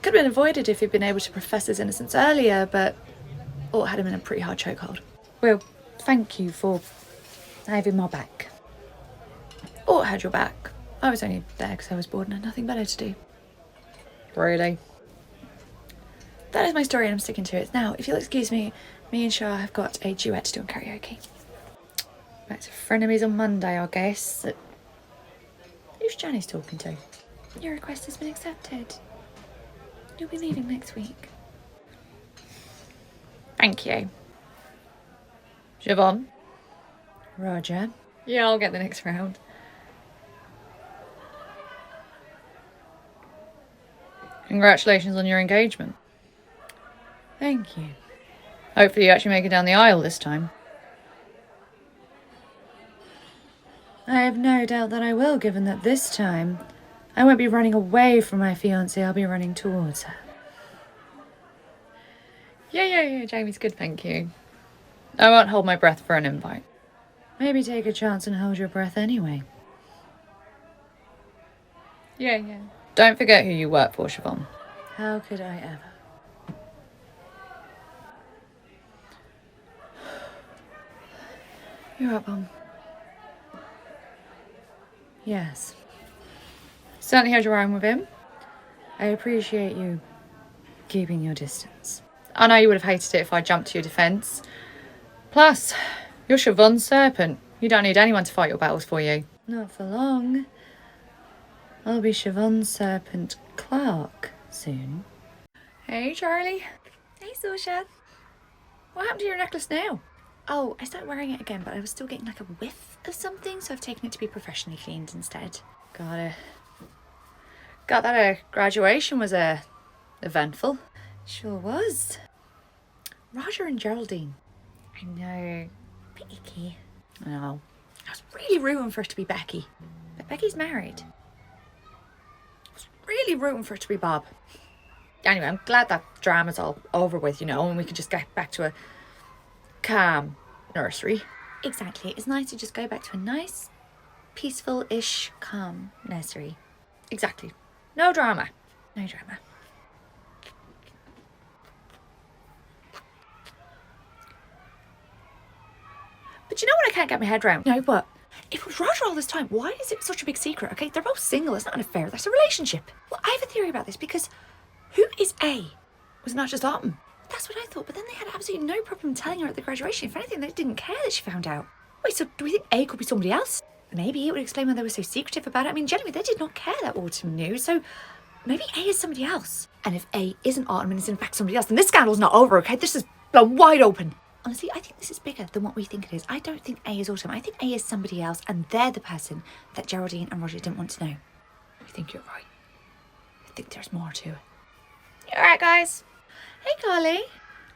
could have been avoided if he'd been able to profess his innocence earlier, but Ort had him in a pretty hard chokehold. Well, thank you for having my back. Ort had your back. I was only there because I was bored and had nothing better to do. Really? That is my story and I'm sticking to it. Now, if you'll excuse me, me and Shah have got a duet to do on karaoke. Back to frenemies on Monday, I guess. Who's Janice talking to? Your request has been accepted. You'll be leaving next week. Thank you. Siobhan? Roger. Yeah, I'll get the next round. Congratulations on your engagement. Thank you. Hopefully you actually make it down the aisle this time. I have no doubt that I will, given that this time I won't be running away from my fiancée, I'll be running towards her. Yeah, Jamie's good, thank you. I won't hold my breath for an invite. Maybe take a chance and hold your breath anyway. Yeah. Don't forget who you work for, Siobhan. How could I ever? You're up, Mum. Yes. Certainly had your own with him. I appreciate you keeping your distance. I know you would have hated it if I jumped to your defence. Plus, you're Siobhan's serpent. You don't need anyone to fight your battles for you. Not for long. I'll be Siobhan's serpent Clark soon. Hey, Charlie. Hey, Sorsha. What happened to your necklace now? Oh, I started wearing it again, but I was still getting like a whiff of something, so I've taken it to be professionally cleaned instead. Got it. Got that graduation was eventful. Sure was. Roger and Geraldine. I know. Bit icky. I know. I was really rooting for it to be Becky. But Becky's married. I was really rooting for it to be Bob. Anyway, I'm glad that drama's all over with, and we can just get back to a calm nursery. Exactly. It's nice to just go back to a nice, peaceful-ish, calm nursery. Exactly. No drama. No drama. But you know what I can't get my head around? No, what? If it was Roger all this time, why is it such a big secret? Okay, they're both single. It's not an affair. That's a relationship. Well, I have a theory about this because who is A? Was it not just Autumn? That's what I thought, but then they had absolutely no problem telling her at the graduation. If anything, they didn't care that she found out. Wait, so do we think A could be somebody else? Maybe it would explain why they were so secretive about it. I mean, generally, they did not care that Autumn knew, so maybe A is somebody else. And if A isn't Autumn and is in fact somebody else, then this scandal's not over, okay? This is blown wide open. Honestly, I think this is bigger than what we think it is. I don't think A is Autumn. I think A is somebody else, and they're the person that Geraldine and Roger didn't want to know. I think you're right. I think there's more to it. You alright, guys? Hey, Carly.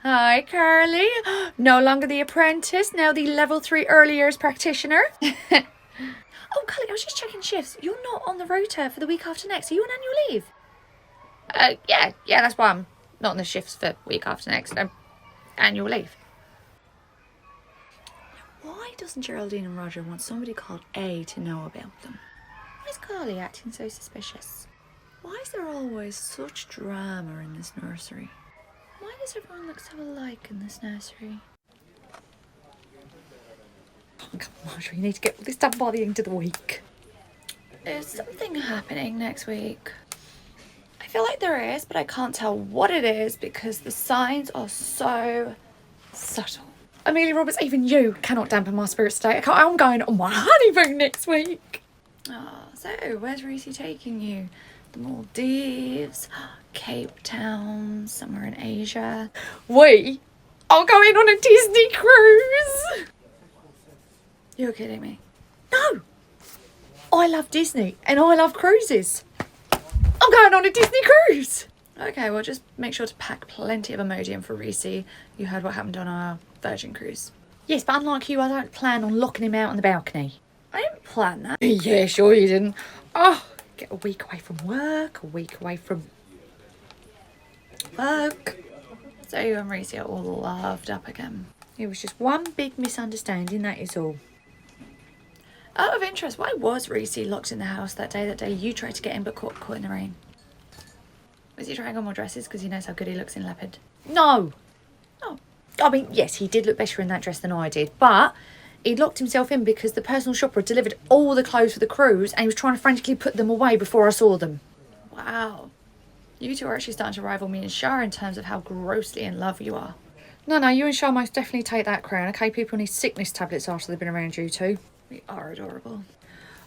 Hi, Carly. No longer the apprentice, now the level 3 early years practitioner. Oh, Carly, I was just checking shifts. You're not on the rota for the week after next. Are you on annual leave? Yeah, that's why I'm not on the shifts for week after next. I'm annual leave. Why doesn't Geraldine and Roger want somebody called A to know about them? Why is Carly acting so suspicious? Why is there always such drama in this nursery? Why does everyone look so alike in this nursery? Come on, Marjorie, you need to get all this done by the end of the week. Is something happening next week? I feel like there is, but I can't tell what it is because the signs are so subtle. Amelia Roberts, even you cannot dampen my spirits today. I'm going on my honeymoon next week. Oh, so where's Reese taking you? The Maldives, Cape Town, somewhere in Asia. We are going on a Disney cruise. You're kidding me. No. I love Disney and I love cruises. I'm going on a Disney cruise. Okay, well, just make sure to pack plenty of Imodium for Reese. You heard what happened on our Virgin cruise. Yes, but unlike you, I don't plan on locking him out on the balcony. I didn't plan that. Yeah, sure you didn't. Oh, get a week away from work, a week away from work. So you and Reese are all loved up again. It was just one big misunderstanding, that is all. Out of interest, why was Reese locked in the house that day you tried to get in but caught in the rain? Was he trying on more dresses because he knows how good he looks in leopard? No. Oh. I mean, yes, he did look better in that dress than I did, but he locked himself in because the personal shopper had delivered all the clothes for the cruise and he was trying to frantically put them away before I saw them. Wow. You two are actually starting to rival me and Shah in terms of how grossly in love you are. No, you and Shah most definitely take that crown, okay? People need sickness tablets after they've been around you two. We are adorable.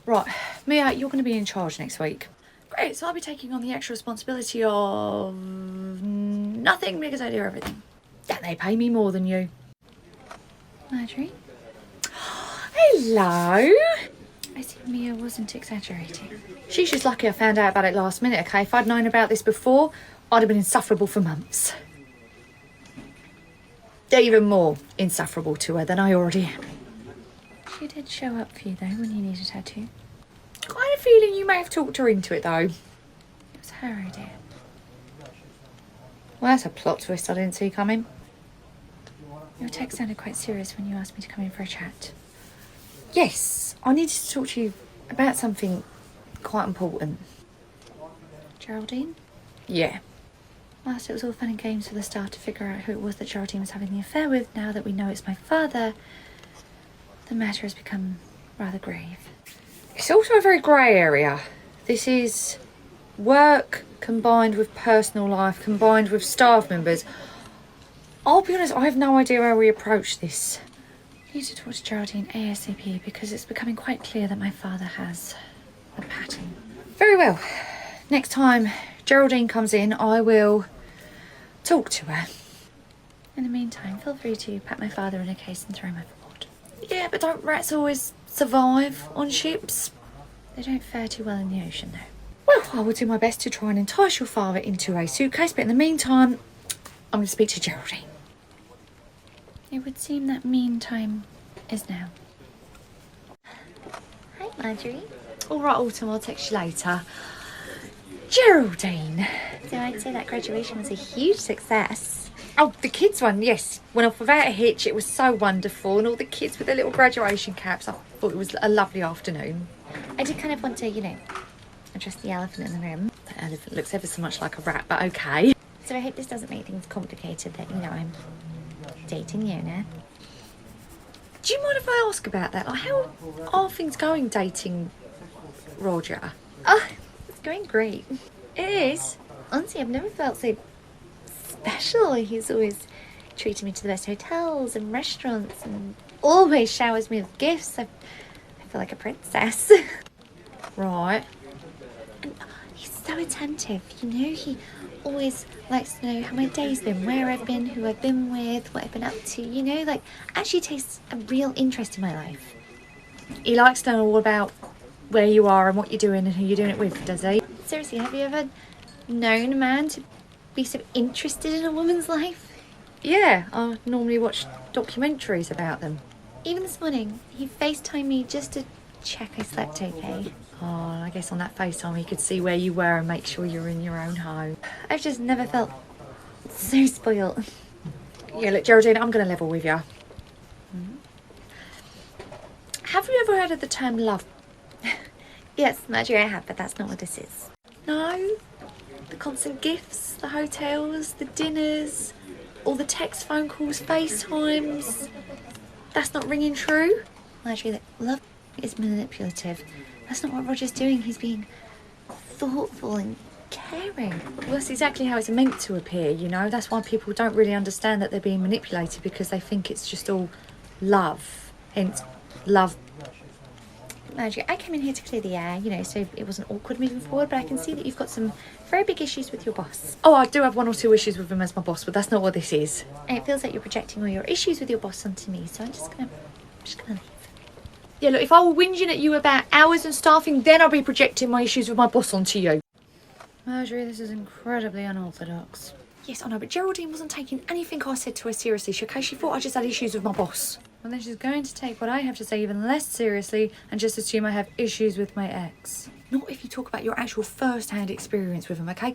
Right, Mia, you're going to be in charge next week. Great, so I'll be taking on the extra responsibility of nothing because I do everything. Yeah, they pay me more than you. Marjorie? Hello. I see Mia wasn't exaggerating. She's just lucky I found out about it last minute, okay? If I'd known about this before, I'd have been insufferable for months. Even more insufferable to her than I already am. She did show up for you though when you needed her to. Kind of feeling you may have talked her into it though. It was her idea. Well, that's a plot twist I didn't see coming. Your text sounded quite serious when you asked me to come in for a chat. Yes, I needed to talk to you about something quite important. Geraldine? Yeah. Whilst it was all fun and games for the staff to figure out who it was that Geraldine was having the affair with, now that we know it's my father, the matter has become rather grave. It's also a very grey area. This is work combined with personal life, combined with staff members. I'll be honest, I have no idea how we approach this. I need to talk to Geraldine ASAP because it's becoming quite clear that my father has a pattern. Very well. Next time Geraldine comes in, I will talk to her. In the meantime, feel free to pack my father in a case and throw him overboard. Yeah, but don't rats always survive on ships? They don't fare too well in the ocean though. Well, I will do my best to try and entice your father into a suitcase, but in the meantime, I'm going to speak to Geraldine. It would seem that meantime is now. Hi, Marjorie. All right, Autumn, I'll text you later. Geraldine. So I'd say that graduation was a huge success. Oh, the kids one, yes. Went off without a hitch. It was so wonderful. And all the kids with their little graduation caps. I thought it was a lovely afternoon. I did kind of want to, address the elephant in the room. That elephant looks ever so much like a rat, but okay. So I hope this doesn't make things complicated that, I'm dating Yona. Do you mind if I ask about that? Like, how are things going dating Roger? Oh, it's going great. It is. Honestly, I've never felt so special. He's always treated me to the best hotels and restaurants and always showers me with gifts. I feel like a princess. Right. And he's so attentive, he always likes to know how my day's been, where I've been, who I've been with, what I've been up to, actually takes a real interest in my life. He likes to know all about where you are and what you're doing and who you're doing it with, does he? Seriously, have you ever known a man to be so interested in a woman's life? Yeah, I normally watch documentaries about them. Even this morning, he FaceTimed me just to check I slept okay. Oh, I guess on that FaceTime he could see where you were and make sure you're in your own home. I've just never felt so spoiled. Yeah, look, Geraldine, I'm going to level with you. Have you ever heard of the term love? Yes, Marjorie, I have, but that's not what this is. No? The constant gifts, the hotels, the dinners, all the text, phone calls, FaceTimes. That's not ringing true? Marjorie, look, love is manipulative. That's not what Roger's doing. He's being thoughtful and caring. Well, that's exactly how it's meant to appear, you know? That's why people don't really understand that they're being manipulated, because they think it's just all love. Hence, love. Marjorie, I came in here to clear the air, you know, so it wasn't awkward moving forward, but I can see that you've got some very big issues with your boss. Oh, I do have 1 or 2 issues with him as my boss, but that's not what this is. And it feels like you're projecting all your issues with your boss onto me, so I'm just gonna leave. Yeah, look, if I were whinging at you about hours and staffing, then I'll be projecting my issues with my boss onto you. Marjorie, this is incredibly unorthodox. Yes, I know, but Geraldine wasn't taking anything I said to her seriously, okay? She thought I just had issues with my boss. Well, then she's going to take what I have to say even less seriously and just assume I have issues with my ex. Not if you talk about your actual first-hand experience with him, okay?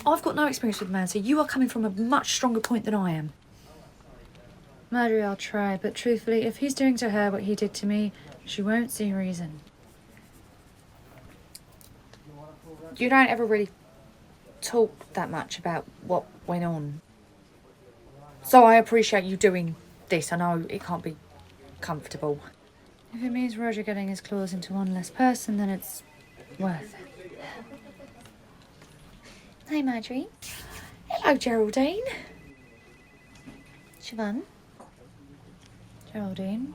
I've got no experience with the man, so you are coming from a much stronger point than I am. Marjorie, I'll try, but truthfully, if he's doing to her what he did to me, she won't see reason. You don't ever really talk that much about what went on. So I appreciate you doing this. I know it can't be comfortable. If it means Roger getting his claws into one less person, then it's worth it. Hi, Marjorie. Hello, Geraldine. Siobhan. Geraldine.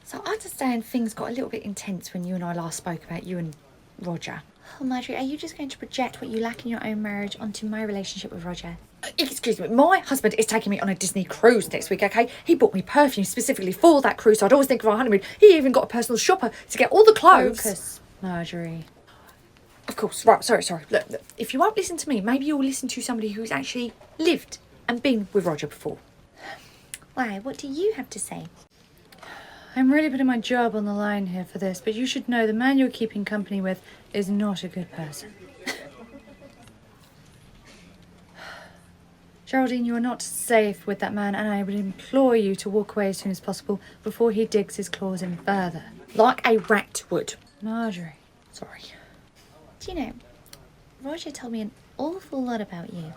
So I understand things got a little bit intense when you and I last spoke about you and Roger. Oh, Marjorie, are you just going to project what you lack in your own marriage onto my relationship with Roger? Excuse me, my husband is taking me on a Disney cruise next week, okay? He bought me perfume specifically for that cruise, so I'd always think of our honeymoon. He even got a personal shopper to get all the clothes. Focus, Marjorie. Of course, right, sorry. Look, if you won't listen to me, maybe you'll listen to somebody who's actually lived and been with Roger before. Why? What do you have to say? I'm really putting my job on the line here for this, but you should know the man you're keeping company with is not a good person. Geraldine, you are not safe with that man, and I would implore you to walk away as soon as possible before he digs his claws in further. Like a rat would. Marjorie. Sorry. Do you know, Roger told me an awful lot about you.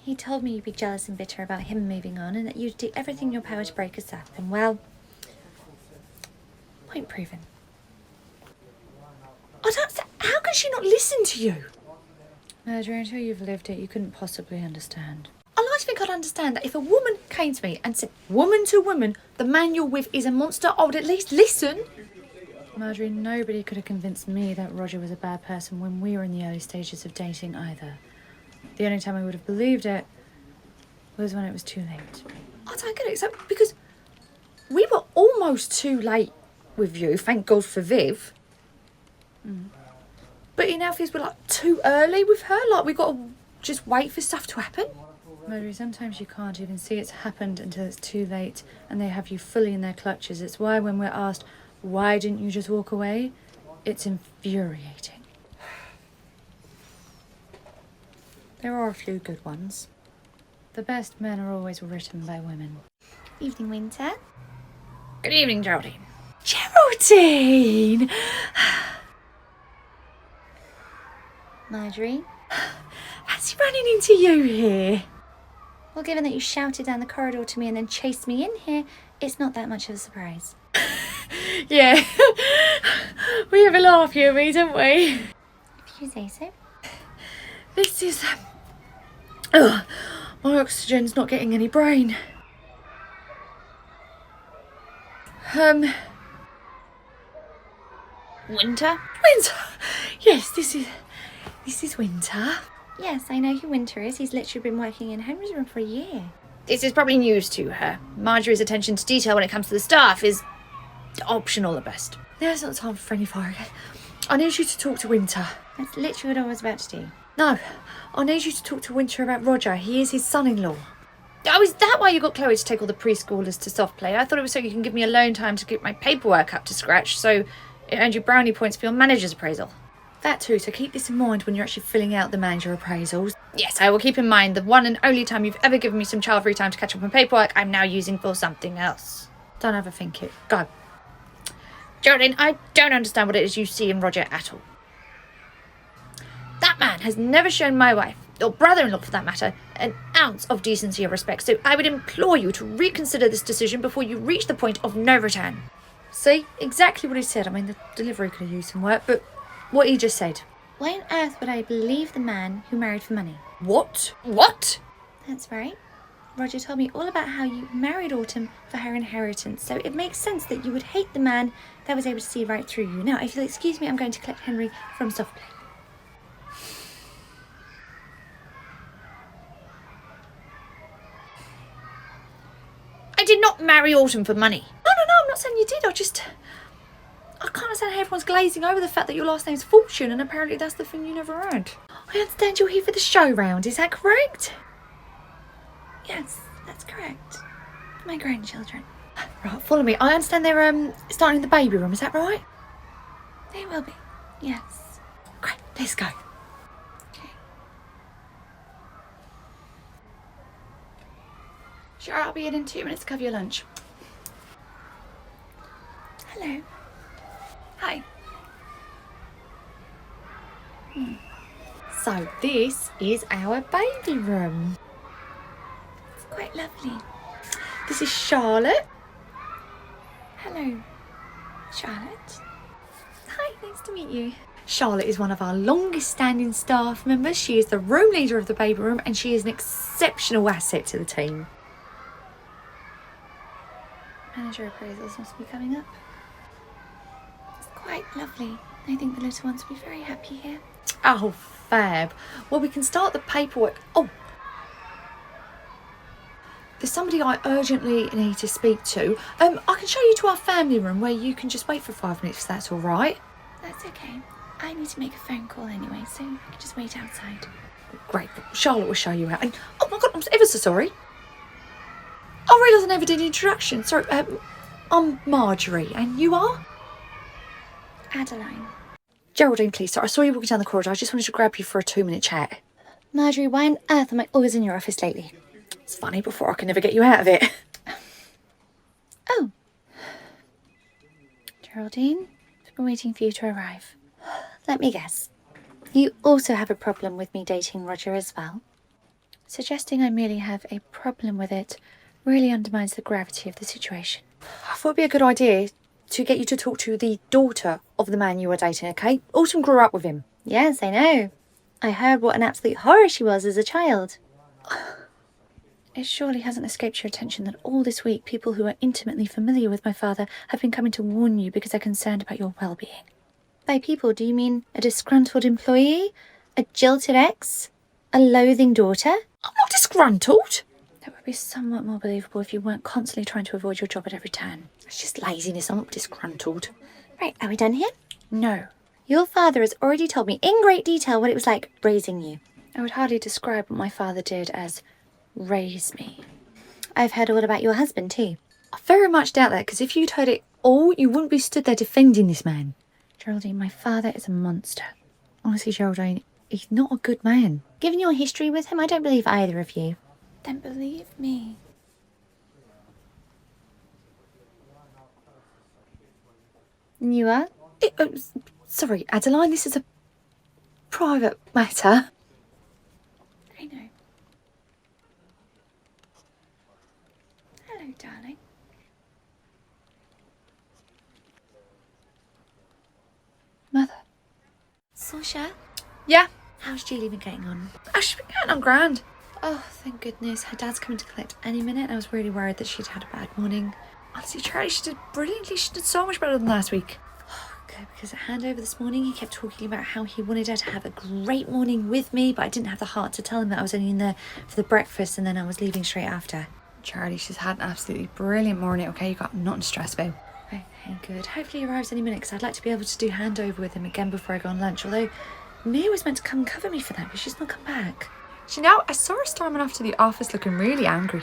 He told me you'd be jealous and bitter about him moving on and that you'd do everything in your power to break us up. And well, point proven. I don't. How can she not listen to you? Marjorie, until you've lived it, you couldn't possibly understand. I like to think I'd understand that if a woman came to me and said, woman to woman, the man you're with is a monster, I would at least listen. Marjorie, nobody could have convinced me that Roger was a bad person when we were in the early stages of dating either. The only time I would have believed it was when it was too late. I don't get it. So, because we were almost too late with you, thank God for Viv. But it now feels we're like too early with her. Like we've got to just wait for stuff to happen. Marjorie, sometimes you can't even see it's happened until it's too late and they have you fully in their clutches. It's why when we're asked, why didn't you just walk away? It's infuriating. There are a few good ones. The best men are always written by women. Evening, Winter. Good evening, Geraldine. Geraldine! Marjorie. Fancy running into you here. Well, given that you shouted down the corridor to me and then chased me in here, it's not that much of a surprise. Yeah. We have a laugh here, don't we? If you say so. This is... my oxygen's not getting any brain. Winter? Winter! Yes, this is Winter. Yes, I know who Winter is. He's literally been working in Henry's room for a year. This is probably news to her. Marjorie's attention to detail when it comes to the staff is optional at best. There's not time for friendly fire, okay? I need you to talk to Winter. That's literally what I was about to do. No, I need you to talk to Winter about Roger. He is his son-in-law. Oh, is that why you got Chloe to take all the preschoolers to soft play? I thought it was so you can give me alone time to get my paperwork up to scratch, so it earned you brownie points for your manager's appraisal. That too, so keep this in mind when you're actually filling out the manager appraisals. Yes, I will keep in mind the one and only time you've ever given me some child-free time to catch up on paperwork I'm now using for something else. Don't overthink it. Go. Geraldine, I don't understand what it is you see in Roger at all. That man has never shown my wife, or brother-in-law for that matter, an ounce of decency or respect, so I would implore you to reconsider this decision before you reach the point of no return. See? Exactly what he said. I mean, the delivery could have used some work, but what he just said. Why on earth would I believe the man who married for money? What? What? That's right. Roger told me all about how you married Autumn for her inheritance, so it makes sense that you would hate the man that was able to see right through you. Now, if you'll excuse me, I'm going to collect Henry from soft play. I did not marry Autumn for money. No, I'm not saying you did. I can't understand how everyone's glazing over the fact that your last name's Fortune, and apparently that's the thing you never earned. I understand you're here for the show round, is that correct? Yes, that's correct. My grandchildren. Right, follow me. I understand they're starting in the baby room, is that right? They will be. Yes. Great, let's go. Okay. Sure, I'll be in 2 minutes to cover your lunch. Hello. Hi. So this is our baby room. It's quite lovely. This is Charlotte. Hello, Charlotte. Hi, nice to meet you. Charlotte is one of our longest standing staff members. She is the room leader of the baby room and she is an exceptional asset to the team. Manager appraisals must be coming up. It's quite lovely. I think the little ones will be very happy here. Oh, fab. Well, we can start the paperwork. Oh, there's somebody I urgently need to speak to. I can show you to our family room where you can just wait for 5 minutes if that's all right. That's okay. I need to make a phone call anyway, so I can just wait outside. Great. Charlotte will show you out. And, oh my God, I'm ever so sorry. I realised I never did an introduction. Sorry, I'm Marjorie, and you are? Adeline. Geraldine, please. Sorry, I saw you walking down the corridor. I just wanted to grab you for a 2-minute chat. Marjorie, why on earth am I always in your office lately? It's funny, before I can never get you out of it. Oh. Geraldine, I've been waiting for you to arrive. Let me guess. You also have a problem with me dating Roger as well? Suggesting I merely have a problem with it really undermines the gravity of the situation. I thought it'd be a good idea to get you to talk to the daughter of the man you were dating, okay? Autumn grew up with him. Yes, I know. I heard what an absolute horror she was as a child. It surely hasn't escaped your attention that all this week people who are intimately familiar with my father have been coming to warn you because they're concerned about your well-being. By people, do you mean a disgruntled employee? A jilted ex? A loathing daughter? I'm not disgruntled. That would be somewhat more believable if you weren't constantly trying to avoid your job at every turn. It's just laziness. I'm not disgruntled. Right, are we done here? No. Your father has already told me in great detail what it was like raising you. I would hardly describe what my father did as raise me. I've heard all about your husband too. I very much doubt that, because if you'd heard it all, you wouldn't be stood there defending this man. Geraldine, my father is a monster. Honestly, Geraldine, he's not a good man. Given your history with him, I don't believe either of you. Then believe me. You are? Sorry, Adeline, this is a private matter. I know. Hello, darling. Mother. Sasha, Yeah? how's Julie been getting on? Oh, she's been getting on grand. Oh, thank goodness. Her dad's coming to collect any minute. I was really worried that she'd had a bad morning. Honestly, Charlie, she did brilliantly. She did so much better than last week. Okay, because at handover this morning, he kept talking about how he wanted her to have a great morning with me, but I didn't have the heart to tell him that I was only in there for the breakfast and then I was leaving straight after. Charlie, she's had an absolutely brilliant morning, okay? You got nothing to stress about. Okay, good. Hopefully he arrives any minute, because I'd like to be able to do handover with him again before I go on lunch, although Mia was meant to come and cover me for that, but she's not come back. Do you know, I saw her storming off to the office looking really angry.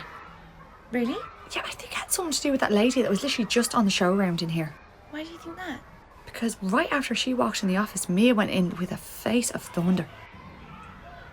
Really? Yeah, I think it had something to do with that lady that was literally just on the show round in here. Why do you think that? because right after she walked in the office, Mia went in with a face of thunder.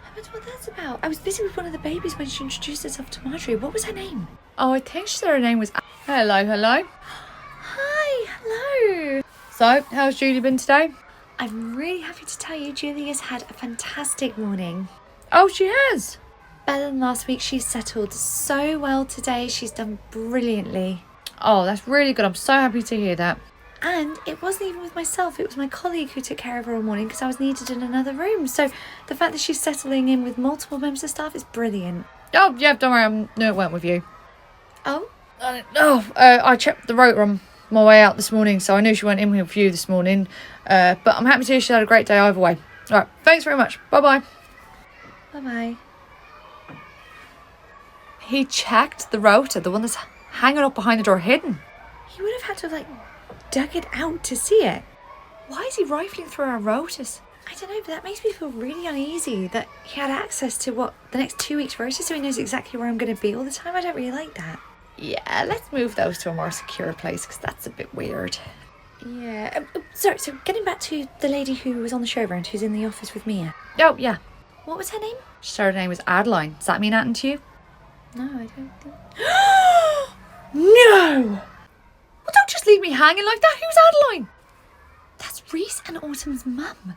I wonder what that's about. I was busy with one of the babies when she introduced herself to Marjorie. What was her name? Oh, I think she said her name was... Hello, hello. Hi, hello. So, how's Julie been today? I'm really happy to tell you Julie has had a fantastic morning. Oh, she has? Better than last week. She's settled so well today. She's done brilliantly. Oh, that's really good. I'm so happy to hear that. And it wasn't even with myself. It was my colleague who took care of her all morning because I was needed in another room. So the fact that she's settling in with multiple members of staff is brilliant. Oh, yeah, don't worry. I knew it went with you. Oh? I checked the rotor on my way out this morning, so I knew she went in with you this morning. But I'm happy to hear she had a great day either way. All right, thanks very much. Bye-bye. Bye-bye. He checked the rotor, the one that's hanging up behind the door hidden. He would have had to have, dug it out to see it. Why is he rifling through our rotors? I don't know, but that makes me feel really uneasy that he had access to the next 2 weeks' rota, so he knows exactly where I'm going to be all the time. I don't really like that. Yeah, let's move those to a more secure place, because that's a bit weird. Yeah. Sorry, so getting back to the lady who was on the show round, who's in the office with Mia. Oh, yeah. What was her name? She said her name was Adeline. Does that mean anything to you? No, I don't think. No! Well, don't just leave me hanging like that. Who's Adeline? That's Reese and Autumn's mum.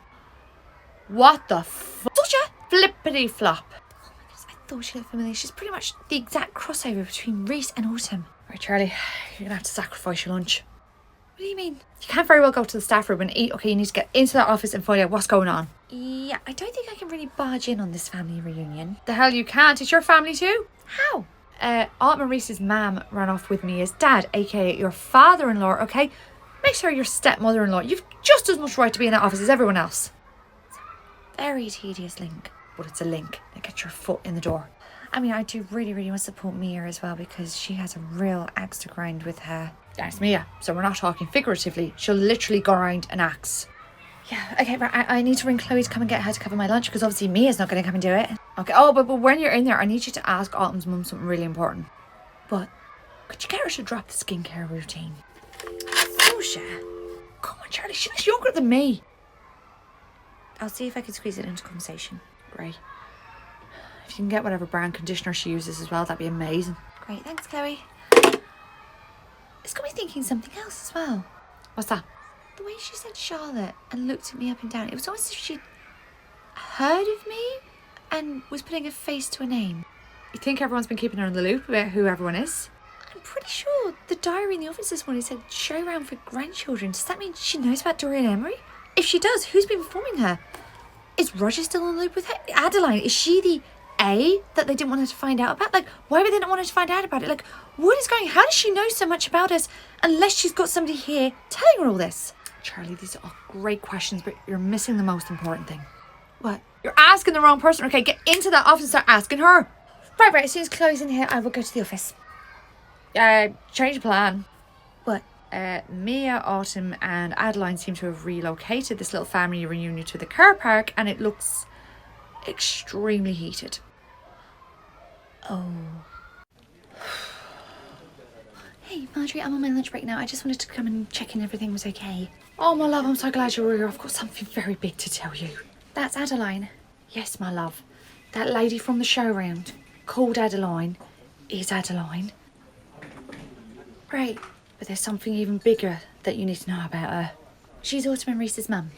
What the Such a flippity flop. Oh my goodness, I thought she looked familiar. She's pretty much the exact crossover between Reese and Autumn. Right, Charlie, you're going to have to sacrifice your lunch. What do you mean? You can't very well go to the staff room and eat. Okay, you need to get into that office and find out what's going on. Yeah, I don't think I can really barge in on this family reunion. The hell you can't. It's your family too. How? Aunt Maurice's mum ran off with me as dad, aka your father-in-law, okay? Make sure your stepmother-in-law. You've just as much right to be in that office as everyone else. Very tedious link. But it's a link. It gets your foot in the door. I mean, I do really, really want to support Mia as well because she has a real axe to grind with her. That's Mia, so we're not talking figuratively. She'll literally grind an axe. Yeah, okay, right, I need to ring Chloe to come and get her to cover my lunch because obviously Mia's not going to come and do it. Okay, but when you're in there, I need you to ask Autumn's mum something really important. What? Could you get her to drop the skincare routine? Bullshit. Come on, Charlie, she's younger than me. I'll see if I can squeeze it into conversation. Great. If you can get whatever brand conditioner she uses as well, that'd be amazing. Great, thanks, Chloe. It's got me thinking something else as well. What's that? The way she said Charlotte and looked at me up and down, it was almost as if she'd heard of me and was putting a face to a name. You think everyone's been keeping her in the loop about who everyone is? I'm pretty sure the diary in the office this morning said show round for grandchildren. Does that mean she knows about Dorian Emery? If she does, who's been informing her? Is Roger still in the loop with her? Adeline, is she the A that they didn't want her to find out about? Why would they not want her to find out about it? What is going on? How does she know so much about us unless she's got somebody here telling her all this? Charlie, these are all great questions, but you're missing the most important thing. What? You're asking the wrong person. Okay, get into that office and start asking her. Right, as soon as Chloe's in here, I will go to the office. Change the plan. What? Mia, Autumn and Adeline seem to have relocated this little family reunion to the car park and it looks extremely heated. Oh. Hey, Marjorie, I'm on my lunch break now. I just wanted to come and check in everything was okay. Oh, my love, I'm so glad you're here. I've got something very big to tell you. That's Adeline. Yes, my love. That lady from the show round, called Adeline, is Adeline. Right. But there's something even bigger that you need to know about her. She's Autumn and Reese's mum.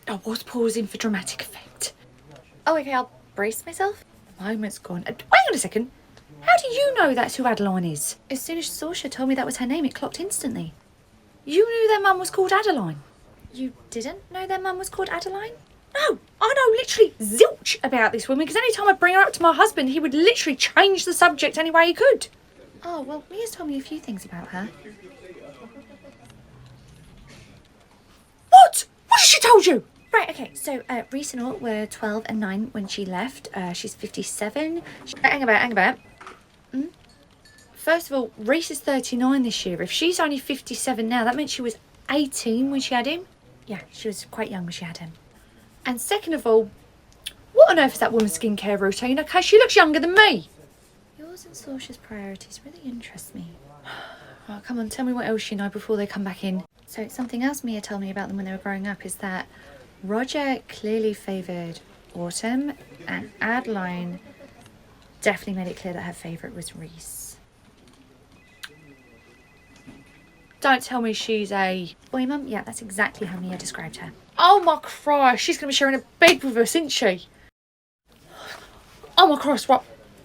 I was pausing for dramatic effect. Oh, okay, I'll brace myself. Moment's gone. Wait on a second. How do you know that's who Adeline is? As soon as Saoirse told me that was her name, it clocked instantly. You knew their mum was called Adeline? You didn't know their mum was called Adeline? No, I know literally zilch about this woman because any time I bring her up to my husband, he would literally change the subject any way he could. Oh, well, Mia's told me a few things about her. What? What has she told you? Right, okay, so Reese and Aut were 12 and 9 when she left. She's 57. Hang about. First of all, Reese is 39 this year. If she's only 57 now, that meant she was 18 when she had him. Yeah, she was quite young when she had him. And second of all, what on earth is that woman's skincare routine? Okay, she looks younger than me. Yours and Saoirse's priorities really interest me. Oh, come on, tell me what else you know before they come back in. So something else Mia told me about them when they were growing up is that Roger clearly favoured Autumn, and Adeline definitely made it clear that her favourite was Reese. Don't tell me she's a... Boy, Mum? Yeah, that's exactly how Mia described her. Oh my Christ, she's going to be sharing a bed with us, isn't she? Oh my Christ, what?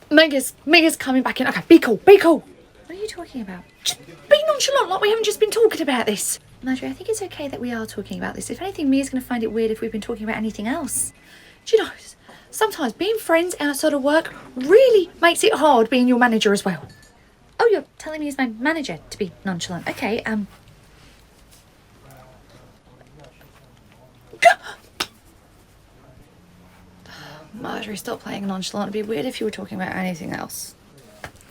Mega's coming back in. Okay, be cool, be cool. What are you talking about? Just be nonchalant like we haven't just been talking about this. Marjorie, I think it's okay that we are talking about this. If anything, Mia's going to find it weird if we've been talking about anything else. Do you know, sometimes being friends outside of work really makes it hard being your manager as well. Oh, you're telling me as my manager to be nonchalant. Okay, Marjorie, stop playing nonchalant. It'd be weird if you were talking about anything else.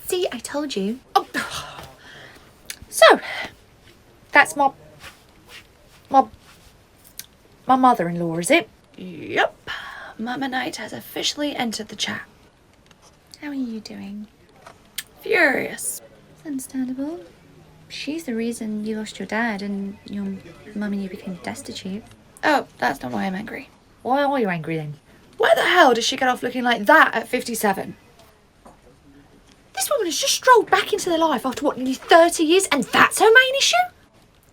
See, I told you. Oh. So, that's my mother-in-law, is it? Yep. Mama Knight has officially entered the chat. How are you doing? Furious. It's understandable. She's the reason you lost your dad and your mum and you became destitute. Oh, that's not why I'm angry. Why are you angry then? Where the hell did she get off looking like that at 57? This woman has just strolled back into their life after what, nearly 30 years, and that's her main issue?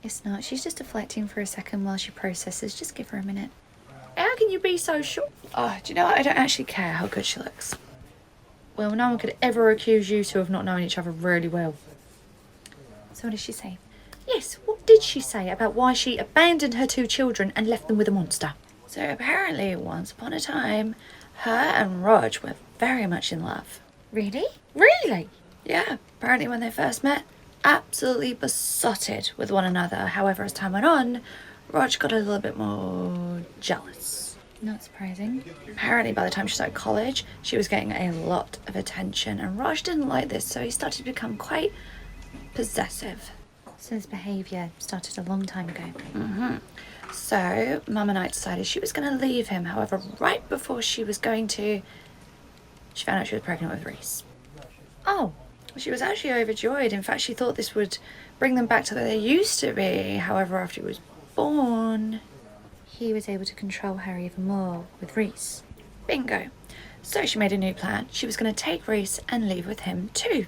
It's not. She's just deflecting for a second while she processes. Just give her a minute. How can you be so sure? Oh, do you know what? I don't actually care how good she looks. Well, no one could ever accuse you two of not knowing each other really well. So what did she say? Yes, what did she say about why she abandoned her 2 children and left them with a monster? So apparently, once upon a time, her and Rog were very much in love. Really? Really? Yeah, apparently when they first met, absolutely besotted with one another. However, as time went on, Rog got a little bit more jealous. Not surprising. Apparently by the time she started college, she was getting a lot of attention, and Rog didn't like this, so he started to become quite possessive. So this behaviour started a long time ago. So Mama Knight decided she was going to leave him. However, right before she was going to, she found out she was pregnant with Reese. Oh. She was actually overjoyed. In fact, she thought this would bring them back to where they used to be. However, after he was born, He was able to control her even more with Reese. bingo. So she made a new plan. She was going to take Reese and leave with him too.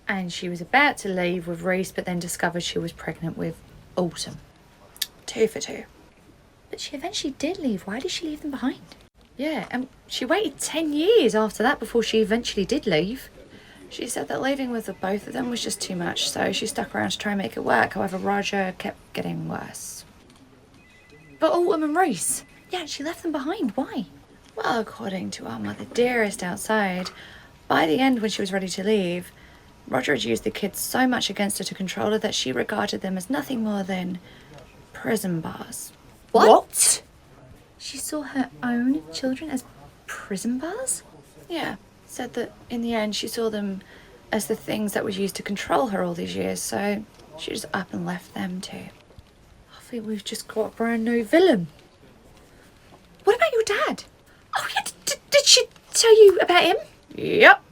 And she was about to leave with Reese, but then discovered she was pregnant with Autumn. 2 for 2. But she eventually did leave. Why did she leave them behind? Yeah, and she waited 10 years after that before she eventually did leave. She said that leaving with the both of them was just too much, so she stuck around to try and make it work. However, Roger kept getting worse. But Autumn and Reese? Yeah, she left them behind. Why? Well, according to our mother dearest outside, by the end when she was ready to leave, Roger had used the kids so much against her to control her that she regarded them as nothing more than prison bars. What? She saw her own children as prison bars? Yeah, said that in the end she saw them as the things that was used to control her all these years, so she just up and left them too. I think we've just got a brand new villain. What about your dad? Oh yeah, did she tell you about him? Yep.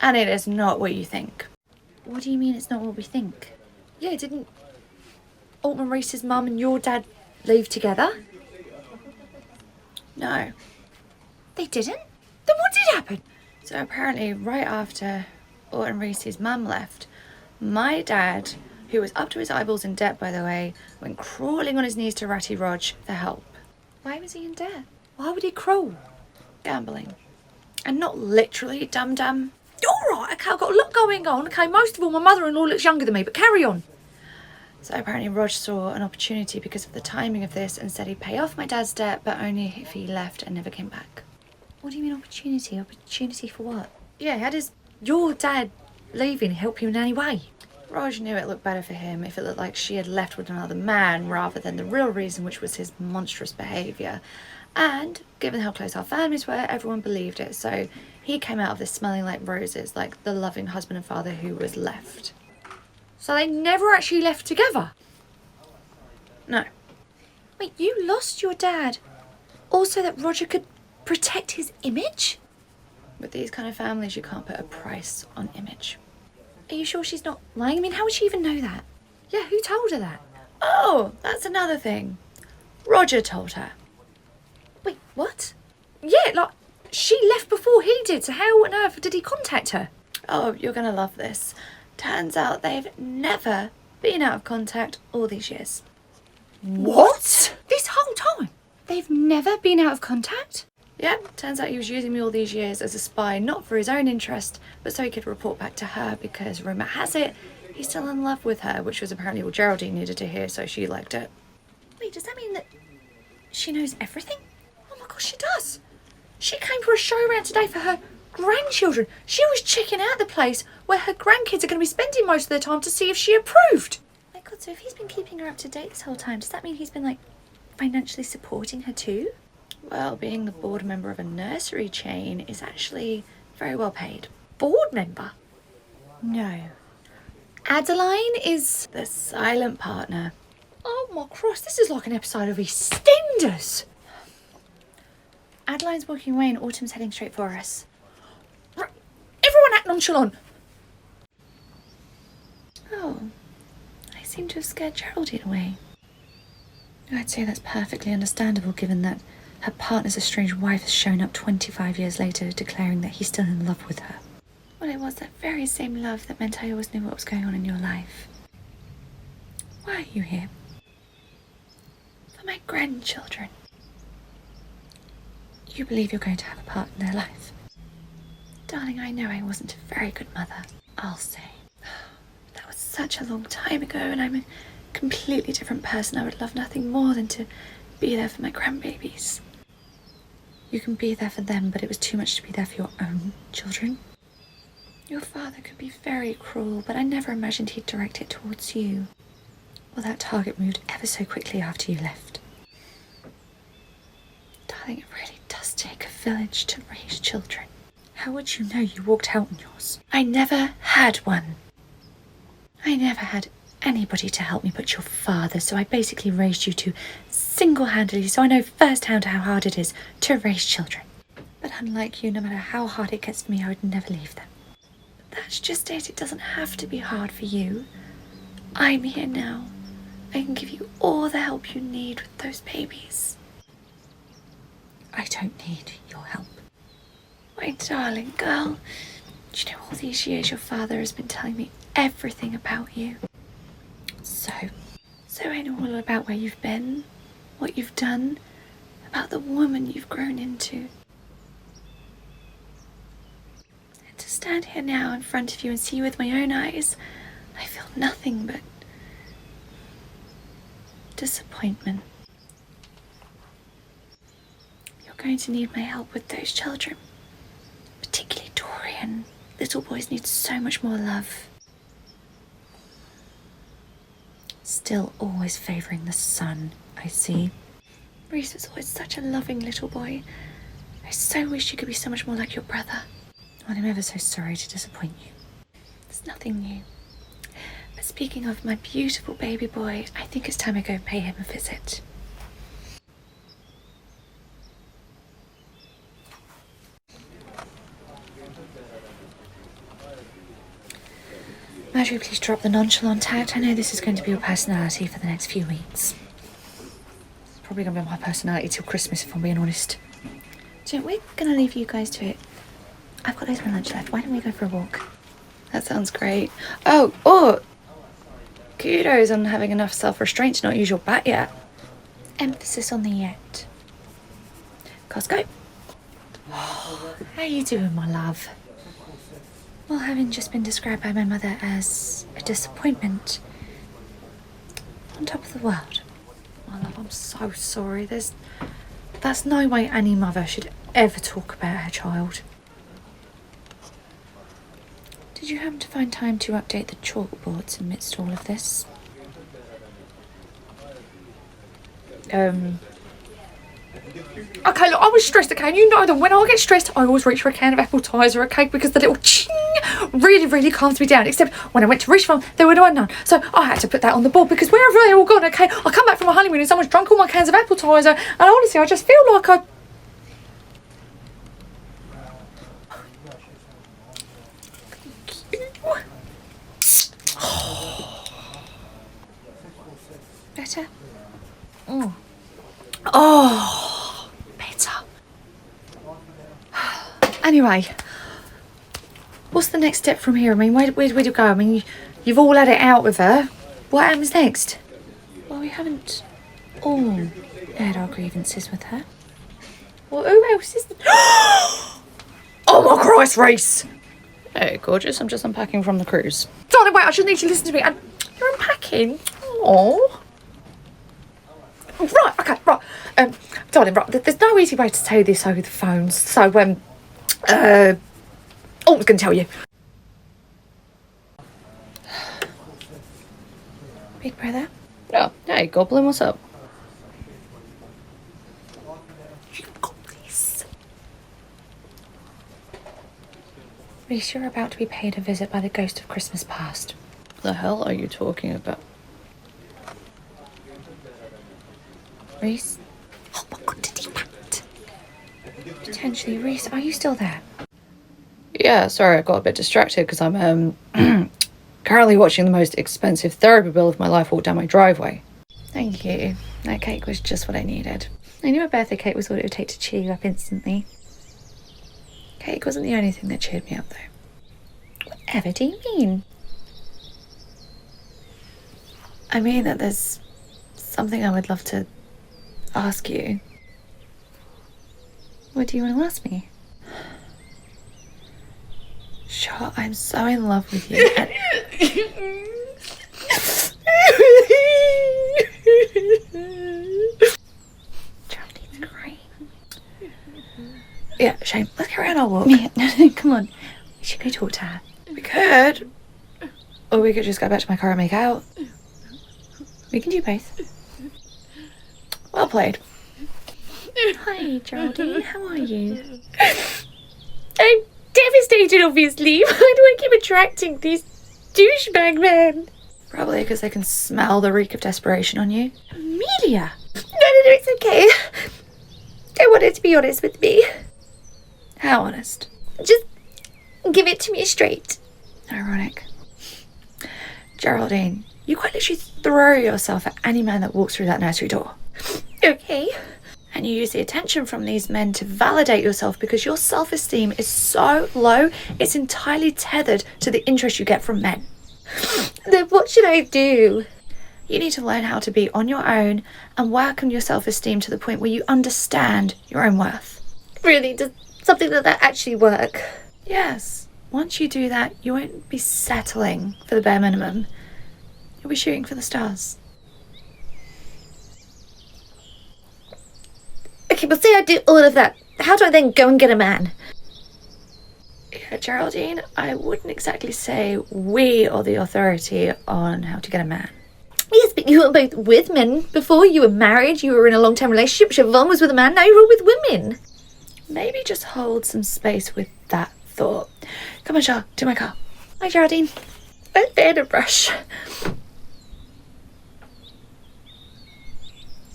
And it is not what you think. What do you mean it's not what we think? Yeah, didn't Autumn and Reese's mum and your dad leave together? No. They didn't? Then what did happen? So apparently right after Autumn and Reese's mum left, my dad, who was up to his eyeballs in debt by the way, went crawling on his knees to Ratty Rog for help. Why was he in debt? Why would he crawl? Gambling. And not literally dum-dum. Alright, okay, I've got a lot going on. Okay, most of all, my mother-in-law looks younger than me, but carry on. So apparently Rog saw an opportunity because of the timing of this and said he'd pay off my dad's debt, but only if he left and never came back. What do you mean opportunity? Opportunity for what? Yeah, how does your dad leaving help him in any way? Rog knew it looked better for him if it looked like she had left with another man rather than the real reason, which was his monstrous behaviour. And given how close our families were, everyone believed it. So he came out of this smelling like roses, like the loving husband and father who was left. So they never actually left together? No. Wait, you lost your dad also that Roger could protect his image? With these kind of families, you can't put a price on image. Are you sure she's not lying? I mean, how would she even know that? Yeah, who told her that? Oh, that's another thing. Roger told her. Wait, what? Yeah, like, she left before he did, so how on earth did he contact her? Oh, you're gonna love this. Turns out they've never been out of contact all these years. What? This whole time? They've never been out of contact? Yep, turns out he was using me all these years as a spy, not for his own interest, but so he could report back to her, because rumour has it, he's still in love with her, which was apparently what Geraldine needed to hear, so she liked it. Wait, does that mean that she knows everything? Oh my gosh, she does. She came for a show around today for her grandchildren. She was checking out the place where her grandkids are going to be spending most of their time to see if she approved. Oh my God, so if he's been keeping her up to date this whole time, does that mean he's been, like, financially supporting her too? Well, being the board member of a nursery chain is actually very well paid. Board member? No. Adeline is... The silent partner. Oh my cross, this is like an episode of EastEnders. Adeline's walking away and Autumn's heading straight for us. Everyone act nonchalant. Oh, I seem to have scared Geraldine away. I'd say that's perfectly understandable given that her partner's estranged wife has shown up 25 years later declaring that he's still in love with her. Well, it was that very same love that meant I always knew what was going on in your life. Why are you here? For my grandchildren. You believe you're going to have a part in their life. Darling, I know I wasn't a very good mother, I'll say. That was such a long time ago, and I'm a completely different person. I would love nothing more than to be there for my grandbabies. You can be there for them, but it was too much to be there for your own children. Your father could be very cruel, but I never imagined he'd direct it towards you. Well, that target moved ever so quickly after you left. Darling, it really does take a village to raise children. How would you know you walked out on yours? I never had one. I never had anybody to help me but your father, so I basically raised you two single-handedly, so I know firsthand how hard it is to raise children. But unlike you, no matter how hard it gets for me, I would never leave them. That's just it. It doesn't have to be hard for you. I'm here now. I can give you all the help you need with those babies. I don't need your help. My darling girl, do you know all these years your father has been telling me everything about you? So I know all about where you've been, what you've done, about the woman you've grown into. And to stand here now in front of you and see you with my own eyes, I feel nothing but disappointment. You're going to need my help with those children, particularly Dorian. Little boys need so much more love. Still always favouring the son, I see. Reese was always such a loving little boy. I so wish you could be so much more like your brother. Well, I'm ever so sorry to disappoint you. There's nothing new. But speaking of my beautiful baby boy, I think it's time I go and pay him a visit. Marjorie, please drop the nonchalant act. I know this is going to be your personality for the next few weeks. It's probably going to be my personality till Christmas, if I'm being honest. So we're going to leave you guys to it. I've got loads of my lunch left. Why don't we go for a walk? That sounds great. Oh! Kudos on having enough self-restraint to not use your bat yet. Emphasis on the yet. Costco. How you doing, my love? Well, having just been described by my mother as a disappointment on top of the world. My love, I'm so sorry. That's no way any mother should ever talk about her child. Did you happen to find time to update the chalkboards amidst all of this? Okay, look, I was stressed, okay, and you know that when I get stressed, I always reach for a can of appetizer, okay, because the little ching really, really calms me down, except when I went to reach for them, they were unknown, so I had to put that on the board, because wherever they're all gone, okay, I come back from my honeymoon and someone's drunk all my cans of appetizer, and honestly, I just feel like I... better? Oh, better. Anyway, what's the next step from here? I mean, where do you go? I mean, you've all had it out with her. What happens next? Well, we haven't all aired our grievances with her. Well, who else is... Oh my Christ, Reese! Hey, gorgeous, I'm just unpacking from the cruise. Darling, wait, I just need you to listen to me. You're unpacking? Oh. Right, okay, right. Darling, right, there's no easy way to tell you this over the phone, so, I was going to tell you. Big brother? Oh, hey, Goblin, what's up? You've got this. Reese, you're about to be paid a visit by the ghost of Christmas past. The hell are you talking about? Reese? Oh my God, did he that? Potentially. Reese, are you still there? Yeah, sorry, I got a bit distracted because I'm currently watching the most expensive therapy bill of my life walk down my driveway. Thank you. That cake was just what I needed. I knew a birthday cake was what it would take to cheer you up instantly. Cake wasn't the only thing that cheered me up, though. Whatever do you mean? I mean that there's something I would love to ask you. What do you want to ask me? Sure, I'm so in love with you. Geraldine's crying. Yeah, Shane, let's carry on our walk. Come on. We should go talk to her. We could. Or we could just go back to my car and make out. We can do both. Well played. Hi, Geraldine. How are you? I'm devastated, obviously. Why do I keep attracting these douchebag men? Probably because they can smell the reek of desperation on you. Amelia! No, it's okay. I wanted to be honest with me. How honest? Just give it to me straight. Ironic. Geraldine, you quite literally throw yourself at any man that walks through that nursery door. Okay. And you use the attention from these men to validate yourself because your self-esteem is so low, it's entirely tethered to the interest you get from men. Then what should I do? You need to learn how to be on your own and work on your self-esteem to the point where you understand your own worth. Really? Does something like that actually work? Yes. Once you do that, you won't be settling for the bare minimum. You'll be shooting for the stars. Okay, but say I do all of that. How do I then go and get a man? Yeah, Geraldine, I wouldn't exactly say we are the authority on how to get a man. Yes, but you were both with men before. You were married, you were in a long-term relationship. Siobhan was with a man, now you're all with women. Maybe just hold some space with that thought. Come on, Char, to my car. Hi, Geraldine. Let's bear the brush.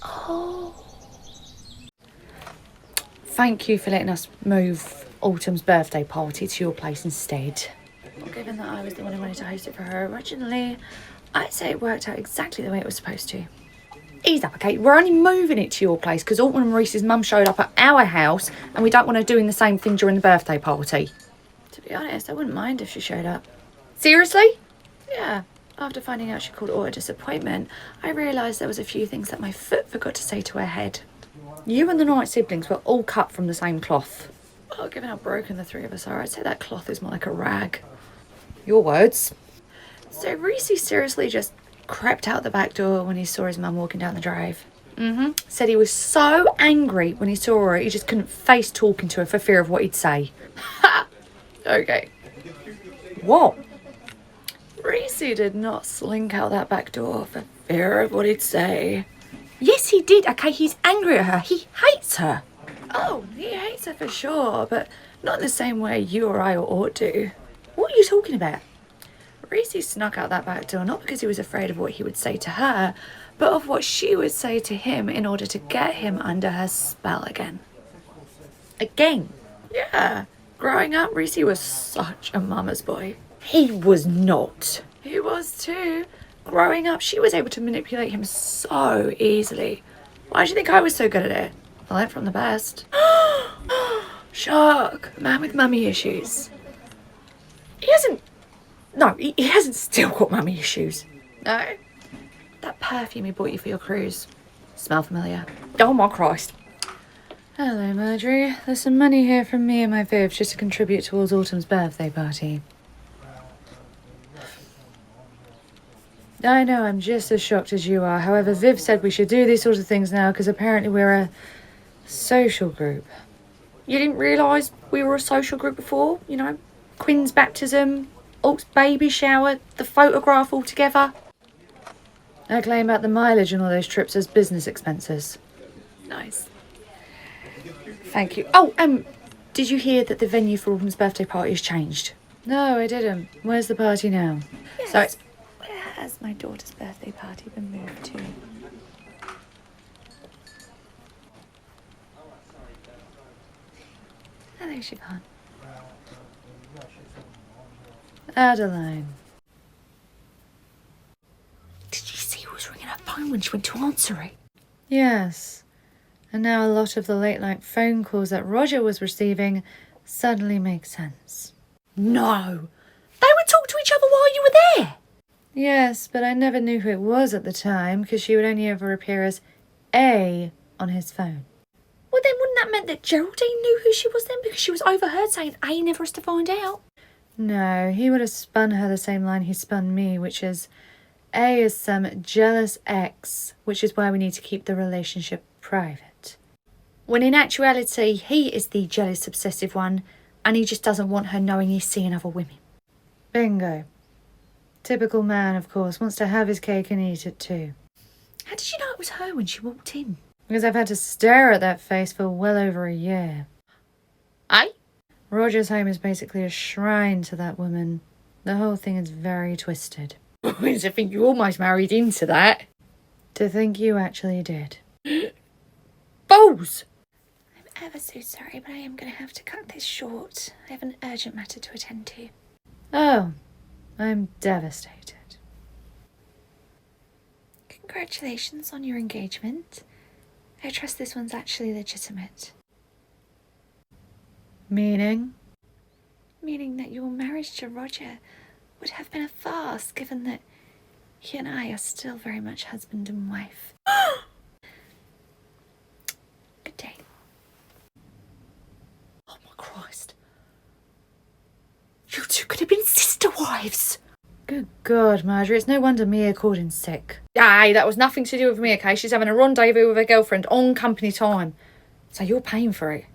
Oh. Thank you for letting us move Autumn's birthday party to your place instead. Well, given that I was the one who wanted to host it for her originally, I'd say it worked out exactly the way it was supposed to. Ease up, okay? We're only moving it to your place because Autumn and Reese's mum showed up at our house and we don't want her doing the same thing during the birthday party. To be honest, I wouldn't mind if she showed up. Seriously? Yeah. After finding out she called Autumn a disappointment, I realised there was a few things that my foot forgot to say to her head. You and the Knight siblings were all cut from the same cloth. Well, given how broken the three of us are, I'd say that cloth is more like a rag. Your words. So Reese seriously just crept out the back door when he saw his mum walking down the drive. Said he was so angry when he saw her, he just couldn't face talking to her for fear of what he'd say. Ha! Okay. What? Reese did not slink out that back door for fear of what he'd say. Yes, he did, okay? He's angry at her. He hates her. Oh, he hates her for sure, but not in the same way you or I ought to. What are you talking about? Reese snuck out that back door not because he was afraid of what he would say to her, but of what she would say to him in order to get him under her spell again. Again? Yeah. Growing up, Reese was such a mama's boy. He was not. He was too. growing up, she was able to manipulate him so easily. Why do you think I was so good at it? I learned from the best. Shark, man with mummy issues. He hasn't still got mummy issues. No. That perfume he bought you for your cruise. Smell familiar? Oh my Christ. Hello, Marjorie. There's some money here from me and my Viv just to contribute towards Autumn's birthday party. I know, I'm just as shocked as you are. However, Viv said we should do these sorts of things now because apparently we're a social group. You didn't realise we were a social group before? You know, Quinn's baptism, Alt's baby shower, the photograph all together. I claim out the mileage on all those trips as business expenses. Nice. Thank you. Oh, did you hear that the venue for Autumn's birthday party has changed? No, I didn't. Where's the party now? Yes. So it's... Where has my daughter's birthday party been moved to? I think she gone. Adeline. Did you see who was ringing her phone when she went to answer it? Yes. And now a lot of the late-night phone calls that Roger was receiving suddenly make sense. No. They would talk to each other while you were there. Yes, but I never knew who it was at the time because she would only ever appear as A on his phone. Well, then wouldn't that mean that Geraldine knew who she was then because she was overheard saying A never has to find out? No, he would have spun her the same line he spun me, which is A is some jealous ex, which is why we need to keep the relationship private. When in actuality, he is the jealous, obsessive one, and he just doesn't want her knowing he's seeing other women. Bingo. Typical man, of course, wants to have his cake and eat it too. How did you know it was her when she walked in? Because I've had to stare at that face for well over a year. Eh? Roger's home is basically a shrine to that woman. The whole thing is very twisted. I think you almost married into that. To think you actually did. Balls! I'm ever so sorry, but I am going to have to cut this short. I have an urgent matter to attend to. Oh, I'm devastated. Congratulations on your engagement. I trust this one's actually legitimate. Meaning? Meaning that your marriage to Roger would have been a farce, given that he and I are still very much husband and wife. Good day. Oh my Christ. You two could have been sister wives. Good God, Marjorie, it's no wonder Mia called in sick. Aye, that was nothing to do with me, okay? She's having a rendezvous with her girlfriend on company time. So you're paying for it.